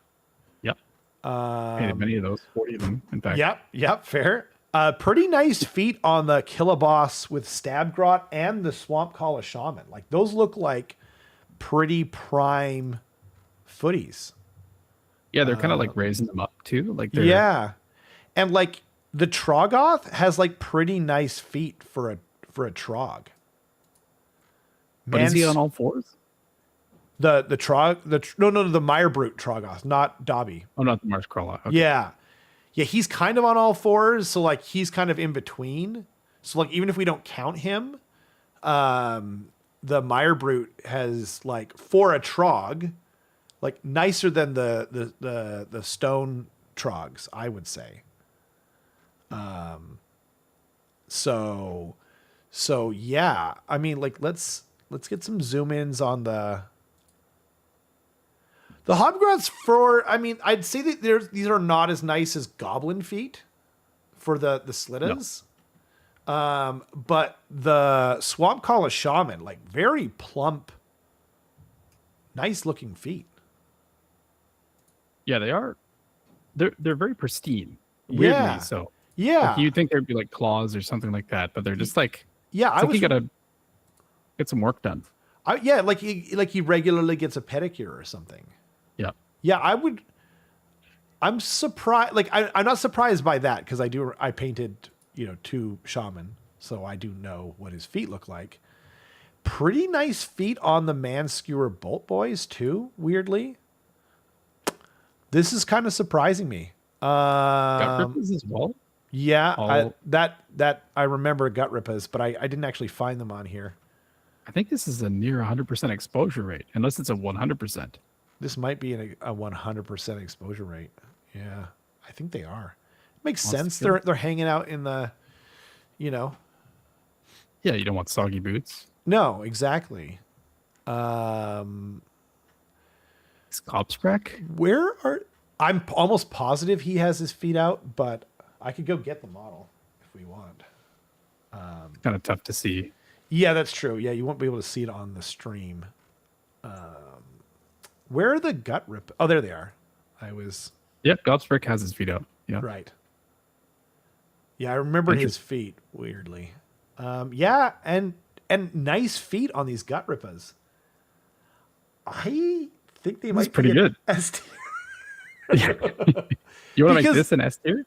Yep. Many of those, 40 of them, in fact. Yep, fair. Pretty nice feat on the Killaboss with Stabgrot and the Swamp Calla Shaman. Like those look like pretty prime footies. Yeah, they're kind of like raising them up too. Like and like the Troggoth has like pretty nice feet for a Trog. But is he on all fours? The Mire Brute Troggoth, not Dobby. Oh, not the Marshcrawler. Okay. Yeah, he's kind of on all fours, so like he's kind of in between. So like even if we don't count him, the Mire Brute has like for a Trog. Like nicer than the stone trogs, I would say. So yeah. I mean, like let's get some zoom ins on the Hobgrots I'd say that these are not as nice as Goblin feet for the Slittas. No. But the Swamp Calla Shaman, like very plump, nice looking feet. Yeah, they are. They're very pristine. Weirdly so. Yeah. Like you'd think there'd be like claws or something like that, but they're just like you gotta get some work done. Like he regularly gets a pedicure or something. Yeah. Yeah, I'm surprised. Like I'm not surprised by that because I painted 2 shaman, so I do know what his feet look like. Pretty nice feet on the Manskewer Bolt Boys too. Weirdly. This is kind of surprising me. Gut Rippas as well? Yeah, that I remember Gut Rippas, but I didn't actually find them on here. I think this is a near 100% exposure rate, unless it's a 100%. This might be a 100% exposure rate. Yeah, I think they are. Makes sense. They're hanging out in the, Yeah, you don't want soggy boots. No, exactly. Skopsprek? I'm almost positive he has his feet out, but I could go get the model if we want. Kind of tough to see. Yeah, that's true. Yeah, you won't be able to see it on the stream. Where are the Gut Rip? Oh, there they are. Yep, Skopsprek has his feet out. Yeah. Right. Yeah, I remember his feet, weirdly. Yeah, and nice feet on these Gut Rippas. I think they might be pretty good. S tier. You want to make this an S tier?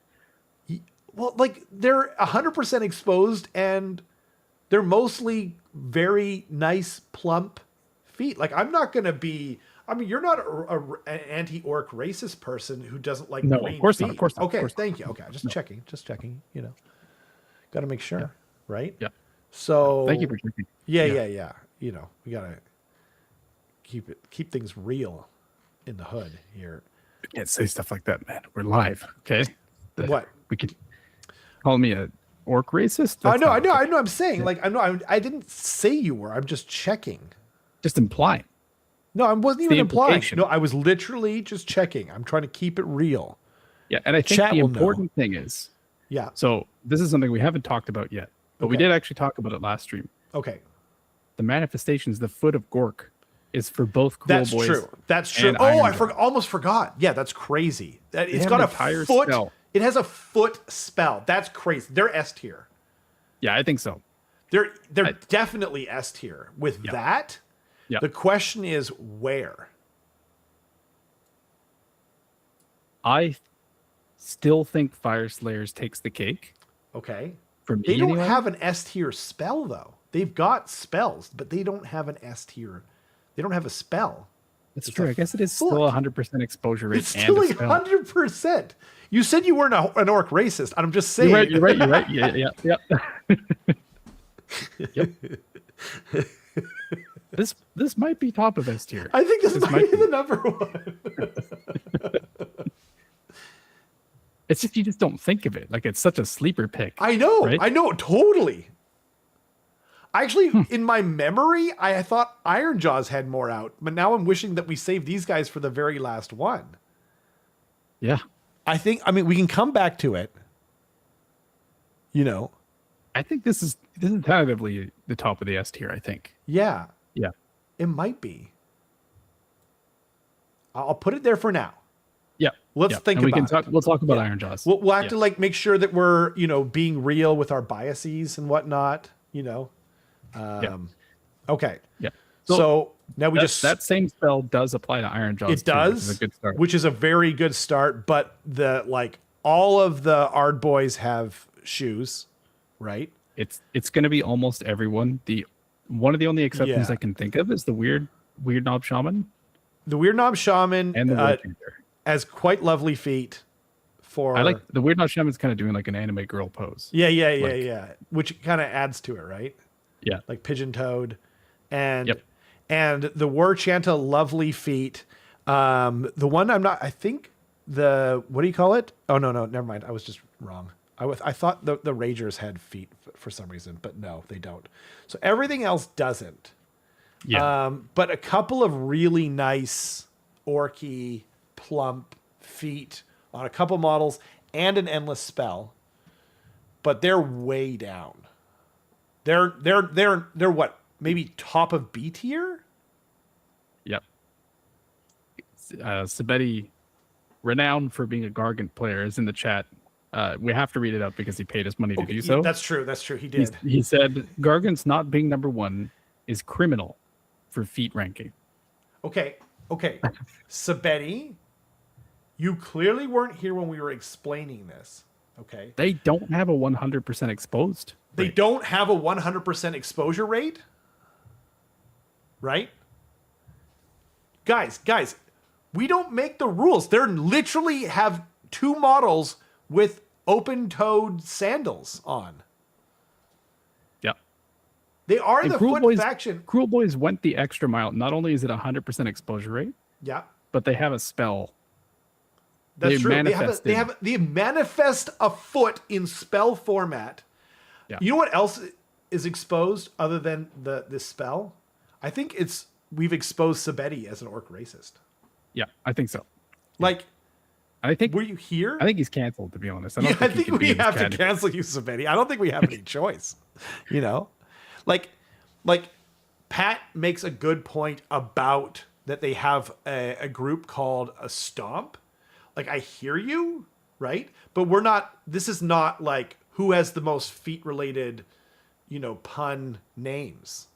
Well, like they're 100% exposed and they're mostly very nice, plump feet. Like I'm not going to be I mean, you're not an anti-orc racist person who doesn't like No, green of course feet. not. Of course not. Okay, of course thank you. Okay, just checking. Just checking. You know, got to make sure, right? Yeah. So Thank you for checking. Yeah. You know, we gotta keep things real in the hood here. You can't say stuff like that, man. We're live, okay? What? We could call me a orc racist? I know. That's not okay. I'm saying like I didn't say you were. I'm just checking. Just implying. No, I wasn't even implying. implication. No, I was literally just checking. I'm trying to keep it real. Yeah, and I think Chat the will know. important thing is, Yeah. so this is something we haven't talked about yet, but we Okay. did actually talk about it last stream. Okay. The manifestations, the foot of Gork, is for both Cruel That's Boys. true. That's true. and Oh, Iron I Jaw. almost forgot. Yeah, that's crazy. It's have got an a entire foot. spell. It has a foot spell. That's crazy. They're S tier. Yeah, I think so. They're definitely S tier. With that, Yeah. the question is where? I still think Fyreslayers takes the cake. Okay. For me, They don't anyway. have an S tier spell though. They've got spells, but they don't have an S tier. They don't have a spell. That's It's true. a I guess it is foot. still 100% exposure rate. It's and still a like spell. 100%. You said you weren't an orc racist. I'm just saying. You're right. Yeah. Yep. This might be top of S tier. I think this might be be. the number one. It's just you just don't think of it. Like it's such a sleeper pick. I know. Right? I know. Totally. Actually, in my memory, I thought Iron Jaws had more out, but now I'm wishing that we saved these guys for the very last one. Yeah. I mean, we can come back to it. You know, I think this is tentatively the top of the S tier, I think. yeah, Yeah. it might be. I'll put it there for now. Yeah. Let's yeah. think and about it. We'll talk about Iron Jaws. We'll have to like make sure that we're, you know, being real with our biases and whatnot, you know. Okay. Yeah. So now we that same spell does apply to Iron Jaws. it does, which is a good start. which is a very good start. But all of the Ard boys have shoes, right? It's going to be almost everyone. One of the only exceptions Yeah. I can think of is the weird knob shaman The Weird Knob Shaman and the Wood Painter. has quite lovely feet. For I like the weird knob shaman's kind of doing like an anime girl pose. yeah, which kind of adds to it, right? Yeah. Like pigeon toed, and Yep. and the War Chanta lovely feet. The one I think what do you call it? Oh no, never mind. I was just wrong. I thought the Ragers had feet for some reason, but no, they don't. So everything else doesn't. Yeah. But a couple of really nice orky plump feet on a couple models and an endless spell, but they're way down. They're what, maybe top of B tier? Yep. Sabeti, renowned for being a Gargant player, is in the chat. We have to read it out because he paid us money to do so. That's true. He did. He said Gargant's not being number one is criminal for feat ranking. Okay. Sabeti, you clearly weren't here when we were explaining this. Okay. They don't have a 100% exposed. They rate. don't have a 100% exposure rate, right? Guys, we don't make the rules. They're literally have two models with open-toed sandals on. Yeah. They are And the foot faction. Cruel Boys went the extra mile. Not only is it 100% exposure rate, Yeah, but they have a spell. that's They true. manifested. They manifest a foot in spell format. Yeah. You know what else is exposed other than this spell? I think we've exposed Sabeti as an orc racist. Yeah, I think so. Like, I think were you here? I think he's canceled, to be honest. I he think can be we in this have to category. cancel you, Sabeti. I don't think we have any choice. You know, like Pat makes a good point about that they have a group called a Stomp. Like, I hear you, right? But we're not. This is not like who has the most feet related, you know, pun names.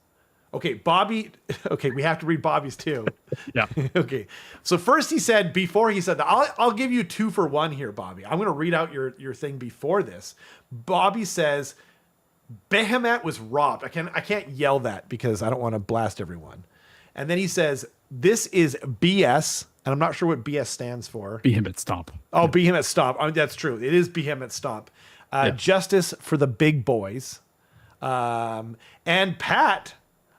Okay, Bobby. Okay, we have to read Bobby's too. Yeah. Okay. So first he said, before he said that, I'll give you 2 for 1 here, Bobby. I'm going to read out your thing before this. Bobby says, Behemat was robbed. I can't yell that because I don't want to blast everyone. And then he says, this is BS. And I'm not sure what BS stands for. Behemoth Stomp. Oh, Behemoth Stomp. I mean, that's true. It is Behemoth Stomp. Justice for the big boys. And Pat,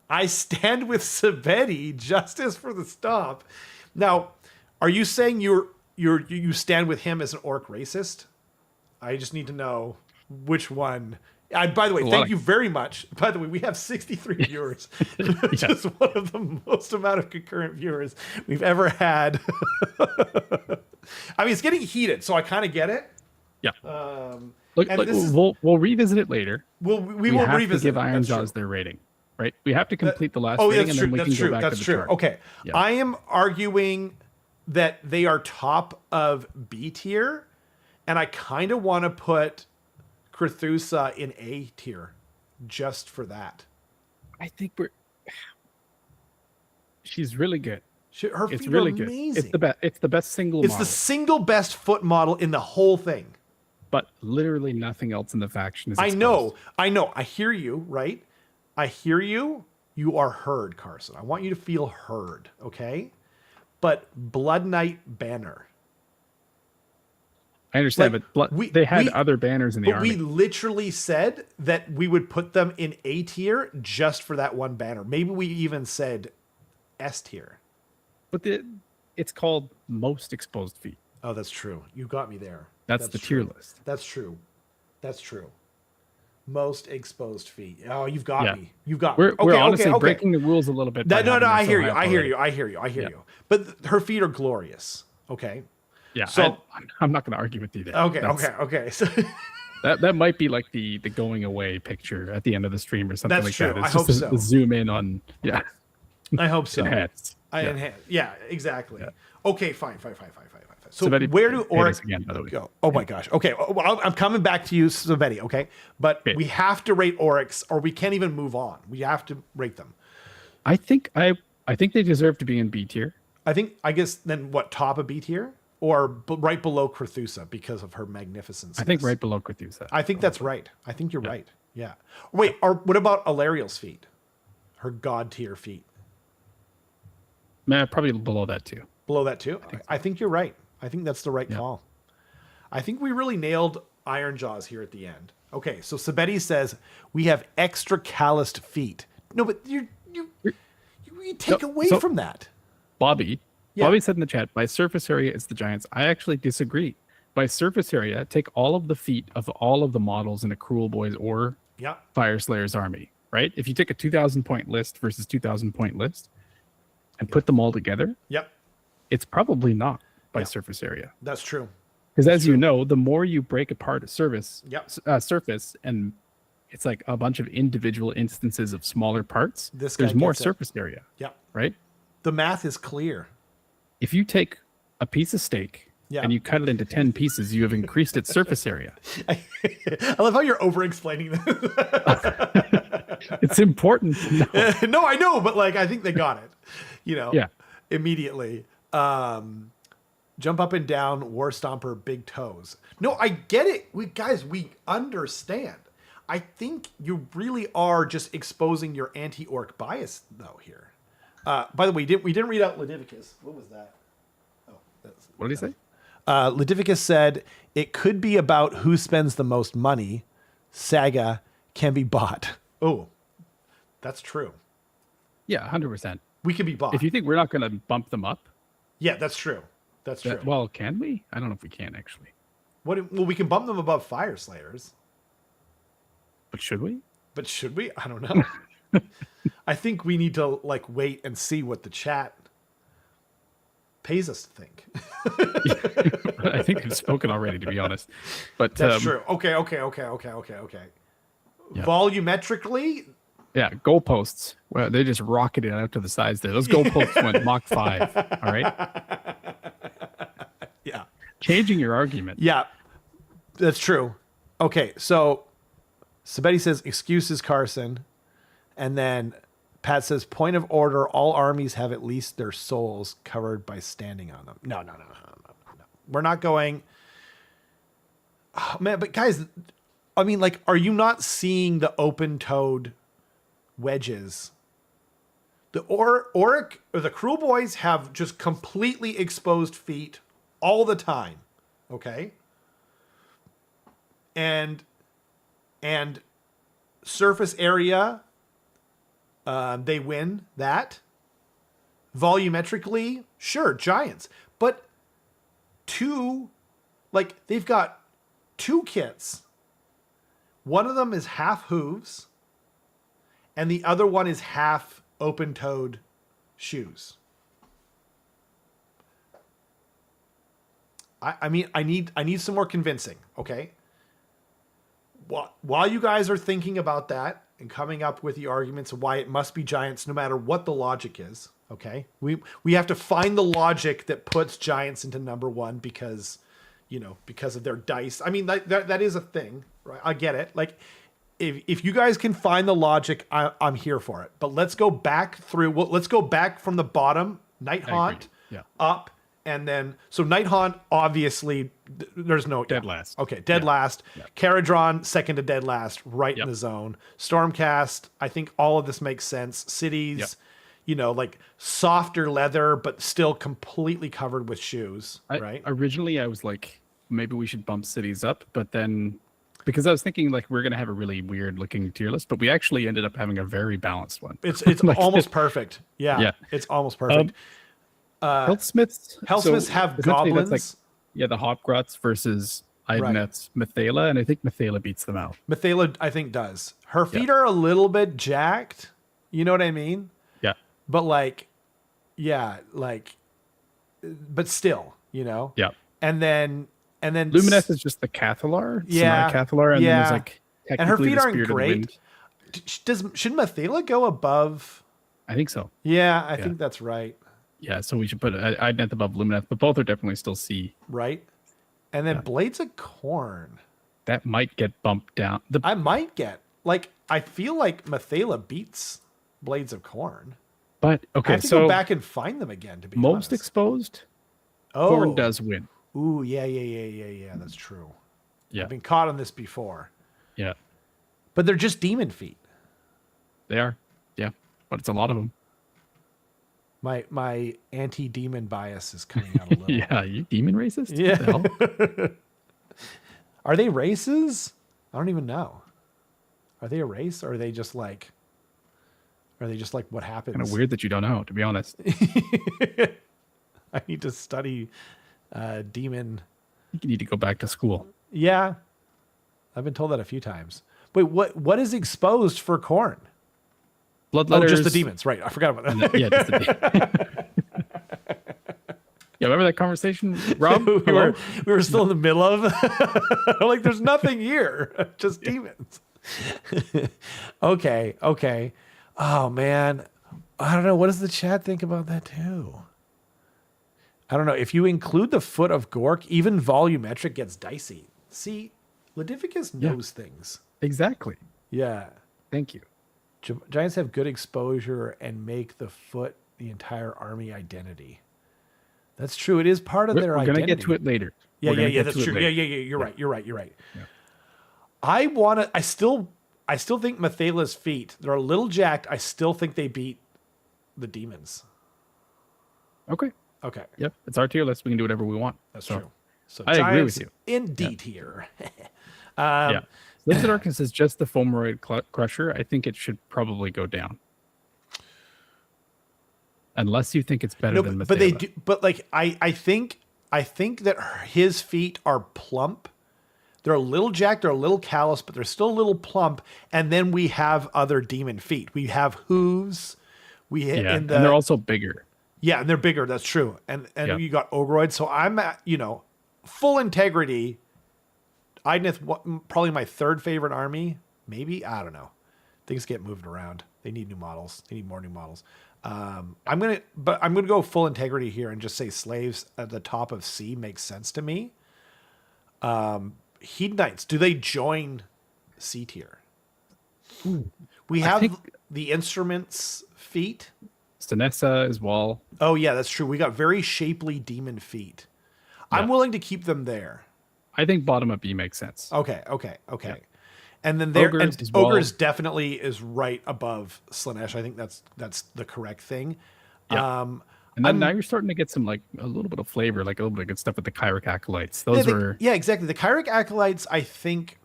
I stand with Sabeti. Justice for the Stomp. Now, are you saying you stand with him as an orc racist? I just need to know which one. By the way, thank you very much. By the way, we have 63 viewers, which is one of the most amount of concurrent viewers we've ever had. I mean, it's getting heated, so I kind of get it. Yeah. Look, we'll revisit it later. We will revisit. To give Ironjawz their rating, right? We have to complete the last rating, and then we can go back to the chart. Okay. Yeah. I am arguing that they are top of B tier, and I kind of want to put Crethusa in A tier just for that. I think she's really good. Her feet really are amazing. Good. It's the best single it's model. The single best foot model in the whole thing. But literally nothing else in the faction is exposed. I know. I hear you, right? I hear you. You are heard, Carson. I want you to feel heard, okay? But Blood Knight banner. I understand, but they had other banners in the army. We literally said that we would put them in A tier just for that one banner. Maybe we even said S tier. But it's called most exposed feet. Oh, that's true. You got me there. That's the tier list. That's true. That's true. Most exposed feet. Oh, you've got me. You've got me. We're honestly breaking the rules a little bit. No, I hear you. I hear you. But her feet are glorious. Okay. Yeah. So I'm not going to argue with you there. Okay. So that might be like the going away picture at the end of the stream or something like that. It's I hope so. Zoom in on. Yeah. I hope so. Enhance. Yeah, exactly. Yeah. Okay, fine. So where do orcs go? Oh my gosh. Okay, well, I'm coming back to you, Sabeti. Okay, but we have to rate orcs, or we can't even move on. We have to rate them. I think they deserve to be in B tier. I guess then what, top of B tier, or right below Crethusa because of her magnificence? I think right below Crethusa. I think that's right. I think you're right. Yeah. Wait, or what about Alariel's feet? Her god tier feet. Probably below that too. Below that too? I think you're right. I think that's the right call. I think we really nailed Ironjawz here at the end. Okay, so Sabeti says we have extra calloused feet. No, but you take away from that. Bobby said in the chat, by surface area it's the giants. I actually disagree. By surface area, take all of the feet of all of the models in a Cruel Boys or Fyreslayers army, right? If you take a 2,000 point list versus 2,000 point list and put them all together, it's probably not by surface area. That's true. Because as you know, the more you break apart a surface, and it's like a bunch of individual instances of smaller parts, there's more surface area. Yeah. Right? The math is clear. If you take a piece of steak and you cut it into 10 pieces, you have increased its surface area. I love how you're over-explaining this. It's important to know. No, I know, but I think they got it. Immediately. Jump up and down, War Stomper, big toes. No, I get it. We understand. I think you really are just exposing your anti-orc bias, though, here. By the way, we didn't read out Ledivicus. What was that? What did he say? Ledivicus said, it could be about who spends the most money. Saga can be bought. Oh, that's true. Yeah, 100%. We can be bought. If you think we're not going to bump them up. Yeah, that's true. That's true. Well, can we? I don't know if we can, actually. Well, we can bump them above Fyreslayers. But should we? I don't know. I think we need to wait and see what the chat pays us to think. I think I've spoken already, to be honest. But that's true. Okay. Yeah. Volumetrically. Yeah, goalposts. Well, they just rocketed out to the sides there. Those goalposts went Mach 5. All right. Yeah. Changing your argument. Yeah, that's true. Okay, so Sabeti says, excuses, Carson. And then Pat says, point of order, all armies have at least their souls covered by standing on them. No. We're not going... Oh, man, but guys, I mean, are you not seeing the open-toed wedges? The Auric or the Cruel Boys have just completely exposed feet all the time. Okay? And surface area, they win that. Volumetrically, sure, giants. But they've got 2 kits. One of them is half hooves, and the other one is half open-toed shoes. I mean, I need some more convincing, okay? While you guys are thinking about that and coming up with the arguments of why it must be giants no matter what the logic is, okay? We have to find the logic that puts giants into number 1 because of their dice. I mean, that is a thing, right? I get it. Like, if you guys can find the logic, I'm here for it. But let's go back through. Well, let's go back from the bottom, Nighthaunt, up, and then so Nighthaunt obviously there's no dead last. Okay, dead last. Yeah. Caradron second to dead last, right in the zone. Stormcast. I think all of this makes sense. Cities. Like softer leather, but still completely covered with shoes, right? Originally, I was like, maybe we should bump cities up, but then because I was thinking like we're gonna have a really weird looking tier list, but we actually ended up having a very balanced one. It's like, almost perfect. Yeah, it's almost perfect. Healthsmiths have goblins. That's like, the Hopgrots versus Idoneth's Methala, and I think Methala beats them out. Methala, I think, does. Her feet are a little bit jacked. You know what I mean? Yeah. But but still, Yeah. And then Lumineth is just the Cathalar. Yeah. Cathalar, and then there's like and her feet aren't great. Should Methala go above? I think so. Yeah, I think that's right. Yeah, so we should put Idoneth above Lumineth, but both are definitely still C. Right. And then Blades of Khorne. That might get bumped down. I might get I feel like Methala beats Blades of Khorne. But okay, I have to go back and find them again to be most honest. Exposed. Khorne does win. Ooh, yeah. That's true. Yeah, I've been caught on this before. Yeah, but they're just demon feet. They are. Yeah, but it's a lot of them. My anti-demon bias is coming out a little. Yeah, you demon racist? Yeah. What the hell? Are they races? I don't even know. Are they a race, or are they just like? Are they just like what happens? Kind of weird that you don't know, to be honest. I need to study demon. You need to go back to school. Yeah, I've been told that a few times. Wait, what is exposed for Khorne? Bloodletters. Oh, just the demons, right? I forgot about that. Yeah, just the demons. Yeah, remember that conversation, Rob? we were still in the middle of. Like, there's nothing here, just demons. Okay. Oh man, I don't know. What does the chat think about that too? I don't know. If you include the foot of Gork, even volumetric gets dicey. See, Lodificus knows things. Exactly. Yeah. Thank you. Giants have good exposure and make the foot the entire army identity. That's true. It is part of their identity. We're going to get to it later. Yeah, that's true. Yeah. You're right. Yeah. I still think Methala's feet, they're a little jacked. I still think they beat the demons. Okay. Yep. It's our tier list. We can do whatever we want. That's true. So I agree with you. In D tier. Lizard Arcus is just the Fulmoroid Crusher. I think it should probably go down. Unless you think it's better than Methala. But they do, but I think that his feet are plump. They're a little jacked, they're a little callous, but they're still a little plump. And then we have other demon feet. We have hooves. And they're also bigger. Yeah, and they're bigger. That's true. And you got Ogoroid. So I'm at, full integrity. Idoneth, probably my third favorite army. Maybe, I don't know. Things get moved around. They need new models. They need more new models. I'm gonna go full integrity here and just say slaves at the top of C makes sense to me. Hedonites, do they join C tier? We have the instruments feet. Stanessa as well. Oh yeah, that's true. We got very shapely demon feet. Yeah. I'm willing to keep them there. I think bottom of B makes sense. Okay. Yeah. And then there, Ogres and as well. Ogres definitely is right above Slaanesh. I think that's the correct thing. Yeah. And then now you're starting to get some like a little bit of flavor, like a little bit of good stuff with the Kyric acolytes. Those were exactly. The Kyric acolytes, I think,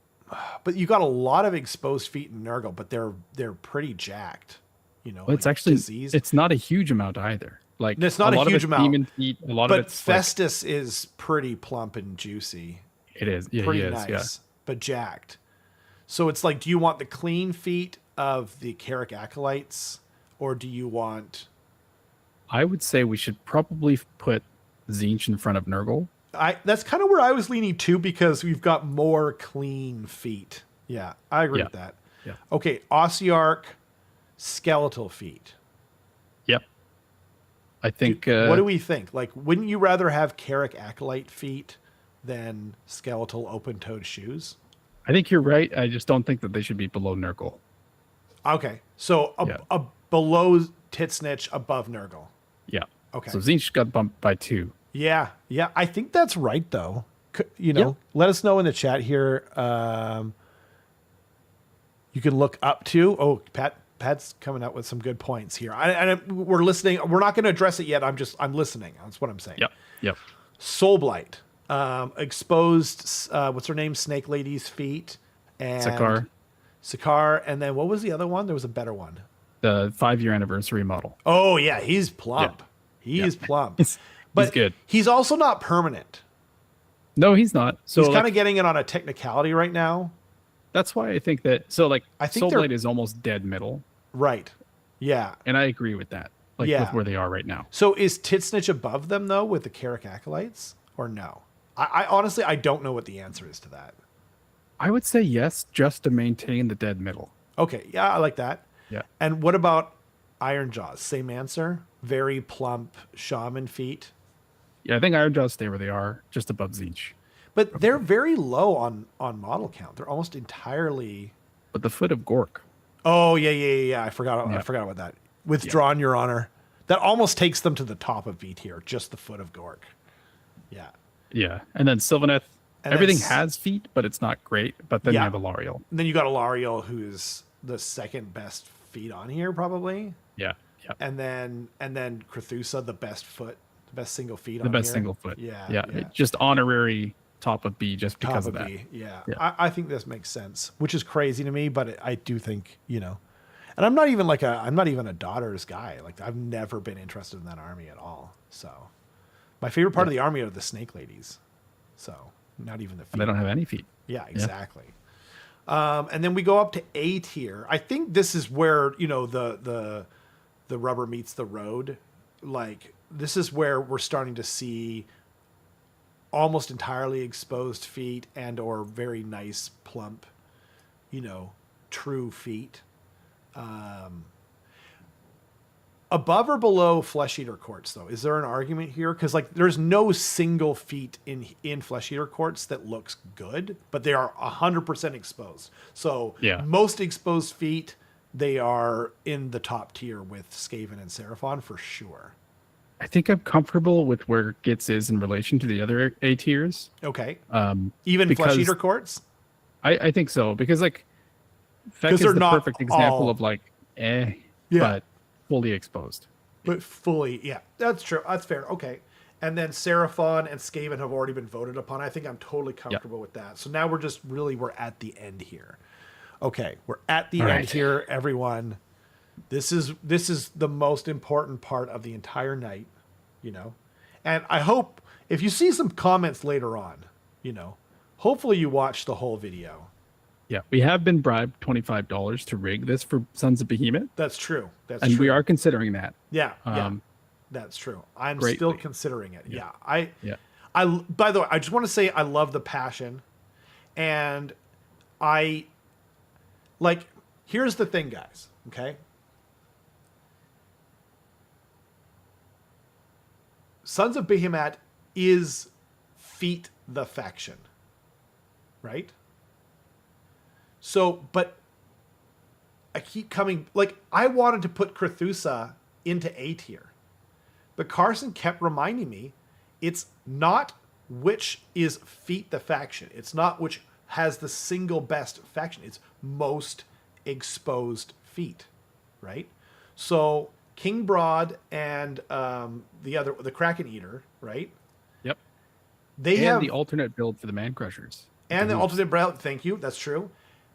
but you got a lot of exposed feet in Nurgle, but they're pretty jacked. You know, well, it's like actually diseased. it's not a huge amount either. Like It's not a lot of huge it's amount, demon feet, a lot but of it's Festus is pretty plump and juicy. it is. Yeah, Pretty he is. nice, Yeah. but jacked. So it's like, do you want the clean feet of the Kyric acolytes, or do you want? I would say we should probably put Tzeentch in front of Nurgle. That's kind of where I was leaning too, because we've got more clean feet. Yeah, I agree with that. Yeah. Okay, Ossiarch, skeletal feet. Yep. I think. What do we think? Like, wouldn't you rather have Kyric acolyte feet than skeletal open-toed shoes? I think you're right. I just don't think that they should be below Nurgle. Okay, so below Tzeentch, above Nurgle. Yeah. Okay. So Tzeentch got bumped by 2. Yeah, I think that's right though. You know, let us know in the chat here. You can look up to. Oh, Pat's coming up with some good points here. We're listening. We're not going to address it yet. I'm listening. That's what I'm saying. Yep. Soulblight, exposed. What's her name? Snake Lady's feet. And Sakar, and then what was the other one? There was a better one. The 5-year anniversary model. Oh yeah, he's plump. Yeah. He's plump. He's good. He's also not permanent. No, he's not. So he's kind of getting it on a technicality right now. That's why I think that. So like, I think Soulblight is almost dead middle. Right. Yeah. And I agree with that. Like with where they are right now. So is Tzeentch above them though with the Kyric acolytes, or no? I honestly I don't know what the answer is to that. I would say yes, just to maintain the dead middle. Okay. Yeah, I like that. Yeah. And what about Ironjaws? Same answer. Very plump shaman feet. Yeah, I think Ironjaws stay where they are, just above Tzeentch. But they're very low on model count. They're almost entirely. But the foot of Gork. Oh yeah. I forgot about that. Withdrawn, Your Honor. That almost takes them to the top of V tier. Just the foot of Gork. Yeah. Yeah, and then Sylvaneth. And everything has feet, but it's not great. But then you have Alariel. And then you got Alariel, who's the second best feet on here, probably. Yeah. And then Crethusa, the best single feet on the here. best single foot. Yeah. Just honorary top of B just because of that. B. Yeah. I think this makes sense, which is crazy to me, but I do think, and I'm not even a daughters guy. Like, I've never been interested in that army at all. So my favorite part of the army are the snake ladies. So not even the feet. And they don't have any feet. Yeah, exactly. And then we go up to A tier. I think this is where, the rubber meets the road. Like, this is where we're starting to see almost entirely exposed feet and or very nice, plump, true feet. Above or below Flesh Eater Courts, though? Is there an argument here? Because, like, there's no single feet in Flesh Eater Courts that looks good, but they are 100% exposed. So most exposed feet, they are in the top tier with Skaven and Seraphon for sure. I think I'm comfortable with where Gitz is in relation to the other A tiers. Okay. Even Flesh Eater Courts? I think so, because, like, Feck is the perfect example of, like, but fully exposed. But fully, that's true. That's fair. Okay. And then Seraphon and Skaven have already been voted upon. I think I'm totally comfortable with that. So now we're at the end here. Okay, we're at the end here, everyone. This is the most important part of the entire night, And I hope if you see some comments later on, hopefully you watch the whole video. Yeah, we have been bribed $25 to rig this for Sons of Behemoth. That's true. And we are considering that. Yeah, that's true. I'm still considering it. Yeah. I by the way, I just want to say I love the passion, and here's the thing, guys. Okay. Sons of Behemoth is Feet the faction, right? So, but I keep coming, I wanted to put Crethusa into A tier, but Carson kept reminding me it's not which is Feet the faction. It's not has the single best faction. It's most exposed feat, right? So King Broad and the Kraken Eater, right? Yep. They and have the alternate build for the Man Crushers. and the alternate build. Thank you. That's true.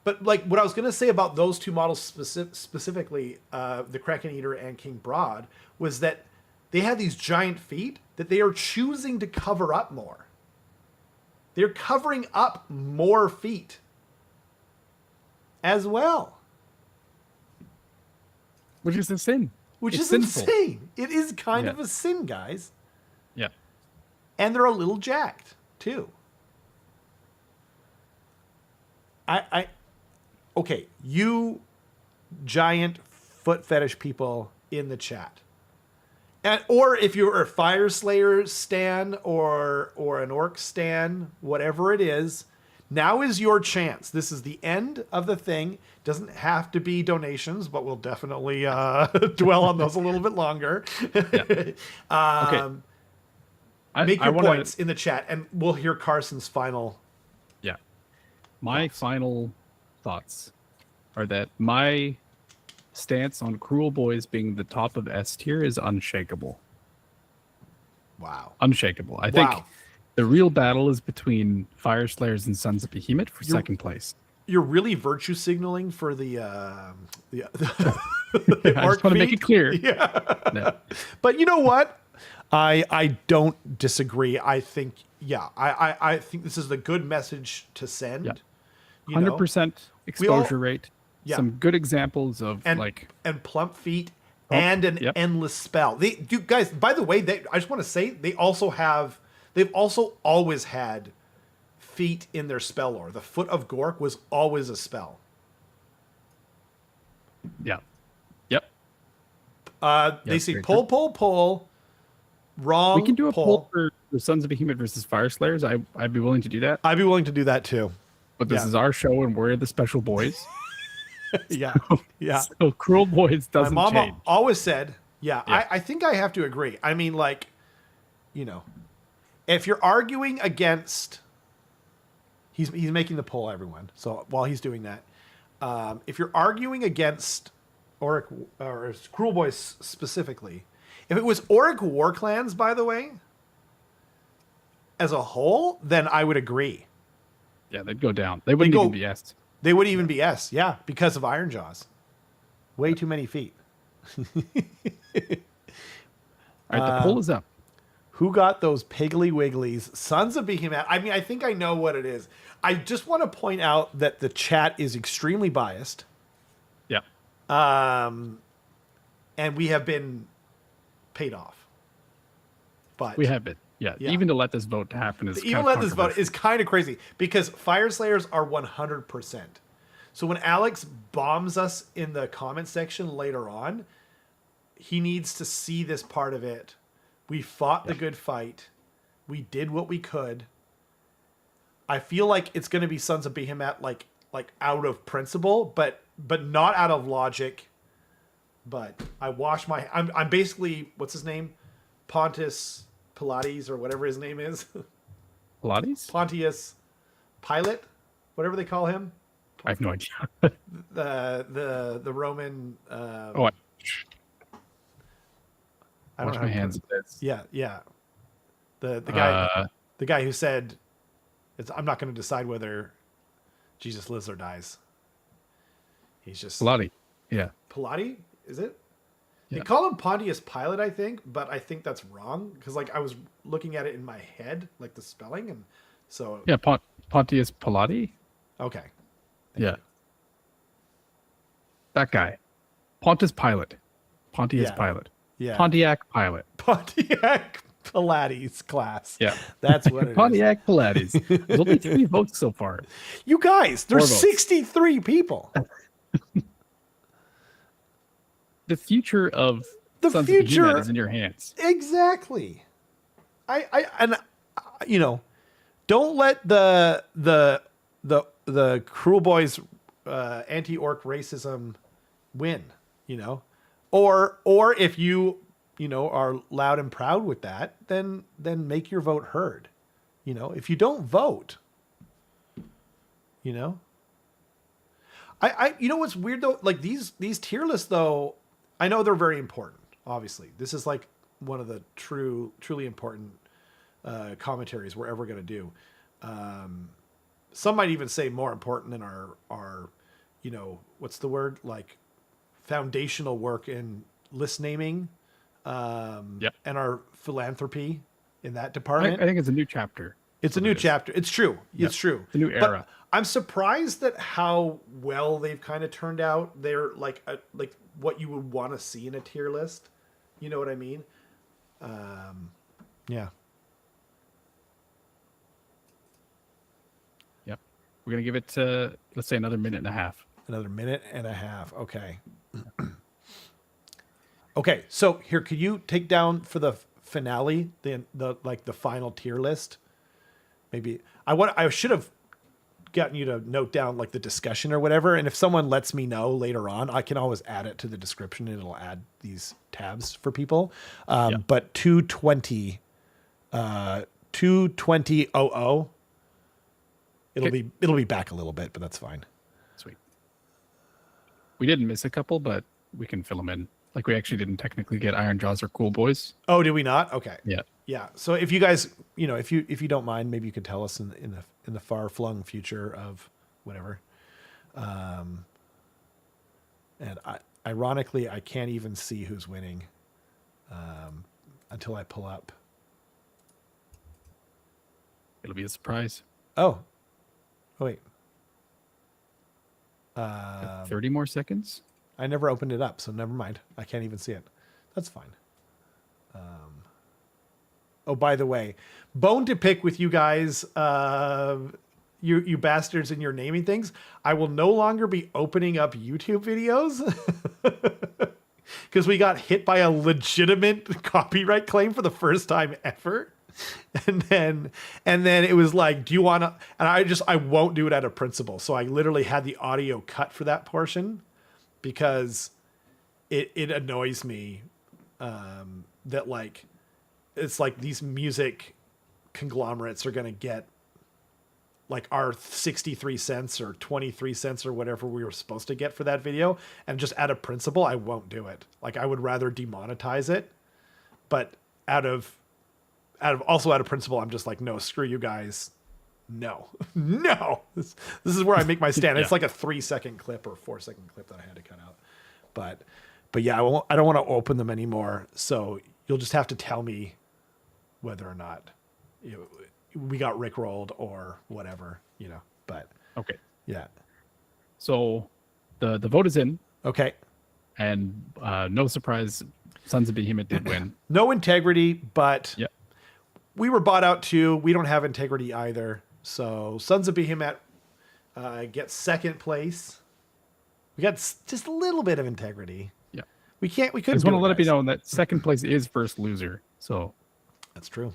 But like what I was gonna say about those two models specifically, the Kraken Eater and King Broad, was that they have these giant feet that they are choosing to cover up more. They're covering up more feet as well. Which is a sin. Which It's is sinful. insane. It is kind of a sin, guys. Yeah. And they're a little jacked, too. Okay, you giant foot fetish people in the chat. Or if you're a Fyreslayer stan or an Orc stan, whatever it is, now is your chance. This is the end of the thing. Doesn't have to be donations, but we'll definitely dwell on those a little bit longer. Okay. Make your points in the chat, and we'll hear Carson's final. Yeah. My final thoughts are that my stance on Cruel Boys being the top of S tier is unshakable. Wow. Unshakable. I think the real battle is between Fyreslayers and Sons of Behemoth for second place. You're really virtue signaling for the I just want to make it clear. Yeah. No. But you know what? I don't disagree. I think I think this is a good message to send. Yeah. You know? 100% exposure rate. Yeah. Some good examples of and plump feet and an endless spell. Guys, by the way, I just want to say they've also always had feet in their spell lore. The Foot of Gork was always a spell. Yeah. Yep. They say pull. Wrong. We can do a poll for the Sons of Behemoth versus Fyreslayers. I'd be willing to do that. I'd be willing to do that too. But this is our show, and we're the special boys. Yeah. So Cruel Boys doesn't My mom change. always said, I think I have to agree. I mean, like, you know, if you're arguing against, he's making the poll, everyone. So while he's doing that, if you're arguing against Auric or Cruel Boys specifically, if it was Auric War Clans, by the way, as a whole, then I would agree. Yeah, they'd go down. They wouldn't even be S. They would even be S, yeah, because of Iron Jaws. Way too many feet. All right, the poll is up. Who got those Piggly Wigglies? Sons of Behemoth. I mean, I think I know what it is. I just want to point out that the chat is extremely biased. Yeah. And we have been paid off. But we have been. Yeah. Even to let this vote happen is even let this vote is kind of crazy because Fyreslayers are 100%. So when Alex bombs us in the comment section later on, he needs to see this part of it. We fought the good fight. We did what we could. I feel like it's going to be Sons of Behemoth like out of principle, but not out of logic. But I wash my I'm basically, what's his name? Pontius Pilates or whatever his name is. Pilates? Pontius Pilate, whatever they call him. I have no idea. the Roman. I don't wash know my hands of this. Yeah. The guy who said, "I'm not going to decide whether Jesus lives or dies." He's just Pilates. Yeah. Pilates, is it? Yeah. They call him Pontius Pilate, I think, but I think that's wrong because like I was looking at it in my head, like the spelling, and so yeah, Pontius Pilate. Okay. Yeah. That guy, Pontius Pilate, Pontius Pilate, Pontiac Pilate, Pontiac Pilates class. Yeah, that's what it Pontiac Pilates. There's only 3 votes so far. You guys, there's 63 people. The future of the Sons future of Behemoth is in your hands. Exactly. I you know, don't let the Cruel Boys anti-orc racism win, you know. Or if you know are loud and proud with that, then make your vote heard. You know, if you don't vote, You know. I you know what's weird though? Like these tier lists though, I know they're very important. Obviously, this is like one of the truly important commentaries we're ever going to do. Some might even say more important than our you know, what's the word, like foundational work in list naming, and our philanthropy in that department. I think it's a new chapter. It's a new chapter. It's true. It's true. It's a new era. But I'm surprised at how well they've kind of turned out. They're like what you would want to see in a tier list. You know what I mean? Yeah. Yep. We're gonna give it to, let's say, another minute and a half. Another minute and a half. Okay. Okay. So here, could you take down for the finale the like the final tier list? Maybe I should have gotten you to note down like the discussion or whatever. And if someone lets me know later on, I can always add it to the description and it'll add these tabs for people. But 220, 220.00, it'll be back a little bit, but that's fine. Sweet. We didn't miss a couple, but we can fill them in. Like we actually didn't technically get Iron Jaws or Cool Boys. Oh, did we not? Okay. Yeah. Yeah. So if you guys, you know, if you don't mind, maybe you could tell us in the far flung future of whatever. And ironically, I can't even see who's winning until I pull up. It'll be a surprise. Oh wait. 30 more seconds. I never opened it up, so never mind. I can't even see it. That's fine. Oh, by the way, bone to pick with you guys, you bastards and your naming things. I will no longer be opening up YouTube videos because we got hit by a legitimate copyright claim for the first time ever. And then it was like, do you want to, and I won't do it out of principle. So I literally had the audio cut for that portion because it annoys me that like, it's like these music conglomerates are going to get like our 63 cents or 23 cents or whatever we were supposed to get for that video. And just out of principle, I won't do it. Like I would rather demonetize it, but out of principle, I'm just like, no, screw you guys. No, this is where I make my stand. It's like a 3-second clip or 4-second clip that I had to cut out. But yeah, I don't want to open them anymore. So you'll just have to tell me whether or not we got rickrolled or whatever, you know, but okay. Yeah. So the vote is in. Okay. And no surprise, Sons of Behemoth did win. No integrity, but yeah, we were bought out too. We don't have integrity either. So Sons of Behemoth gets second place. We got just a little bit of integrity. Yeah. We couldn't. I just want to let it be known that second place is first loser. So that's true.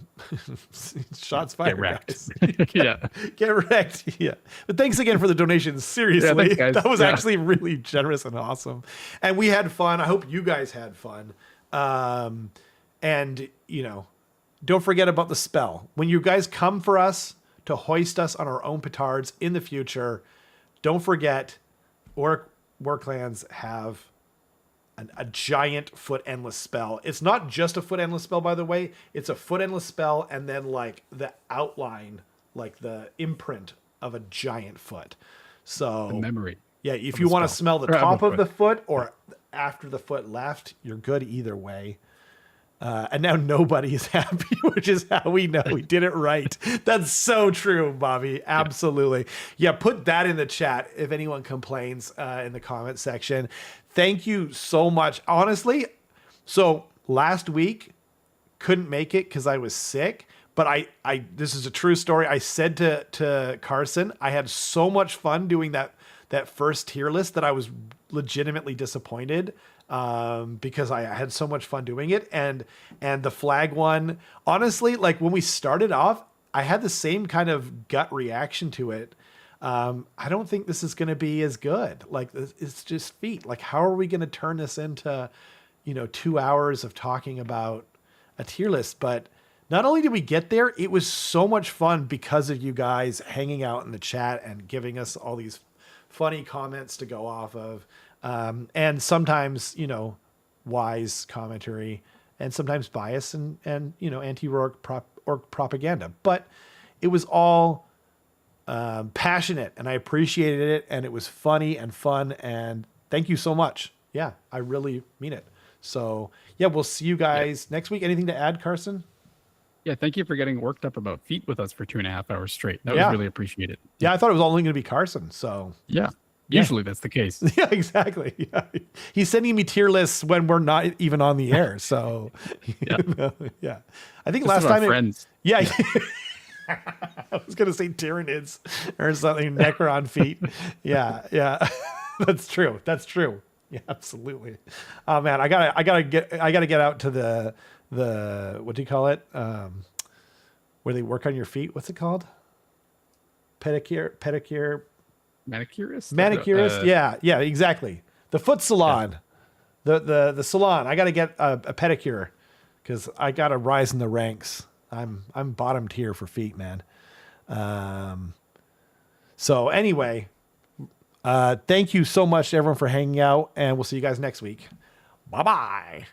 Shots fired. Get wrecked. Yeah. Get wrecked. Yeah. But thanks again for the donations. Seriously. Yeah, thanks, guys. That was actually really generous and awesome. And we had fun. I hope you guys had fun. And, you know, don't forget about the spell. When you guys come for us to hoist us on our own petards in the future, don't forget Warclans have a giant foot endless spell. It's not just a foot endless spell, by the way. It's a foot endless spell and then like the outline, like the imprint of a giant foot. So the memory. Yeah, if you want to smell the top of the foot or after the foot left, you're good either way. And now nobody is happy, which is how we know we did it right. That's so true, Bobby. Absolutely. Yeah, put that in the chat if anyone complains in the comment section. Thank you so much. Honestly, so last week, couldn't make it because I was sick. But I this is a true story. I said to Carson, I had so much fun doing that first tier list that I was legitimately disappointed because I had so much fun doing it. And the flag one, honestly, like when we started off, I had the same kind of gut reaction to it. I don't think this is going to be as good. Like it's just feet. Like how are we going to turn this into, 2 hours of talking about a tier list? But not only did we get there, it was so much fun because of you guys hanging out in the chat and giving us all these funny comments to go off of. And sometimes, wise commentary and sometimes bias and anti-orc propaganda. But it was all passionate, and I appreciated it, and it was funny and fun, and thank you so much. Yeah, I really mean it. So yeah, we'll see you guys next week. Anything to add, Carson? Yeah, thank you for getting worked up about feet with us for 2.5 hours straight. That was really appreciated. Yeah, I thought it was only going to be Carson. So yeah, usually that's the case. Yeah, exactly. Yeah. He's sending me tier lists when we're not even on the air. So yeah, I think Just last time friends. I was going to say Tyranids or something. Necron feet. Yeah. That's true. Yeah, absolutely. Oh man, I gotta get out to the what do you call it? Where they work on your feet. What's it called? Pedicure. Manicurist. Yeah, exactly. The foot salon. Yeah. The salon. I gotta get a pedicure because I gotta rise in the ranks. I'm bottom tier for feet, man. So anyway. Thank you so much to everyone for hanging out, and we'll see you guys next week. Bye-bye.